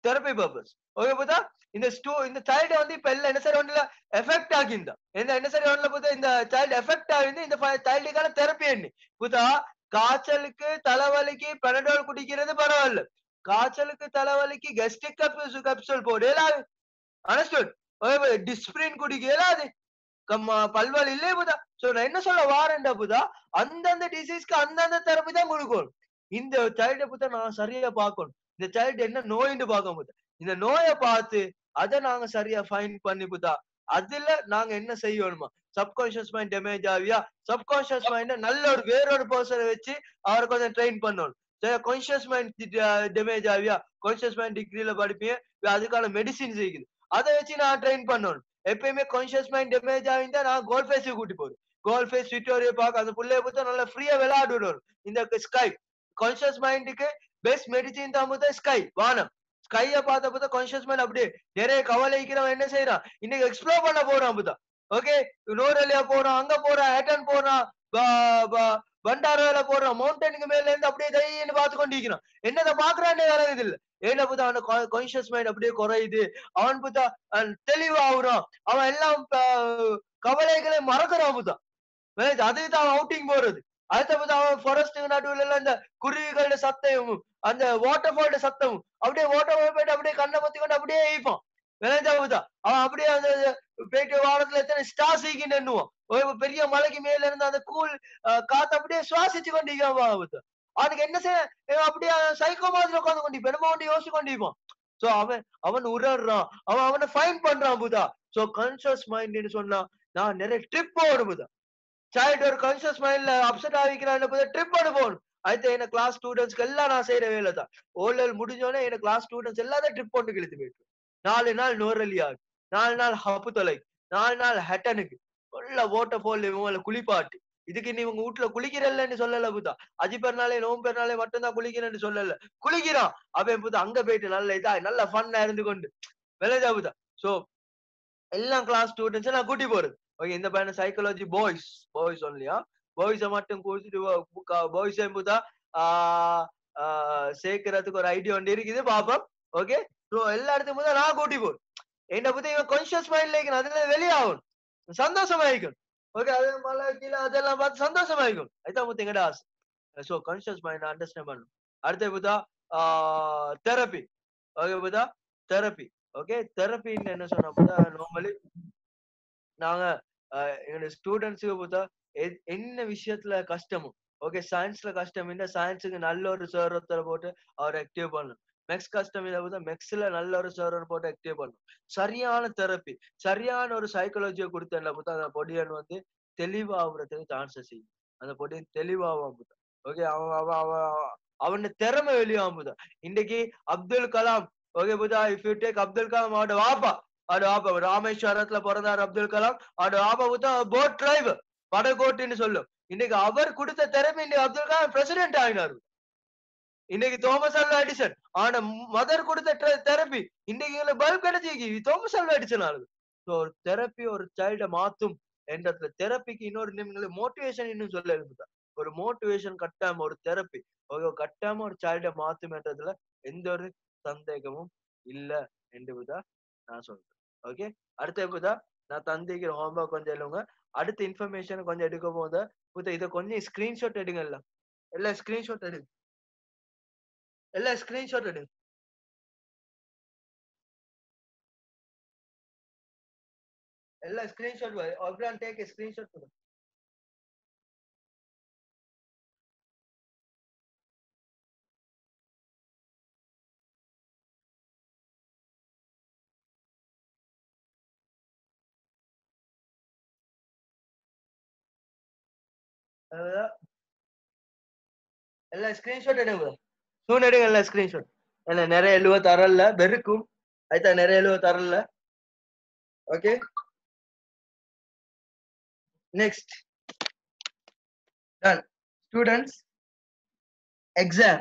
Therapy purpose. Okay, Buddha. இந்த child வந்து இப்ப எல்லாம் என்ன சரி ஒன்றுல effect ஆகிந்தா என்ன சரி ஒன்றுல புதா இந்த child எஃபெக்ட் ஆகிந்து இந்த childக்கான தெரப்பி என்ன புதா காய்ச்சலுக்கு தலைவலிக்கு பெனடால் குடிக்கிறது பரவாயில்ல காய்ச்சலுக்கு தலைவலிக்கு கெஸ்டிக் கேப்சூல் போடல அண்டர்ஸ்டுட் டிஸ்பிரின் குடிக்கலாது பல்வலி இல்லையே புதா சோ நான் என்ன சொல்ல வாரேன்டா புதா அந்தந்த டிசீஸ்க்கு அந்தந்த தெரப்பி தான் கொடுக்கணும் இந்த சைல்ட புதா நான் சரியா பார்க்கணும் இந்த சைல்டு என்ன நோயின்னு பார்க்க புதா இந்த நோயை பார்த்து அதை நாங்க சரியா ஃபைன் பண்ணி புதா அதுல நாங்க என்ன செய்யணுமா சப்கான்சியஸ் மைண்ட் டேமேஜ் ஆவியா சப்கான்சியஸ் மைண்ட் நல்ல ஒரு வேறொரு பர்சனை வச்சு அவரை கொஞ்சம் ட்ரெயின் பண்ணணும் கான்சியஸ் மைண்ட் டேமேஜ் ஆவியா கான்சியஸ் மைண்ட் டிகிரில படிப்பீங்க அதுக்கான மெடிசின் இருக்குது அதை வச்சு நான் ட்ரெயின் பண்ணணும் எப்பயுமே கான்சியஸ் மைண்ட் டேமேஜ் ஆகிந்தா நான் கோல் ஃபேஸுக்கு கூட்டி போறேன் கோல் ஃபேஸ் விக்டோரியா பார்க்க அந்த பிள்ளைய பார்த்தா நல்லா ஃப்ரீயா விளையாடுறோம் இந்த ஸ்கை கான்சியஸ் மைண்டுக்கு பெஸ்ட் மெடிசின் தான் பார்த்தா ஸ்கை வானம் ஸ்கைய பார்த்த கான்சியஸ் மைண்ட் அப்படியே நிறைய கவலைக்கிறவன் என்ன செய்யறான் இன்னைக்கு எக்ஸ்ப்ளோர் பண்ண போறான் புதா ஓகே நோரலியா போறான் அங்க போறான் ஏட்டன் போறான் பண்டாரோல போறான் மவுண்டனுக்கு மேல இருந்து அப்படியே தைன்னு பார்த்து கொண்டிருக்கிறான் என்னதை பாக்குறான்னு விளங்குது இல்ல ஏன்னா புதா அவன கான்சியஸ் மைண்ட் அப்படியே குறையுது அவன் புதா தெளிவாகுறான் அவன் எல்லாம் கவலைகளை மறக்கிறான் புதா அதுதான் அவன் அவுட்டிங் போறது அடுத்த புதா அவன் ஃபாரஸ்ட் நடுவில் எல்லாம் இந்த குருவிகளோட சத்தமும் அந்த வாட்டர் ஃபாலோட சத்தமும் அப்படியே வாட்டர் ஃபால் போயிட்டு அப்படியே கண்ணை பத்தி கொண்டு அப்படியே ஈப்பான் விளைஞ்சாவுதா அவன் அப்படியே அந்த போயிட்டு வாரத்துல எத்தனை ஸ்டார்ஸ் ஈக்கின்னு பெரிய மலைக்கு மேல இருந்து அந்த கூல் காத்து அப்படியே சுவாசிச்சு கொண்டிருக்கான் அவனுக்கு என்ன செய்ய அப்படியே சைக்கோ மாதிரி உட்காந்து கொண்டிருப்பான் என்னமோ கொண்டு யோசிச்சு கொண்டிருப்பான் சோ அவன் உணர்றான் அவனை ஃபைன் பண்றான் புதா சோ கான்சியஸ் மைண்ட் சொன்னா நான் நிறைய ட்ரிப் போகணும் புதா சைல்டு ஒரு கான்சியஸ் மைண்ட்ல அப்செட் ஆகிக்கிறான் புதா ட்ரிப் பண்ண போகணும் అయితే என்ன கிளாஸ் ஸ்டூடெண்ட்ஸ்க்கு எல்லாம் நான் செய்யற வேலை தான் ஓலல் முடிஞ்சோடனே என்ன கிளாஸ் ஸ்டூடெண்ட்ஸ் எல்லாத்தையும் ட்ரிப் போட்டு கிழித்து போயிட்டு 4 நாள் நோரலியாகு 4 நாள் ஹப்புத்தொலை 4 நாள் ஹெட்டனுக்கு உள்ள வாட்டர் ஃபால் இவங்கள குளிப்பாட்டு இதுக்கு நீ உங்க வீட்டுல குளிக்கிறல்லன்னு சொல்லல புதா அஜி பெருநாளே நோம்பு பெருநாளே மட்டும்தான் குளிக்கிறேன்னு சொல்லல குளிக்கிறான் அவன் புதா அங்க போயிட்டு நல்ல இதா நல்ல ஃபன்னா இருந்து கொண்டு விளைஞ்சா புதா சோ எல்லாம் கிளாஸ் ஸ்டூடெண்ட்ஸ் நான் கூட்டி போறது ஓகே இந்த பையன் சைக்காலஜி பாய்ஸ் ஒன்லியா பாய்ஸை மட்டும் குடிச்சிட்டு பாய்ஸை புதா சேர்க்கறதுக்கு ஒரு ஐடியா ஒன்று இருக்குது பாப்போம் ஓகே ஸோ எல்லா இடத்துக்கும் புதா நான் கூட்டி போறேன் என்ன புதா இவன் கான்சியஸ் மைண்ட்ல இருக்கணும் அதுல வெளியாகணும் சந்தோஷமாயிக்கணும் ஓகே அதே மலை கீழே அதெல்லாம் பார்த்து சந்தோஷமாயிக்கணும் அதுதான் புத்தா எங்கட ஆசை ஸோ கான்சியஸ் மைண்ட் அண்டர்ஸ்டாண்ட் பண்ணணும் அடுத்த புதா தெரப்பி ஓகே புதா தெரப்பி ஓகே தெரப்பின்னு என்ன சொன்னா புதா நார்மலி நாங்க எங்க ஸ்டூடெண்ட்ஸுக்கு புதா என்ன விஷயத்துல கஷ்டமும் ஓகே சயின்ஸ்ல கஷ்டம் இல்ல சயின்ஸுக்கு நல்ல ஒரு சார் ஒருத்தரை போட்டு அவர் ஆக்டிவ் பண்ணணும் மெக்ஸ் கஷ்டம் இல்ல போது மெக்ஸ்ல நல்ல ஒரு சார் போட்டு ஆக்டிவ் பண்ணணும் சரியான தெரப்பி சரியான ஒரு சைக்காலஜியை கொடுத்தேன்ல புத்தா அந்த பொடியன் வந்து தெளிவாகிறதுக்கு சான்சஸ் செய்யும் அந்த பொடியன் தெளிவாகும் புத்தா ஓகே அவன் திறமை வெளியாகும் புதா இன்னைக்கு அப்துல் கலாம் ஓகே புதா if you take Abdul Kalam அவட வாப்பா ராமேஸ்வரத்துல பிறந்தார் அப்துல் கலாம் அவட வாப்பா புத்தா போட் டிரைவர் படகோட்டுன்னு சொல்லும் இன்னைக்கு அவர் கொடுத்த திறமை இன்னைக்கு அப்துல் கலாம் பிரசிடென்ட் ஆகினாரு இன்னைக்கு தோமஸ் ஆல்வா எடிசன் ஆனா மதர் கொடுத்த தெரப்பி இன்னைக்கு பல்ப் கிடைச்சி தோமஸ் ஆல்வா எடிசன் ஆகுது ஸோ ஒரு தெரப்பி ஒரு சைல்ட மாத்தும் என்றதுல தெரப்பிக்கு இன்னொரு மோட்டிவேஷன் இன்னும் சொல்ல இருக்குதா ஒரு மோட்டிவேஷன் கட்டாம ஒரு தெரப்பி கட்டாம ஒரு சைல்ட மாத்தும் என்றதுல எந்த ஒரு சந்தேகமும் இல்ல என்றுதான் நான் சொல்றேன் ஓகே அடுத்த நான் தந்திக்கிற ஹோம்ஒர்க் கொஞ்சம் இல்லைங்க அடுத்த இன்ஃபர்மேஷன் கொஞ்சம் எடுக்க போது புத்த இதை கொஞ்சம் ஸ்கிரீன்ஷாட் எடுங்க எல்லாம் ஸ்கிரீன்ஷாட் எடுங்க எல்லாம் ஸ்கிரீன்ஷாட் எடுங்க எல்லாம் screenshot everyone take a screenshot to them. எல்லாம் ஸ்கிரீன்ஷாட் எடுங்க சூன் எடுங்க எல்லாம் ஸ்கிரீன்ஷாட் என்ன நிறைய எழுவ தரல வெறுக்கும் ஆயிட்டா நிறைய எழுவ தரல okay Next. Done. Students, exam.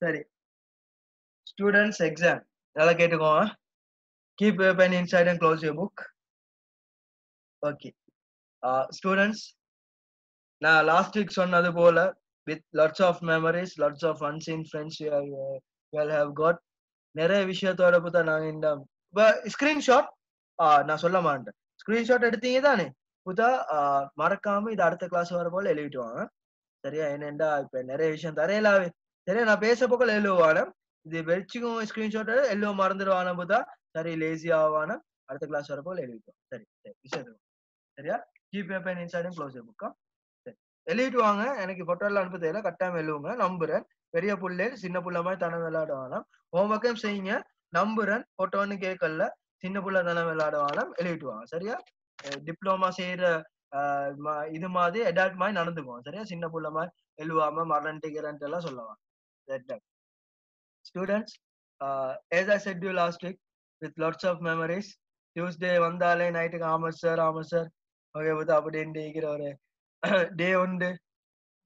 Sorry. Students, exam. நல்லா கேட்டுக்கோங்க. Keep your pen inside and close your book. Okay. Students, நான் last week சொன்னது போல with lots of memories, lots of unseen friends you will have got. நிறைய விஷயத்தோட புத்தா நாங்க இந்த screenshot நான் சொல்ல மாட்டேன். ஸ்கிரீன்ஷாட் எடுத்தீங்க தானே புத்தா மறக்காம இது அடுத்த கிளாஸ் வர போல எழுதிட்டு வாங்க. சரியா? என்னண்டா இப்ப நிறைய விஷயம் தரையிலாவே சரியா நான் பேச போக்கல எழுதுவான இது வச்சுக்கும் ஸ்கிரீன்ஷாட் எழுவ மறந்துடுவான புத்தா. சரி லேசி ஆவான அடுத்த கிளாஸ் வர போல எழுதிட்டோம். சரி சரி விஷயம் சரியா? Keep your pen inside and close your book. சரி எழுதிட்டு வாங்க. எனக்கு போட்டோ எல்லாம் அனுப்ப தேவையில்ல. கட்டாயம் எழுவுங்க. நம்புறேன் பெரிய புள்ளே சின்ன புள்ள மாதிரி தானே விளையாடுவானா. ஹோம்ஒர்க்கையும் செய்யுங்க. நம்புறேன் போட்டோன்னு கேட்கல சின்ன புள்ள தானே விளையாடுவானா. எழுதிட்டு வாங்க. சரியா? டிப்ளமா செய்யற இது மாதிரி அடால்ட் மாதிரி நடந்துக்குவோம். சரியா? சின்ன புள்ள மாதிரி எழுவாம மறந்துக்கிறேன்ட்டு எல்லாம் சொல்லுவாங்க. Students, as I said you last week with lots of memories. Tuesday வந்தாலே நைட்டுக்கு ஆமா சார் ஓகே புதா அப்படின்னு இருக்கிற ஒரு டே உண்டு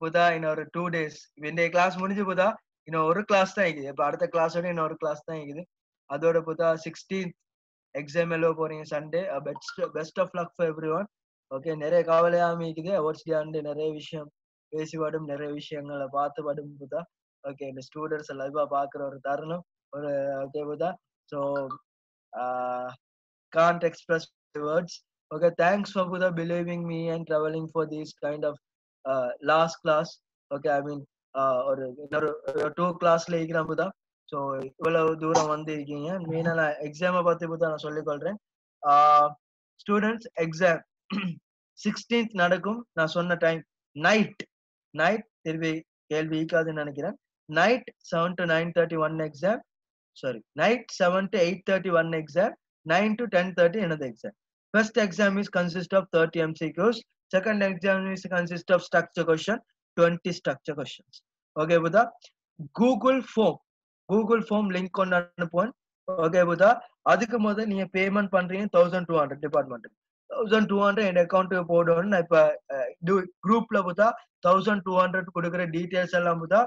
புதா. இன்னும் ஒரு 2 days இன்றைய கிளாஸ் முடிஞ்சு புதா. இன்னும் ஒரு கிளாஸ் தான் இருக்குது. இப்ப அடுத்த கிளாஸோட இன்னும் ஒரு கிளாஸ் தான் இருக்குது. அதோட புதா 16th எக்ஸாம் எழுத போறீங்க Sunday. Best of luck for everyone. Okay நிறைய கவலையாம இருக்குது. அவார்ட்ஸ் டே ஆண்டு நிறைய விஷயம் பேசிப்படும் நிறைய விஷயங்களை பார்த்து படும் புதா. ஓகே இந்த ஸ்டூடெண்ட்ஸ் லைவா பாக்குற ஒரு தருணம் ஒரு ஓகே புதா. ஸோ can't express words. Okay, thanks for Buddha believing me and traveling for this kind of last class. Okay, I mean ஒரு இன்னொரு 2 கிளாஸ்ல இருக்கிறேன் புதா. ஸோ இவ்வளவு தூரம் வந்து இருக்கீங்க. மெயினா நான் எக்ஸாமை பத்தி புதா நான் சொல்லிக் கொள்றேன். ஸ்டூடெண்ட்ஸ் எக்ஸாம் 16th நடக்கும். நான் சொன்ன டைம் நைட் திரும்பி கேள்வி ஈக்காதுன்னு நினைக்கிறேன். Night 7 to 9:30 one exam. Sorry, night 7 to 8:30 one exam. 9 to 10:30 another exam. First exam is consist of 30 MCQs. Second exam is consist of structure question, 20 structure questions. Okay Buddha. Google form link கொண்டு அனுப்புவேன். Okay புதா. அதுக்கு முதல் நீங்க payment பண்றீங்க 1200 department 1200 என் அக்கௌண்ட்டுக்கு போடணும். நான் இப்ப குரூப்ல புதா 1200 கொடுக்குற டீடைல்ஸ் எல்லாம் புதா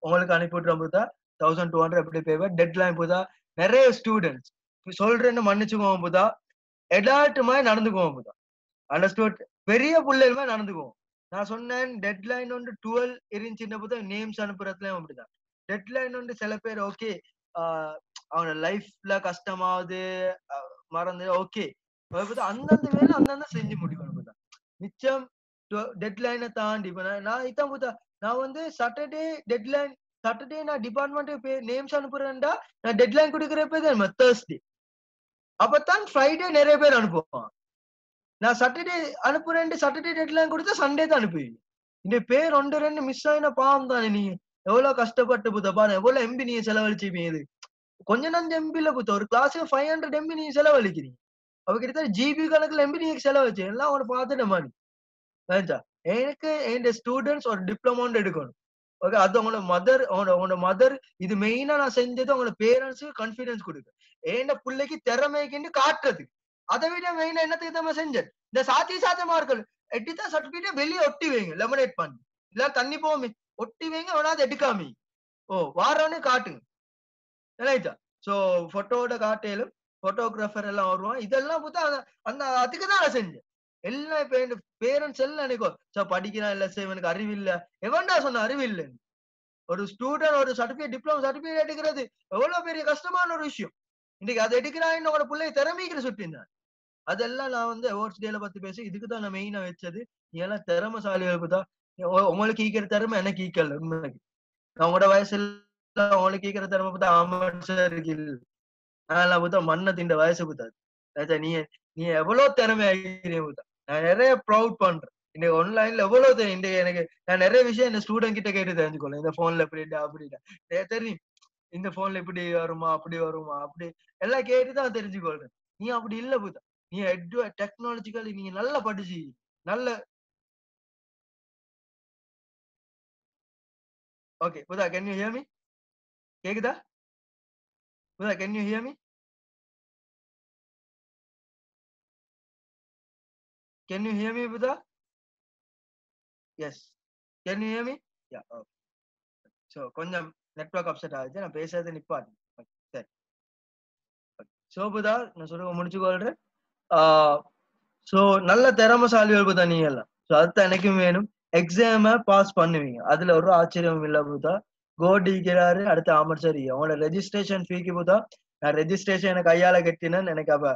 உங்களுக்கு அனுப்பிவிட்டுறோம் புதா. 1200 எப்படி பேவர் டெட்லைன் புதா. நிறைய ஸ்டூடெண்ட்ஸ் சொல்றேன்னு மன்னிச்சுக்குவோம் புதா. எடால்ட் மாதிரி நடந்துக்குவோம் புதா. அண்டர்ஸ்டுட்? பெரிய பிள்ளைகள் மாதிரி நடந்துக்குவோம். நான் சொன்னேன் டெட்லைன் வந்து 12 இருந்துச்சுன்னு புதா. நேம்ஸ் அனுப்புறதுலயும் அப்படிதான். டெட்லைன் வந்து சில பேர் ஓகே அவங்க லைஃப்ல கஷ்டமாவது மறந்து ஓகே அந்தந்த வேலை அந்தந்த செஞ்சு முடிக்கணும் புதா. மிச்சம் டெட்லைனை தாண்டி நான் இதான் புதா. நான் வந்து சாட்டர்டே நான் டிபார்ட்மெண்ட் நேம்ஸ் அனுப்புறேன்டா. நான் டெட்லைன் கொடுக்குறப்ப தேர்ஸ்டே. அப்பதான் ஃப்ரைடே நிறைய பேர் அனுப்புவான். நான் சாட்டர்டே அனுப்புறேன். சாட்டர்டே டெட்லைன் கொடுத்தா சண்டே தான் அனுப்புவீங்க. இந்த பேர் 1-2 மிஸ் ஆயினா பாவம் தானே. நீங்க எவ்வளவு கஷ்டப்பட்டு புத்தப்பா எவ்வளவு எம்பி நீங்க செலவழிச்சுப்பீங்க. இது கொஞ்ச நஞ்ச எம்பில புத்த ஒரு கிளாஸுக்கு 500 எம்பி நீங்க செலவழிக்கிறீங்க. அவ கிட்டத்தட்ட ஜிபி கணக்குல எம்பி நீங்க செலவழிச்சு எல்லாம் அவனை பார்த்துட்ட மாதிரி எனக்கு என் ஸ்டூடெண்ட்ஸ் ஒரு டிப்ளமோன்னு எடுக்கணும். ஓகே அது உங்களோட மதர் இது மெயினா நான் செஞ்சது உங்களோட பேரண்ட்ஸுக்கு கான்பிடன்ஸ் கொடுக்கு. ஏன் பிள்ளைக்கு திறமைக்குன்னு காட்டுறது. அதை விட மெயினா என்னத்துக்கு தான் செஞ்சேன். இந்த சாத்தியமார்கள் எட்டித்தான் சர்டிபிகேட் வெளியே ஒட்டி வைங்க. லெமனேட் பண்ணி இல்ல தண்ணி போமே ஒட்டி வைங்க. அவனாவது எடுக்காம வாரவனே காட்டுங்க. சோ போட்டோட காட்டையிலும் போட்டோகிராஃபர் எல்லாம் வருவான். இதெல்லாம் பார்த்தா அந்த அதுக்குதான் நான் செஞ்சேன். எல்லாம் இப்ப என் பேரண்ட்ஸ் எல்லாம் நினைக்கும் சார் படிக்கிறான் இல்ல சார் இவனுக்கு அறிவு இல்ல. எவன்டா சொன்ன அறிவு இல்லை? ஒரு ஸ்டூடெண்ட் ஒரு சர்டிபிகேட் டிப்ளமோ சர்டிபிகேட் எடுக்கிறது எவ்வளவு பெரிய கஷ்டமான ஒரு விஷயம். இன்னைக்கு அதை எடுக்கிறான்னு உங்களோட பிள்ளைய திறமைக்கிற சுட்டிருந்தேன். அதெல்லாம் நான் வந்து அவார்ட்ஸ் டேல பத்தி பேசி இதுக்குதான் நான் மெயினா வச்சது. நீ எல்லாம் திறமைசாலிகளுக்கு தான். உங்களுக்கு ஈக்கிற திறமை எனக்கு ஈக்கல. உண்மைக்கு நான் உங்களோட வயசுல உங்களுக்கு ஈக்கிற திறமை பார்த்தா ஆமாம் அதெல்லாம் பார்த்தா மண்ணை திண்ட வயசு பார்த்தாது. நீ எவ்வளவு திறமை ஆகிறீங்க. நான் நிறைய ப்ரௌட் பண்றேன். இன்னைக்கு ஆன்லைன்ல எவ்வளவு இன்னைக்கு எனக்கு நான் நிறைய விஷயம் இந்த ஸ்டூடெண்ட் கிட்ட கேட்டு தெரிஞ்சுக்கொள்ளேன். இந்த போன்ல அப்படின்னா தெரியும். இந்த போன்ல இப்படி வருமா அப்படி எல்லாம் கேட்டுதான் தெரிஞ்சுக்கொள்றேன். நீ அப்படி இல்ல புதா. நீ டெக்னாலஜிக்கலி நீங்க நல்லா படிச்சு நல்ல ஓகே புதா. Can you hear me? கேக்குதா புதா? Can you hear me? Can you hear me, Buddha? Yes. Can you hear me? Yeah. Okay. So கொஞ்சம் நெட்வொர்க் அப்செட் ஆகுது, நான் பேசுறது நிப்பாட்டு. சரி. ஸோ புதா நான் சொல்ல முடிச்சுக்கொள்றேன். ஸோ நல்ல திறமசாலிகள் புதா நீங்க எல்லாம். ஸோ அதுதான் எனக்கும் வேணும். எக்ஸாம பாஸ் பண்ணுவீங்க, அதுல ஒரு ஆச்சரியம் இல்லை புதா. கோடிக்கிறாரு அடுத்த அமர்சரி உங்களோட ரெஜிஸ்ட்ரேஷன் ஃபீக்கு புதா. நான் ரெஜிஸ்ட்ரேஷன் கையால கட்டினேன், எனக்கு அப்ப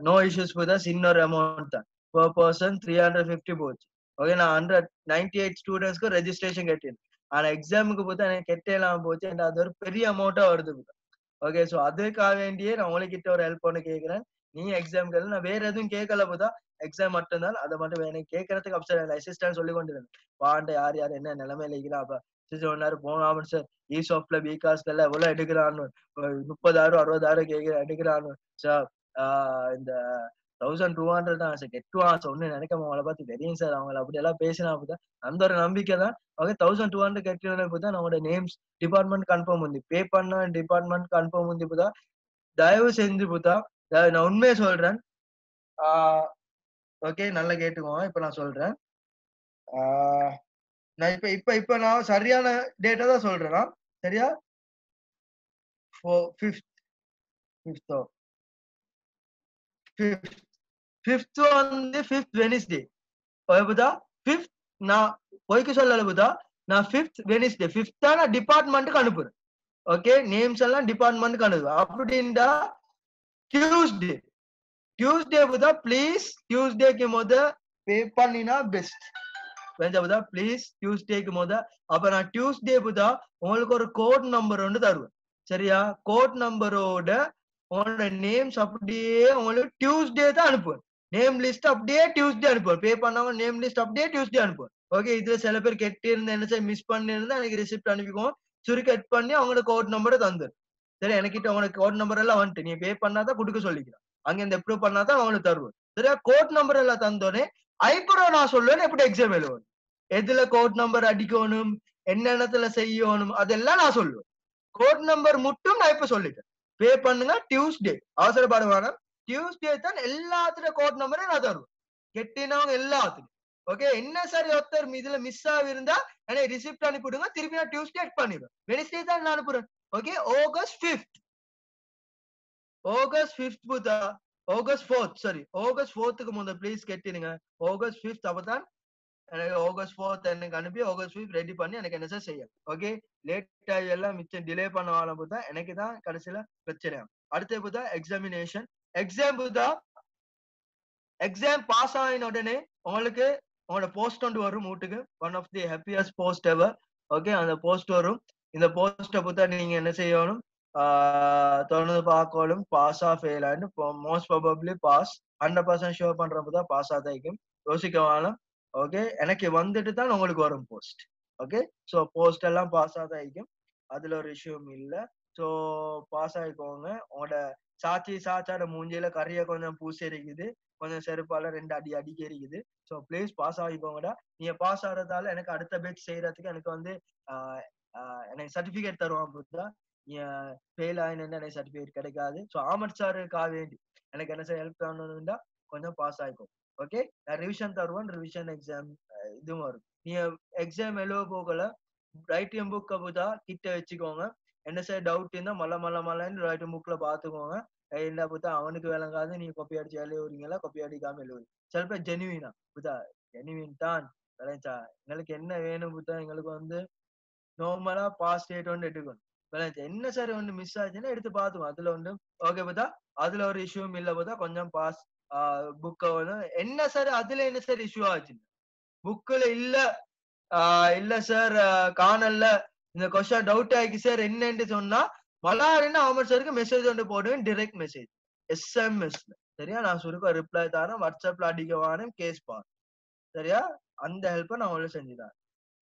நோ இஷ்யூஸ் புதா. சின்ன ஒரு அமௌண்ட் தான், per person 350 போச்சு. ஓகே, நான் 198 ஸ்டூடெண்ட்ஸ்க்கு ரெஜிஸ்ட்ரேஷன் கட்டினேன். ஆனா எக்ஸாமுக்கு பார்த்தா எனக்கு கெட்டலாம் போச்சு, எனக்கு அது ஒரு பெரிய அமௌண்ட்டா வருது புதா. ஓகே, ஸோ அதுக்காக வேண்டியே நான் உங்ககிட்ட ஒரு ஹெல்ப் ஒன்று கேட்கிறேன். நீ எக்ஸாம்க்கு நான் வேற எதுவும் கேட்கல புதா, எக்ஸாம் மட்டும்தான். அதை மட்டும் எனக்கு கேட்கறதுக்கு அப்சர் அசிஸ்டன்ட் சொல்லி கொண்டு இருந்தேன். வாண்ட யார் யார் என்ன நிலைமையில இருக்கிறா. அப்ப சொன்னாரு போனாம சார் இ சாஃப்ட்ல பி காஸ்ட்ல எவ்வளவு எடுக்கிறான்னு, 30,000 60,000 எடுக்கிறான்னு சார். இந்த 1200 தான் சார் கெட்டுவான் ஒன்னு நினைக்காம அவங்கள பார்த்து தெரியும் சார், அவங்கள அப்படியெல்லாம் பேசினா அப்படிதான் அந்த ஒரு நம்பிக்கை தான். ஓகே, 1200 கெட்டின தான் நம்மளோட நேம்ஸ் டிபார்ட்மெண்ட் கன்ஃபார்ம் ఉంది, பே பண்ண டிபார்ட்மெண்ட் கன்ஃபார்ம் ఉంది புதா. தயவு செஞ்சு புதா, நான் உண்மையை சொல்றேன். ஓகே, நல்லா கேட்டுக்கோங்க. இப்ப நான் சொல்றேன், நான் இப்ப நான் சரியான டேட்டா தான் சொல்றேன். சரியா? 5th வந்து 5th வெனிஸ்டே புதா. 5th நான் போய்க்கு சொல்லல புதா, நான் 5th வெனிஸ்டே 5th நான் டிபார்ட்மெண்ட்டுக்கு அனுப்புறேன். ஓகே, நேம்ஸ் எல்லாம் டிபார்ட்மெண்ட்டுக்கு அனுப்புவேன். அப்படின்டா டியூஸ்டே புதா ப்ளீஸ், டியூஸ்டேக்கு பே பண்ணினா பெஸ்ட் புதா. ப்ளீஸ் டியூஸ்டேக்கு அப்ப நான் டியூஸ்டே புதா உங்களுக்கு ஒரு கோட் நம்பர் ஒன்று தருவேன். சரியா? கோட் நம்பரோட உங்களோட நேம்ஸ் அப்படியே உங்களுக்கு டியூஸ்டே தான் அனுப்புவேன். நேம் லிஸ்ட் அப்படியே டியூஸ்டே அனுப்புவேன். பே பண்ணாம நேம் லிஸ்ட் அப்படியே டியூஸ்டே அனுப்புவேன். ஓகே, இதுல சில பேர் கெட்டி இருந்தா என்ன சார் மிஸ் பண்ணிருந்தா எனக்கு ரிசிப்ட் அனுப்பிக்குவோம், சுருக்கட் பண்ணி அவங்களோட கோட் நம்பரை தந்துடும். சரி, எனக்கிட்ட அவங்களுக்கு கோட் நம்பர் எல்லாம் வந்துட்டு நீ பே பண்ணாதான் கொடுக்க சொல்லிக்கிறான், அங்க இந்த அப்ரூவ் பண்ணாதான் அவங்களுக்கு தருவேன். சரியா? கோட் நம்பர் எல்லாம் தந்தோடனே ஐப்புறம் நான் சொல்லுவேன் எப்படி எக்ஸாம் எழுதுவேன், எதுல கோட் நம்பர் அடிக்கணும், என்னென்னத்துல செய்யணும், அதெல்லாம் நான் சொல்லுவேன். கோட் நம்பர் மட்டும் நான் இப்ப சொல்லிட்டேன். பே பண்ணுங்க டியூஸ்டே, அவசரப்பட வேணாம். டியூஸ்டே தான் எல்லாத்துல கோட் நம்பரே நான் தருவேன், கெட்டினவங்க எல்லாத்துக்கும். ஓகே, என்ன சரி ஒருத்தர் இதுல மிஸ் ஆகிருந்தா எனக்கு ரிசிப்ட் அனுப்பிடுங்க, திருப்பி நான் டியூஸ்டே பண்ணிடுவேன். வெனிஸ்டே தான் நான் அனுப்புறேன். ஓகே, August 5th புதா. August 4th sorry, August 4th please கெட்டிடுங்க. August 5th அப்பதான் எனக்கு August 4th எனக்கு அனுப்பி August 5th ரெடி பண்ணி எனக்கு என்ன சார் செய்யும். ஓகே, லேட் ஆகி எல்லாம் மிச்சம் டிலே பண்ண வாழ புதா, எனக்கு தான் கடைசியில பிரச்சனை. அடுத்த புதா எக்ஸாமினேஷன். எக்ஸாம் புதா, எக்ஸாம் பாஸ் ஆகின உடனே உங்களுக்கு உங்களோட போஸ்ட் ஒன்று வரும் வீட்டுக்கு, one of the happiest post ever. Okay, அந்த போஸ்ட் வரும். இந்த போஸ்ட்டை புத்தா நீங்க என்ன செய்யணும், தொடர்ந்து பார்க்கணும். பாஸ் ஆ ஃபெயில் ஆகிட்டு மோஸ்ட் ப்ராபப்ளி பாஸ், 100% ஷோ பண்றப்பதான் பாஸ் ஆகிக்கும், யோசிக்க வேணும். ஓகே, எனக்கு வந்துட்டு தான் உங்களுக்கு வரும் போஸ்ட். ஓகே, ஸோ போஸ்ட் எல்லாம் பாஸ் ஆகிக்கும், அதுல ஒரு இஷ்யூம் இல்லை. So pass ஆகிக்கோங்க. உங்களோட சாச்சாட மூஞ்சியில கறிய கொஞ்சம் பூசி இருக்குது, கொஞ்சம் செருப்பால 2 அடி அடிக்க இருக்குது. ஸோ ப்ளீஸ் பாஸ் ஆகிக்கோங்கடா. நீங்க பாஸ் ஆகிறதால எனக்கு அடுத்த பேட்ச் செய்யறதுக்கு எனக்கு வந்து எனக்கு சர்டிபிகேட் தருவான் புத்தா. ஃபெயில் ஆயின்னு எனக்கு சர்டிபிகேட் கிடைக்காது. ஸோ ஆமட் சாருக்காக வேண்டி எனக்கு என்ன சார் ஹெல்ப் பண்ணணும்டா, கொஞ்சம் பாஸ் ஆகிக்கும். ஓகே, நான் ரிவிஷன் தருவேன், ரிவிஷன் எக்ஸாம் இதுவும் வரும். நீங்க எக்ஸாம் எழுத போகல ரைட்டிங் புக்கை புத்தா கிட்ட வச்சுக்கோங்க. என்ன சார் டவுட் இருந்தா மல்லன்னு ரைட்டிங் புக்ல பாத்துக்கோங்க. என்ன புத்தா அவனுக்கு விளங்காது, நீங்க கொப்பி அடிச்சு எழுதுறீங்களா, கொப்பி அடிக்காம எழுதுங்க. சில பேர் ஜெனுவினா புத்தா, ஜெனுவின் தான் விளைச்சா எங்களுக்கு என்ன வேணும் புத்தா, எங்களுக்கு வந்து நார்மலா பாஸ் டேட் ஒன்று எடுக்கணும். என்ன சார் ஒன்று மிஸ் ஆச்சுன்னா எடுத்து பாத்துக்கோம், அதுல ஒன்று ஓகே புத்தா, அதுல ஒரு இஷ்யூவும் இல்லை புத்தா. கொஞ்சம் பாஸ் புக்கை வந்து என்ன சார் அதுல என்ன சார் இஷ்யூ ஆச்சு, புக்ல இல்ல சார் காணல, இந்த கொஸ்டின் டவுட் ஆகி சார் என்னன்னு சொன்னா மலாருன்னு ஆமர் சாருக்கு மெசேஜ் ஒன்று போடுவேன், டிரெக்ட் மெசேஜ் SMS-ல. சரியா? நான் சுருக்க ரிப்ளை தரேன், வாட்ஸ்அப்ல அடிக்கவானு கேஸ் பாரு. சரியா? அந்த ஹெல்ப்பை நான் உங்களுக்கு செஞ்சுதான்.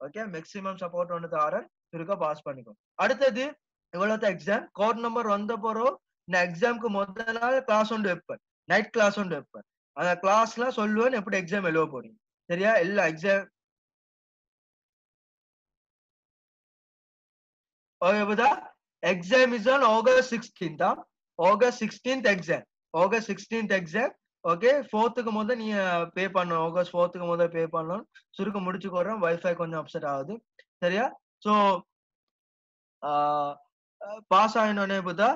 ஓகே, மேக்ஸிமம் சப்போர்ட் ஒன்று தரேன், சுருக்க பாஸ் பண்ணிக்கோ. அடுத்தது இவ்வளவு எக்ஸாம் கோட் நம்பர் வந்த போறோம். இந்த எக்ஸாமுக்கு முதல் நாள் கிளாஸ் ஒன்று வைப்பேன், நைட் கிளாஸ் ஒன்று வைப்பேன். அந்த கிளாஸ்ல சொல்லுவேன் எப்படி எக்ஸாம் எழுத போறீங்க. சரியா? எல்லா எக்ஸாம் ஓகே புதா. Exam is on August 16th. August 16th exam. August 16th exam. Okay 4th முதல்ல நீ பே பண்ணணும். ஆகஸ்ட் 4th முதல்ல பே பண்ணணும். சுருக்க முடிச்சுக்கோறேன். வைஃபை கொஞ்சம் அப்செட் ஆகுது. சரியா? சோ பாஸ் ஆயினோடனே பார்த்தா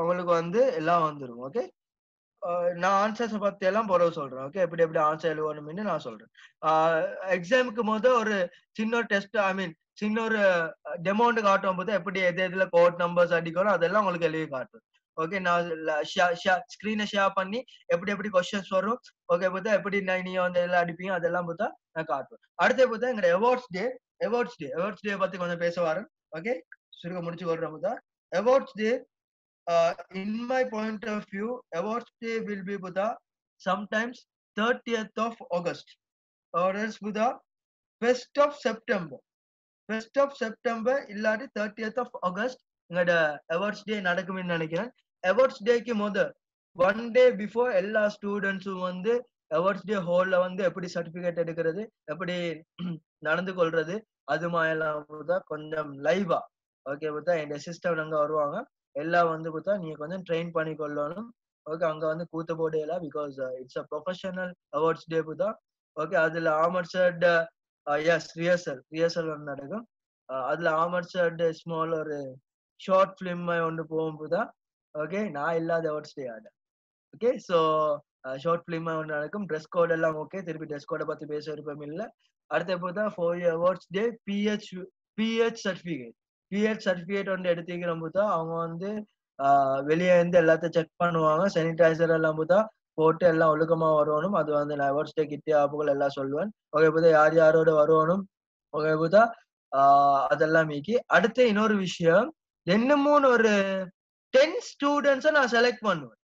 உங்களுக்கு வந்து எல்லாம் வந்துடும். ஓகே, நான் ஆன்சர்ஸ் பத்தி எல்லாம் பிறகு சொல்றேன். ஓகே, எப்படி எப்படி ஆன்சர் எழுதணும்னு நான் சொல்றேன். எக்ஸாமுக்கு முதல் ஒரு சின்ன டெஸ்ட், ஐ மீன் சின்ன ஒரு டெமௌண்ட் காட்டும் போது எப்படி எது எதுல கோட் நம்பர்ஸ் அடிக்கணும் அதெல்லாம் உங்களுக்கு எழுதி காட்டும். ஓகே, நான் ஸ்கிரீனை ஷேர் பண்ணி எப்படி எப்படி கொஸ்டின்ஸ் வரும், ஓகே பார்த்தா எப்படி நீங்க வந்து எல்லாம் அடிப்பீங்க அதெல்லாம் பார்த்தா நான் காட்டுவேன். அடுத்து பார்த்தா எங்க அவார்ட்ஸ் டே பத்தி கொஞ்சம் பேச வரேன். ஓகே, சுருக்க முடிச்சு கொள்றேன் பார்த்தா awards day. In my point of view, awards day will be Buddha sometimes 30th of August or else Buddha 1st of September. 1st of September இல்லாட்டி 30th of August எங்களோட awards day நடக்கும்னு நினைக்கிறேன். awards டேக்கு முதல் 1 day before எல்லா ஸ்டூடெண்ட்ஸும் வந்து awards day ஹால்ல வந்து எப்படி சர்டிபிகேட் எடுக்கிறது, எப்படி நடந்து கொள்றது, அது மாதிரிலாம் கொஞ்சம் லைவா ஓகே பார்த்தா என் சிஸ்டம் அங்க வருவாங்க. எல்லாம் வந்து பார்த்தா நீங்க கொஞ்சம் ட்ரெயின் பண்ணி கொள்ளணும். ஓகே, அங்க வந்து கூத்த போர்டு எல்லாம் because it's a professional awards day பார்த்தா. ஓகே, அதுல ஆமர்சர்ட் எஸ் ரிஹர்சல் ஒன்று நடக்கும். அதுல ஆமர்சர்ட் ஸ்மால் ஒரு ஷார்ட் பிலிம் ஒன்று போகும்போதா. ஓகே, நான் இல்லாத அவார்ட்ஸ் டே ஆட. ஓகே, ஸோ ஷார்ட் பிலிம் ஒன்று நடக்கும். ட்ரெஸ் கோட் எல்லாம் ஓகே, திருப்பி ட்ரெஸ் கோடை பத்தி பேச விருப்பம் இல்லை. அடுத்த பார்த்தா ஃபார் அவார்ட்ஸ் டே பிஹெச் சர்டிபிகேட் வந்து எடுத்துக்கிறோம் போதா அவங்க வந்து வெளியே இருந்து எல்லாத்தையும் செக் பண்ணுவாங்க. சானிடைசர் எல்லாம் போதா போட்டு எல்லாம் ஒழுக்கமா வரணும். அது வந்து நான் அவார்ட்ஸ் டே கிட்டே ஆப்புகள் எல்லாம் சொல்லுவேன். ஓகே போதா யார் யாரோட வரணும். ஓகே போதா அதெல்லாம் மீக்கி அடுத்து இன்னொரு விஷயம், என்னமோன்னு ஒரு 10 ஸ்டூடெண்ட்ஸை நான் செலக்ட் பண்ணுவேன்.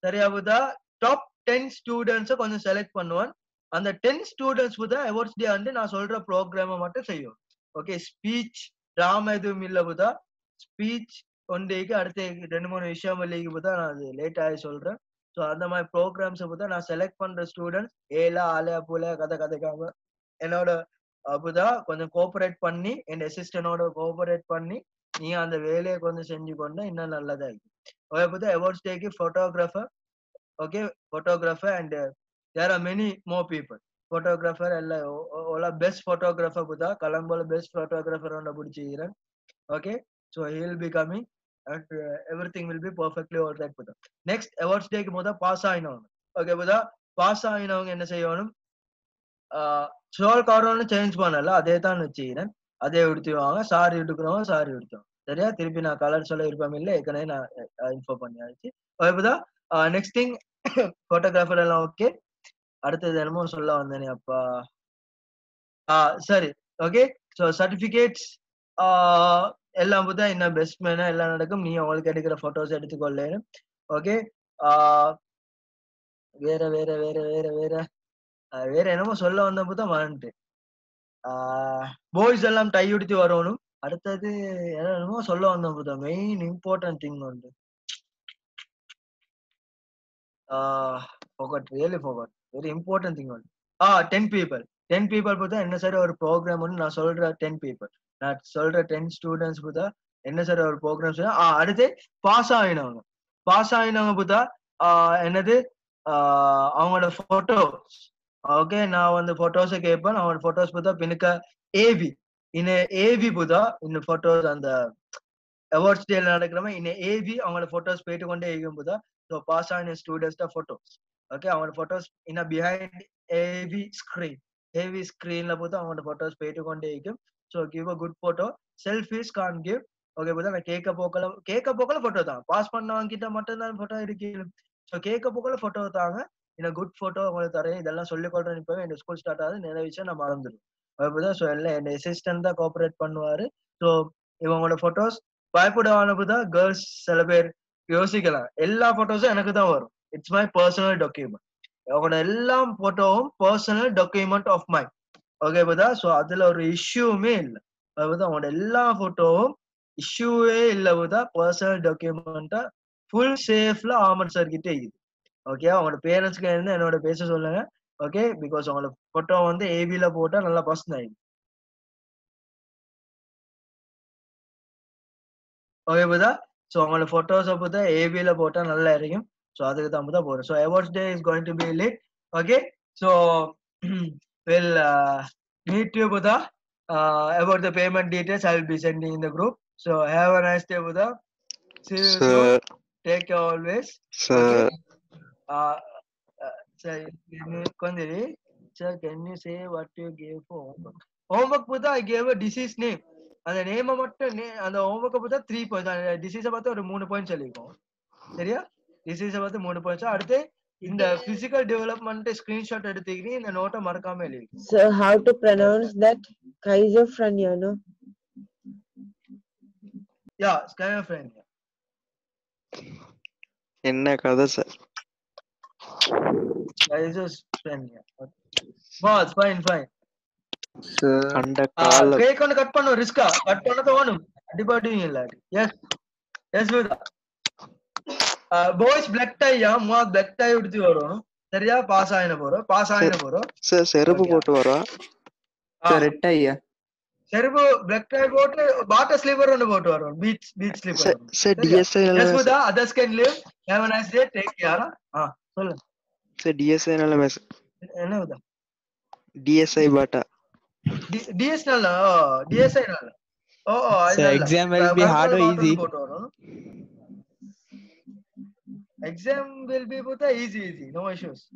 சரியா போதா டாப் 10 ஸ்டூடெண்ட்ஸை கொஞ்சம் செலக்ட் பண்ணுவேன். அந்த 10 ஸ்டூடெண்ட்ஸ் போதா அவார்ட்ஸ் டே வந்து நான் சொல்ற ப்ரோக்ராமை மட்டும் செய்யும். ஓகே, ஸ்பீச் டிராமா எதுவும் இல்லை போதா. ஸ்பீச் ஒன்றைக்கு அடுத்த 2-3 விஷயம் இல்லைக்கு போதா நான் அது லேட் ஆகி சொல்றேன். ஸோ அந்த மாதிரி ப்ரோக்ராம்ஸை போதா நான் செலக்ட் பண்ற ஸ்டூடெண்ட்ஸ் ஏலா ஆலையா போல கதைக்காம என்னோட அப்போதா கொஞ்சம் கோஆபரேட் பண்ணி என் அசிஸ்டனோட கோஆபரேட் பண்ணி நீங்க அந்த வேலையை கொஞ்சம் செஞ்சு கொண்டா இன்னும் நல்லதா இருக்கும். ஓகே போதா அவார்ட்ஸ் டேக்கு photographer and there are many more people. Photographer எல்லாம் பெஸ்ட் ஃபோட்டோகிராஃபர் போதா கலம்போல பெஸ்ட் ஃபோட்டோகிராஃபர் ஒன்று பிடிச்சிக்கிறேன். Okay, so he will be coming and everything will be perfectly all right போதா. நெக்ஸ்ட் அவார்ட்ஸ் டேக்கு போதா பாஸ் ஆகினவங்க. ஓகே போதா பாஸ் ஆகினவங்க என்ன செய்யணும், ஷோல் கவர்னு சேஞ்ச் பண்ணல, அதே தான் வச்சுக்கிறேன். அதே எடுத்துவாங்க. சாரி எடுக்கிறவங்க சாரி எடுத்தோம். சரியா, திருப்பி நான் கலர் சொல்ல விருப்பம் இல்லை, ஏற்கனவே நான் இன்ஃபார்ம் பண்ணியாச்சு. ஓகேதா. நெக்ஸ்ட் திங் போட்டோகிராஃபர் எல்லாம் ஓகே. அடுத்தது என்னமோ சொல்ல வந்தேனே அப்பா. சரி, ஓகே. ஸோ சர்டிபிகேட்ஸ் எல்லாம் பார்த்தா என்ன பெஸ்ட் மேனா எல்லாம் நடக்கும். நீ உங்களுக்கு எடுக்கிற போட்டோஸ் எடுத்துக்கொள்ளு. ஓகே, வேற வேற வேற வேற வேற வேற என்னமோ சொல்ல வந்த போது மறந்துட்டு. பாய்ஸ் எல்லாம் டை உடுத்தி வரணும். அடுத்தது என்னமோ சொல்ல வந்த போது மெயின் இம்பார்ட்டன்ட் திங் வந்து வெரி இம்பார்ட்டன்ட் திங் வந்து 10 people பார்த்தா என்ன சரி ஒரு ப்ரோக்ராம் ஒன்று நான் சொல்ற 10 people நான் சொல்ற 10 ஸ்டூடெண்ட்ஸ் பார்த்தா என்ன சரி ஒரு ப்ரோக்ராம் சொல்ல. அடுத்து பாஸ் ஆகினவங்க பார்த்தா என்னது அவங்களோட போட்டோஸ். ஓகே, நான் வந்து போட்டோஸை கேட்பேன். அவனோட போட்டோஸ் பார்த்தா பின்னுக்க ஏவி புதா இன்னும் போட்டோஸ் அந்த அவார்ட்ஸ் டேல நடக்கிறவங்க இன்னும் ஏவி அவங்களோட போட்டோஸ் போயிட்டு கொண்டே இருக்கும் போதா. ஸோ பாஸ் ஆன ஸ்டூடெண்ட்ஸ் தான் போட்டோஸ். ஓகே, அவங்களோட போட்டோஸ் இன்னும் பிஹைண்ட் ஹெவி ஸ்கிரீன்ல போது அவங்களோட போட்டோஸ் போயிட்டு கொண்டே இருக்கும். So give a good photo. Selfies can give. Okay போதா நான் கேட்க போக்கல போட்டோ தான். பாஸ் பண்ணவங்க கிட்ட மட்டும் தான் போட்டோ இருக்கு. ஸோ கேட்க போக்கல போட்டோ தாங்க. இன்னும் குட் போட்டோ உங்களுக்கு தரேன். இதெல்லாம் சொல்லிக் கொள்றேன். இப்போ என் ஸ்கூல் ஸ்டார்ட் ஆகுது, நிறைய விஷயம் நான் மறந்துடுவேன். அதுதான் ஸோ எல்லாம் என் அசிஸ்டன்ட் தான் கோஆபரேட் பண்ணுவாரு. ஸோ இவங்களோட போட்டோஸ் பயப்படானதான் கேர்ள்ஸ் சில பேர் யோசிக்கலாம். எல்லா போட்டோஸும் எனக்கு தான் வரும். It's my personal document. அவங்களோட எல்லா போட்டோவும் personal document of my. Okay பதா. ஸோ அதுல ஒரு இஷ்யூமே இல்லை. அதாவது அவங்களோட எல்லா போட்டோவும் இஷ்யூவே இல்லை போதா. பர்சனல் டாக்குமெண்டா ஃபுல் சேஃப்ல ஆமன் சார் கிட்டே இருக்குது. ஓகே, அவங்களோட பேரண்ட்ஸ்க்கு இருந்து என்னோட பேச சொல்லுங்க. ஓகே, பிகாஸ் அவங்களோட போட்டோ வந்து ஏவில போட்டா நல்லா பர்சன் ஆயிடும். ஓகே புதா. ஸோ அவங்களோட போட்டோஸை பார்த்தா ஏவில போட்டா நல்லா இருக்கும். So adukku thaan mudha porom. So awards day is going to be lit. Okay, so we'll meet you Buddha. About the payment details I will be sending in the group. So have a nice day Buddha. See you soon. Sir, Take care always. sir, Okay. Sir, Kondiri, sir, can you say what you gave for homework? Homework Buddha, I gave a disease name. And the name of and the homework Buddha 3 points. And disease about the 3 points. சரியா? Disease about the 3 points. அடுத்து இந்த physical development screenshot எடுத்துக்கிட்டு இந்த நோட்டை மறக்காம எழுதி. So how to pronounce that? Schizophrenia, no? Yeah, schizophrenia. என்ன கதை sir? Schizophrenia. Boss, fine. Sir, அந்த காலம் கேக் ஒன்று கட் பண்ணும் ரிஸ்கா கட் பண்ண தோணும் அடிபாட்டியும் இல்லாட்டி எஸ் விதா பாய்ஸ் பிளாக் டையா பிளாக் டை உடுத்தி வரும் சரியா பாஸ் ஆயின போறோம் சார் செருப்பு போட்டு வரா sir, red tie. செருப்பு பிளாக் டை போட்டு பாட்டர் ஸ்லீப்பர் ஒன்று போட்டு வரும் பீச் ஸ்லீப்பர் சார் டிஎஸ்ஐ எஸ் விதா others can leave have a nice day take care சொல்லு சார் டிஎஸ்ஐ நல்ல மெசேஜ் என்ன விதா டிஎஸ்ஐ பாட்டா DSI nalla. So exam will be hard or easy? Exam will be easy, no issues.